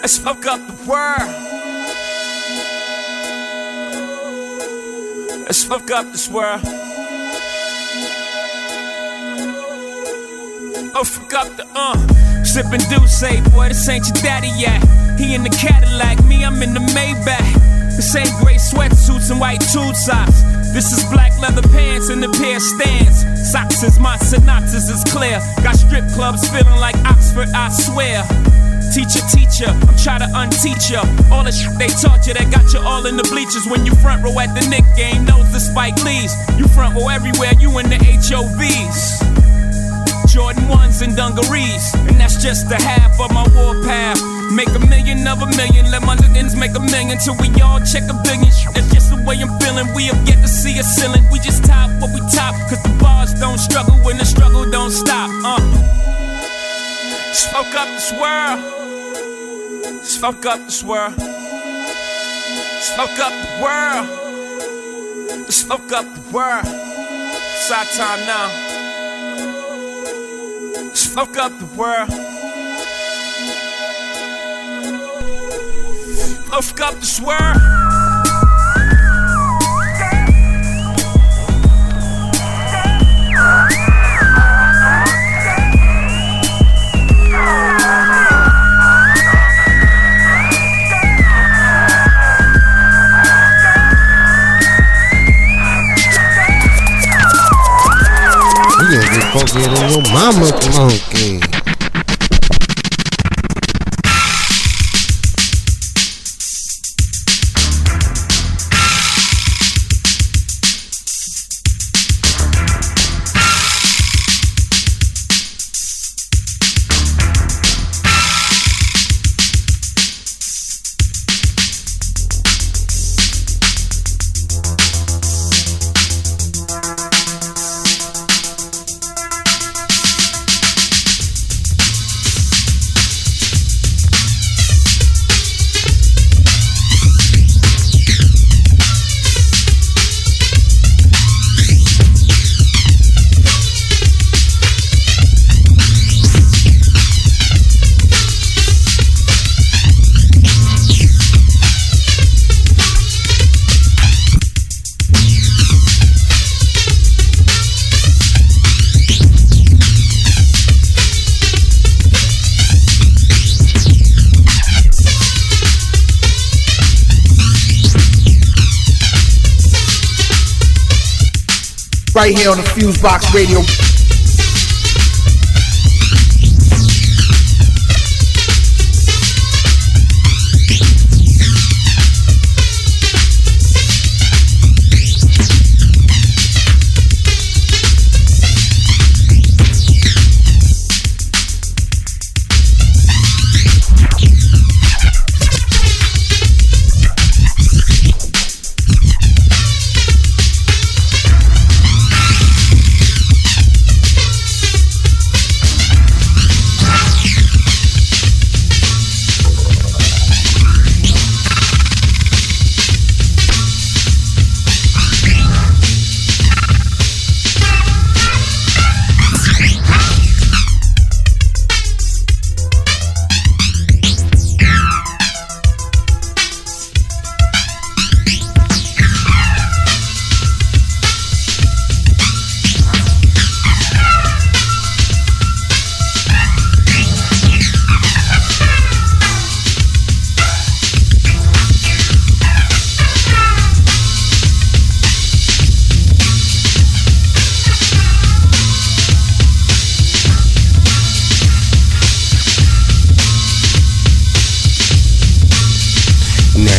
Let's fuck up the world. Let's fuck up this world. I'll fuck up the Sippin' Douce, boy, this ain't your daddy yet. He in the Cadillac, me, I'm in the Maybach. This ain't gray sweatsuits and white tube socks. This is black leather pants and a pair of stands. Socks is my synopsis is clear. Got strip clubs feeling like Oxford, I swear. Teacher, I'm trying to unteach ya. All the shit they taught you that got you all in the bleachers. When you front row at the Knick game, knows the Spike Lees. You front row everywhere, you in the HOVs. Jordan 1s and dungarees. And that's just the half of my warpath. Make a million of a million, let my niggas make a million till we all check a billion. That's just the way I'm feeling, we have yet to see a ceiling. We just top what we top, cause the bars don't struggle when the struggle don't stop. Smoke up this world. Smoke up this world. Smoke up the world. Smoke up the world. It's our time now. Smoke up the world. fuck up this world. You gonna get funkier than your mama, monkey. Right here on the FuseBox Radio.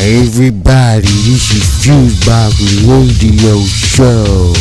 Everybody, this is FuseBox Radio Show.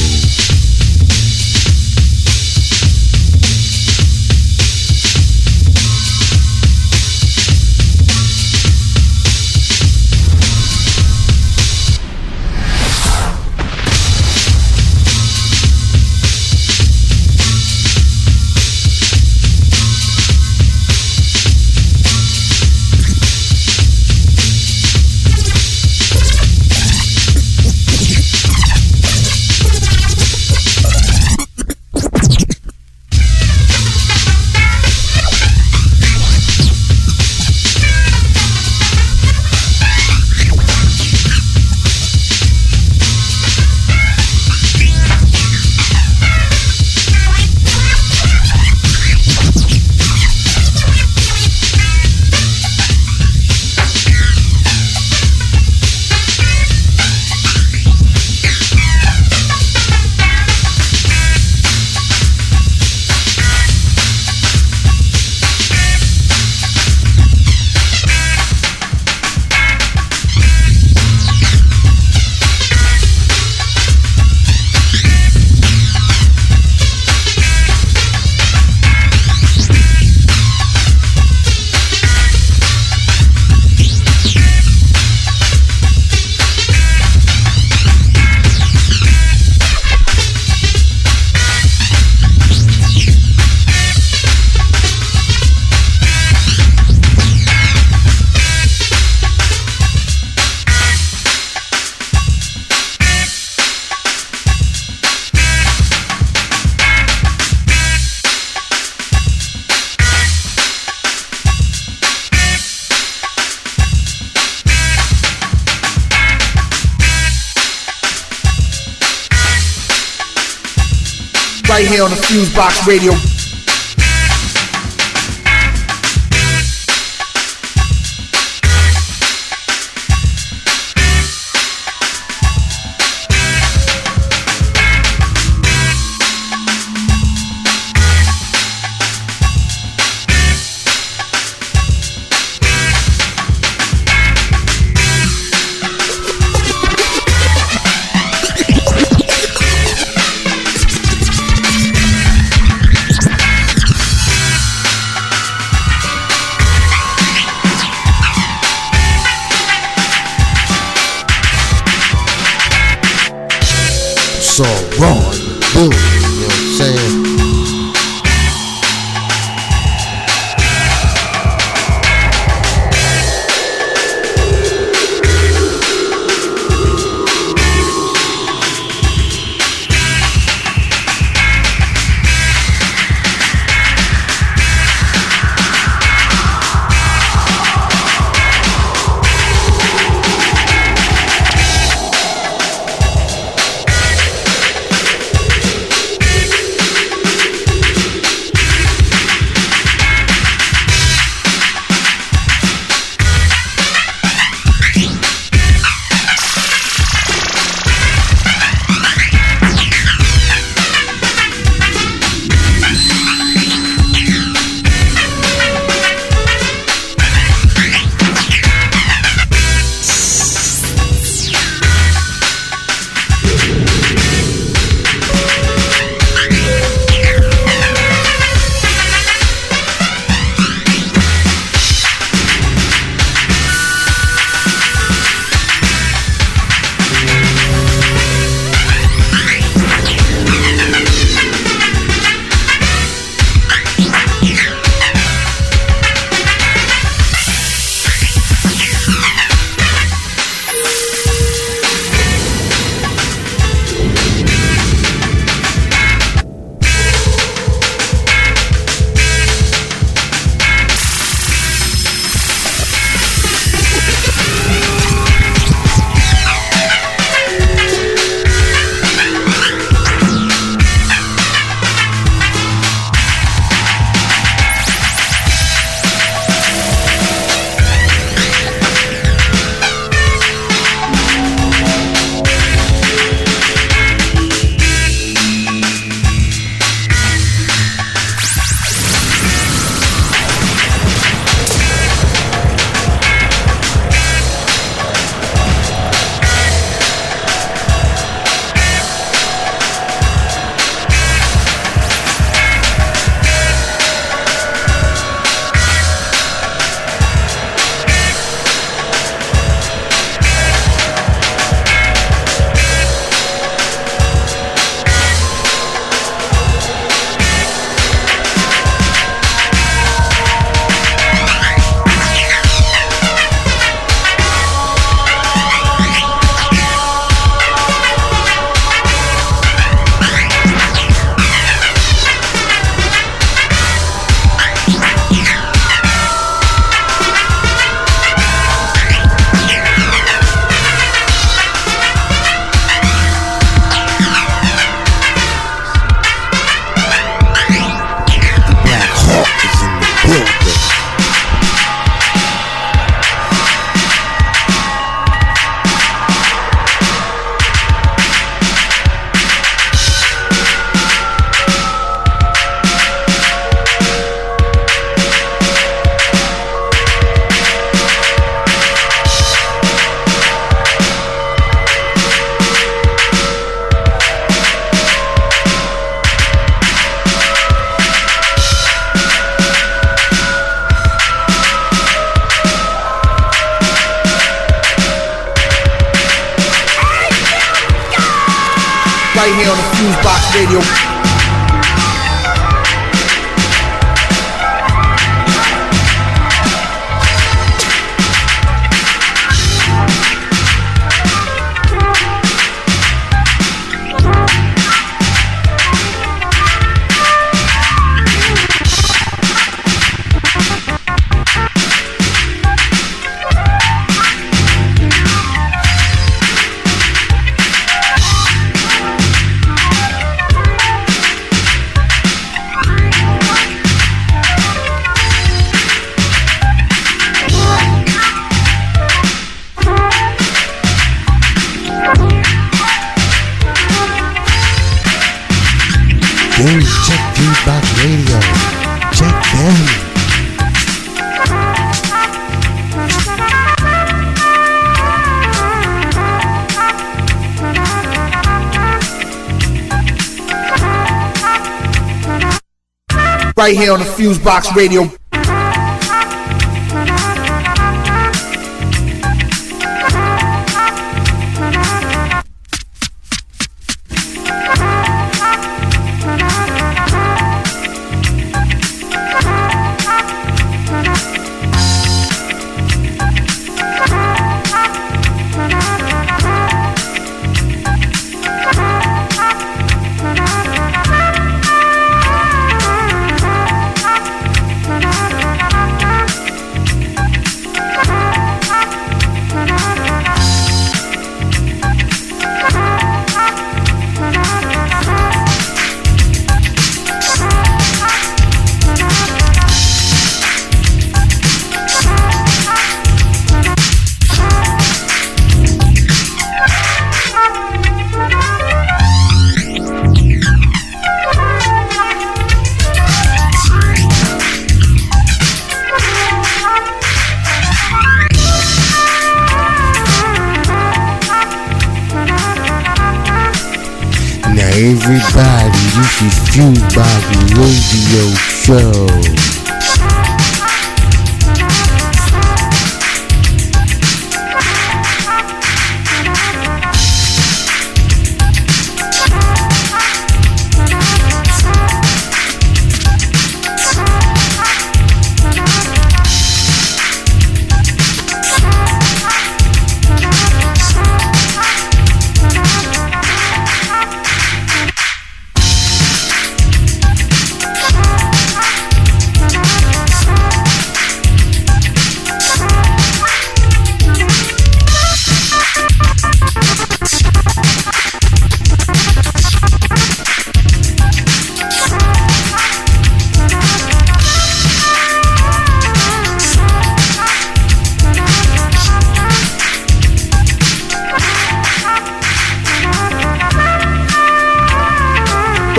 on the FuseBox Radio. So raw, boom, you know what I'm saying? Right here on the FuseBox Radio. Right here on the FuseBox Radio. Everybody, this is FuseBox Radio Show.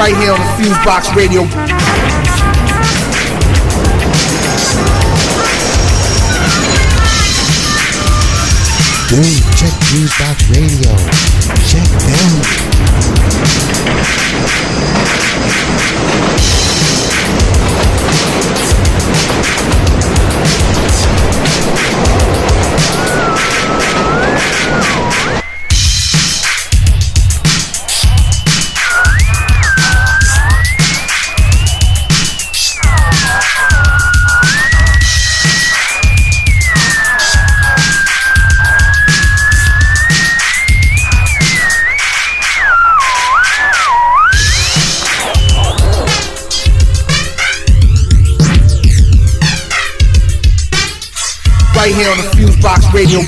Right here on the FuseBox Radio. Dude, check FuseBox Radio. Check them. Right here on the FuseBox Radio.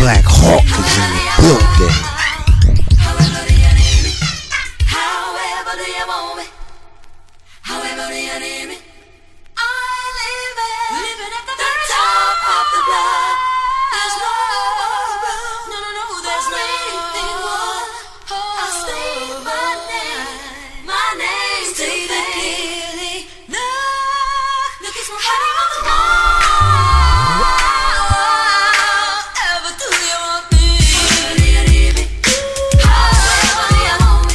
Black Hawk is in the building. However do you want me? However do you need me? I live it at the top of the block. There's no room, no, there's no room. I state my name, stay clearly. Look, it's my heart. Ever do you want me? However do you need me? However do you want me?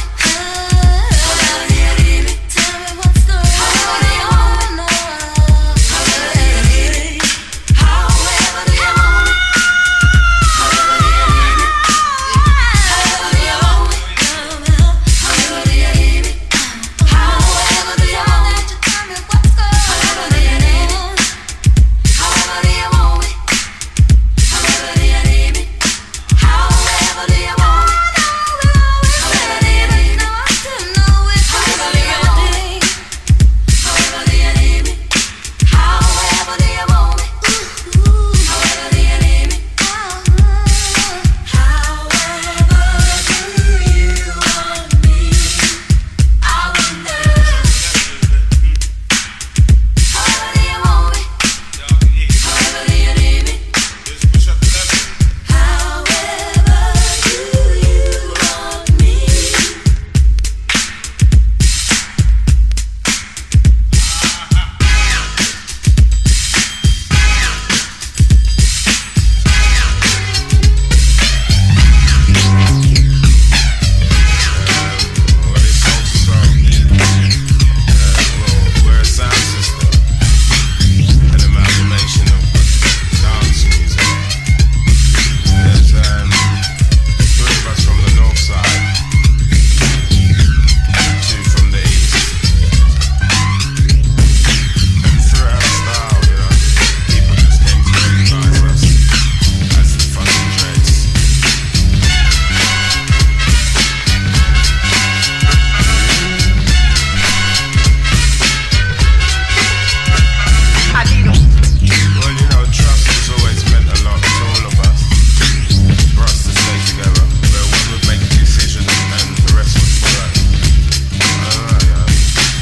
However do you need me? Tell me what's the however do you want me? However do you need me? However do you want me? However do you need me? However do you want me? However do you need me? However do you want me? Tell me what's the however do you need me? However do you want me? However do you need me? However do you want me? However do you need me? However do you want me? However do you need me? However do you want me? However do you need me? However do you want me? I wonder. However do you want me? However do you need me? However do you want me? We're a sound system, an amalgamation of dance music. There's three of us from the north side, two from the east. And throughout style, people just came to recognize us as the fucking dreads. Well, trust has always meant a lot to all of us. For us to stay together, where one would make a decision and the rest would follow.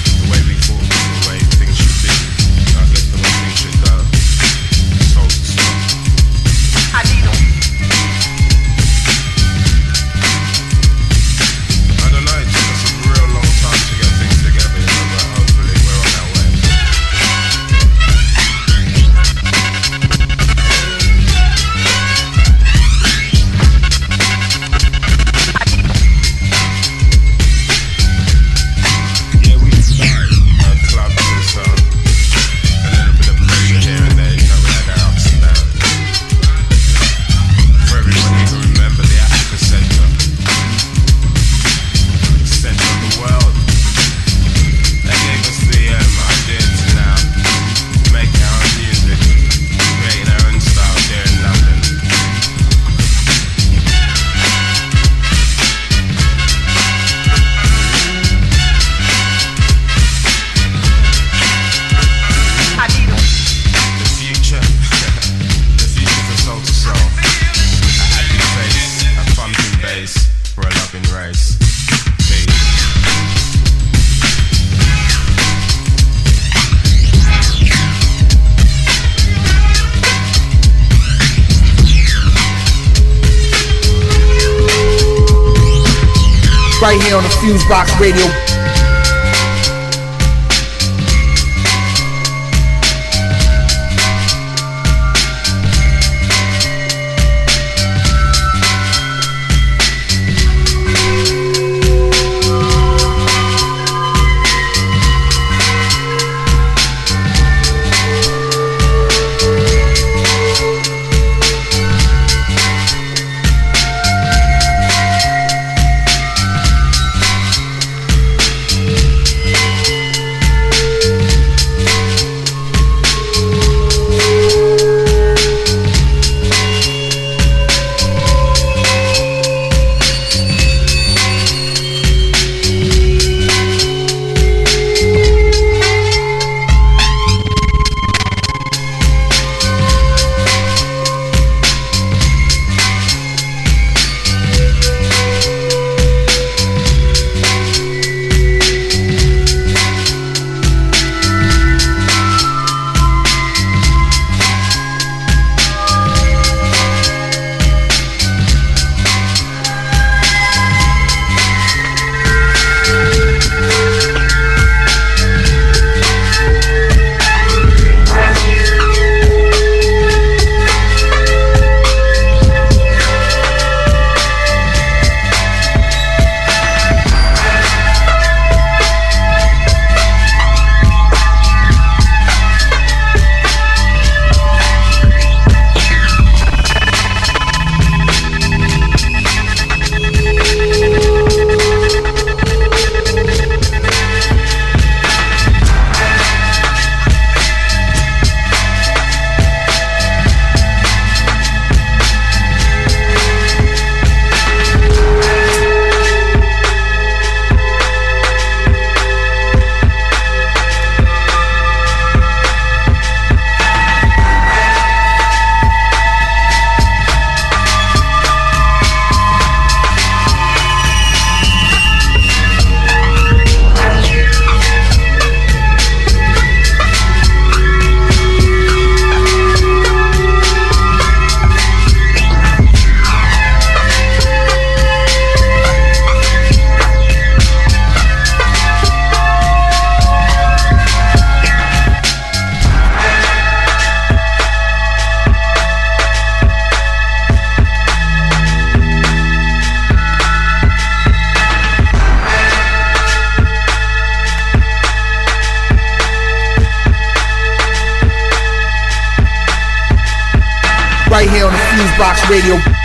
The way we thought, the way things should be, I guess the way things should go. Soul to soul. I don't know, it took us a real long time to get things together, but hopefully we're on our way. Yeah, we started clubs and so a little bit of pressure here and there, we had our ups and downs. For everybody who remember the Africa Center, center of the world, they gave us the idea to now make our own music, creating our own style here in London. The future for soul to soul. A happy face, a pumping bass for a loving race. Peace. Right here on the FuseBox Radio. FuseBox Radio.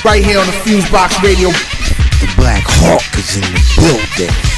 Right here on the FuseBox Radio. The Black Hawk is in the building.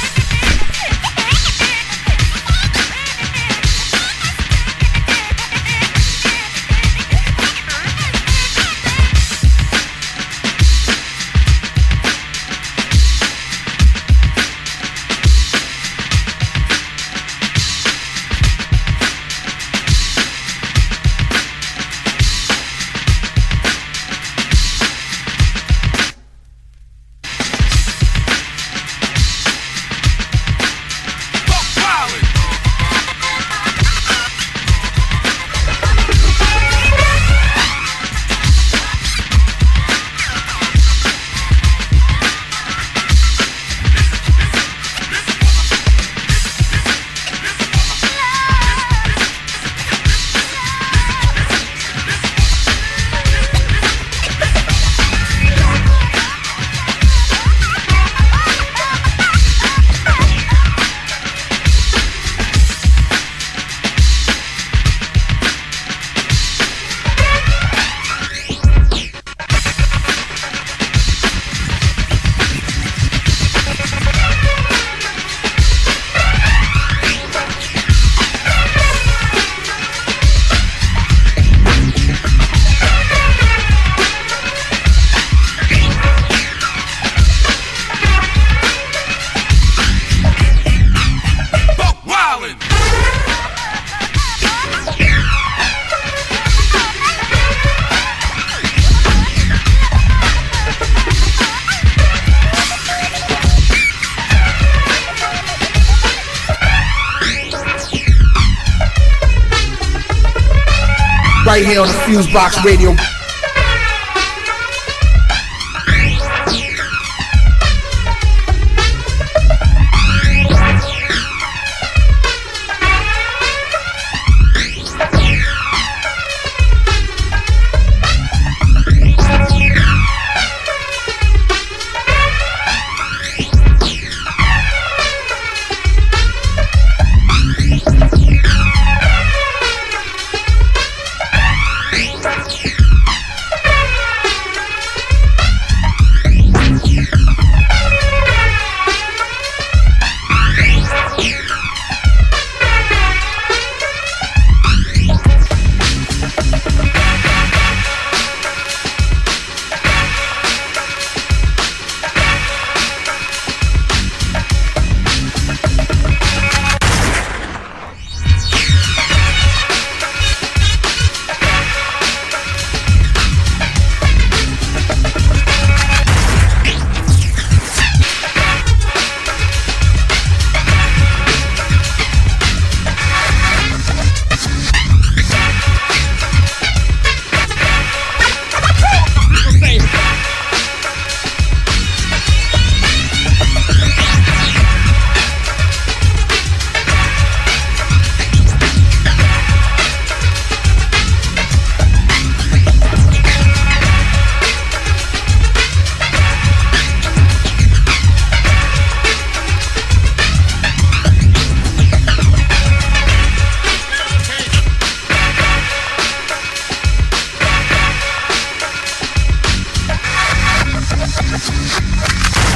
Right here on the FuseBox Radio.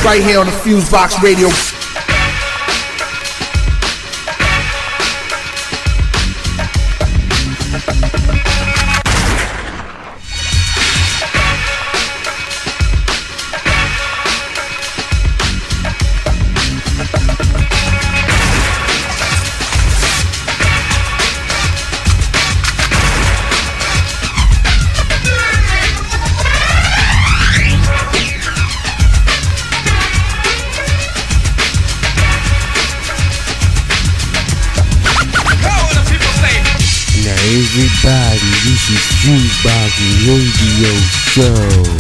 Right here on the FuseBox Radio. Everybody, this is FuseBox Radio Show.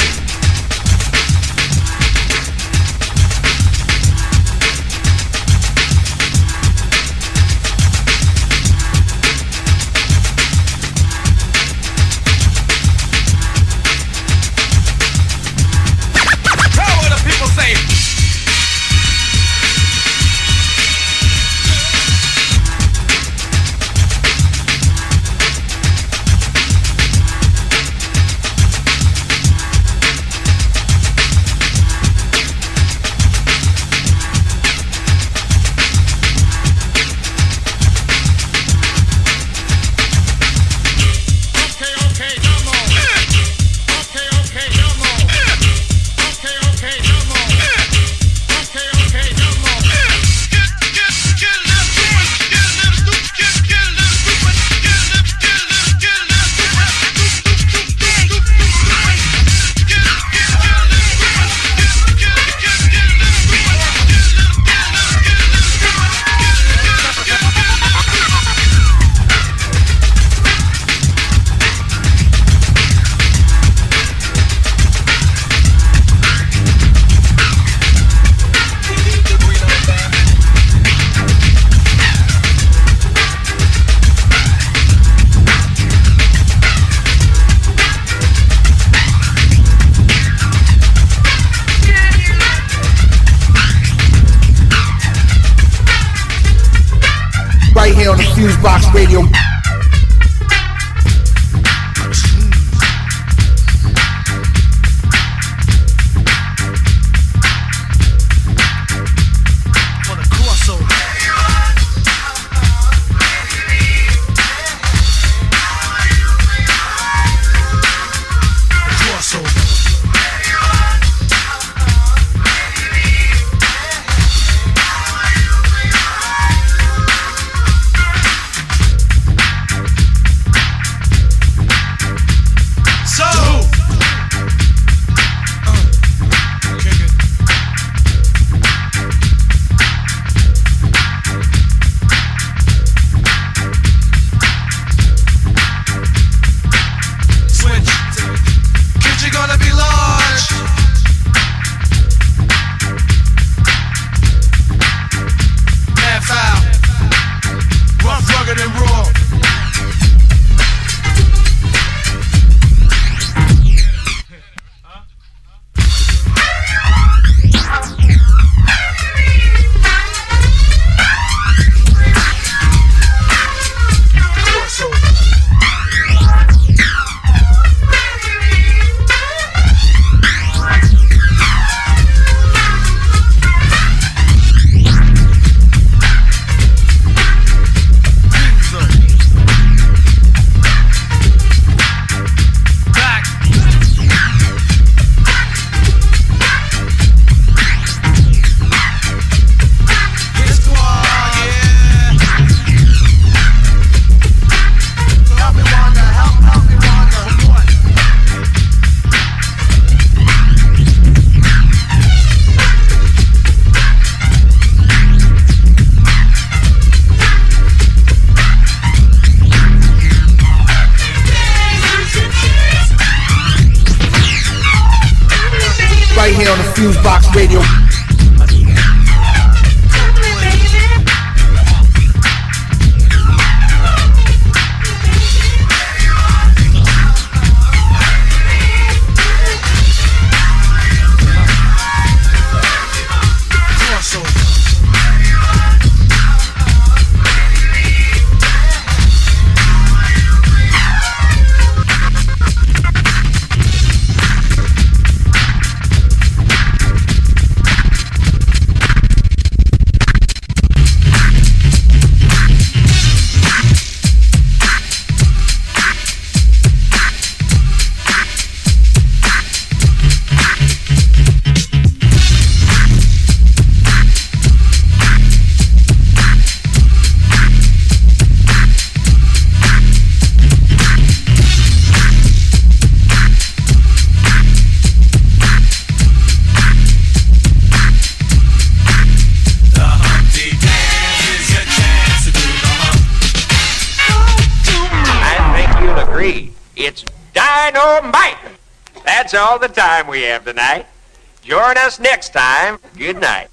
Right here on the FuseBox Radio. Right here on the FuseBox Radio. that's all the time we have tonight. Join us next time. Good night.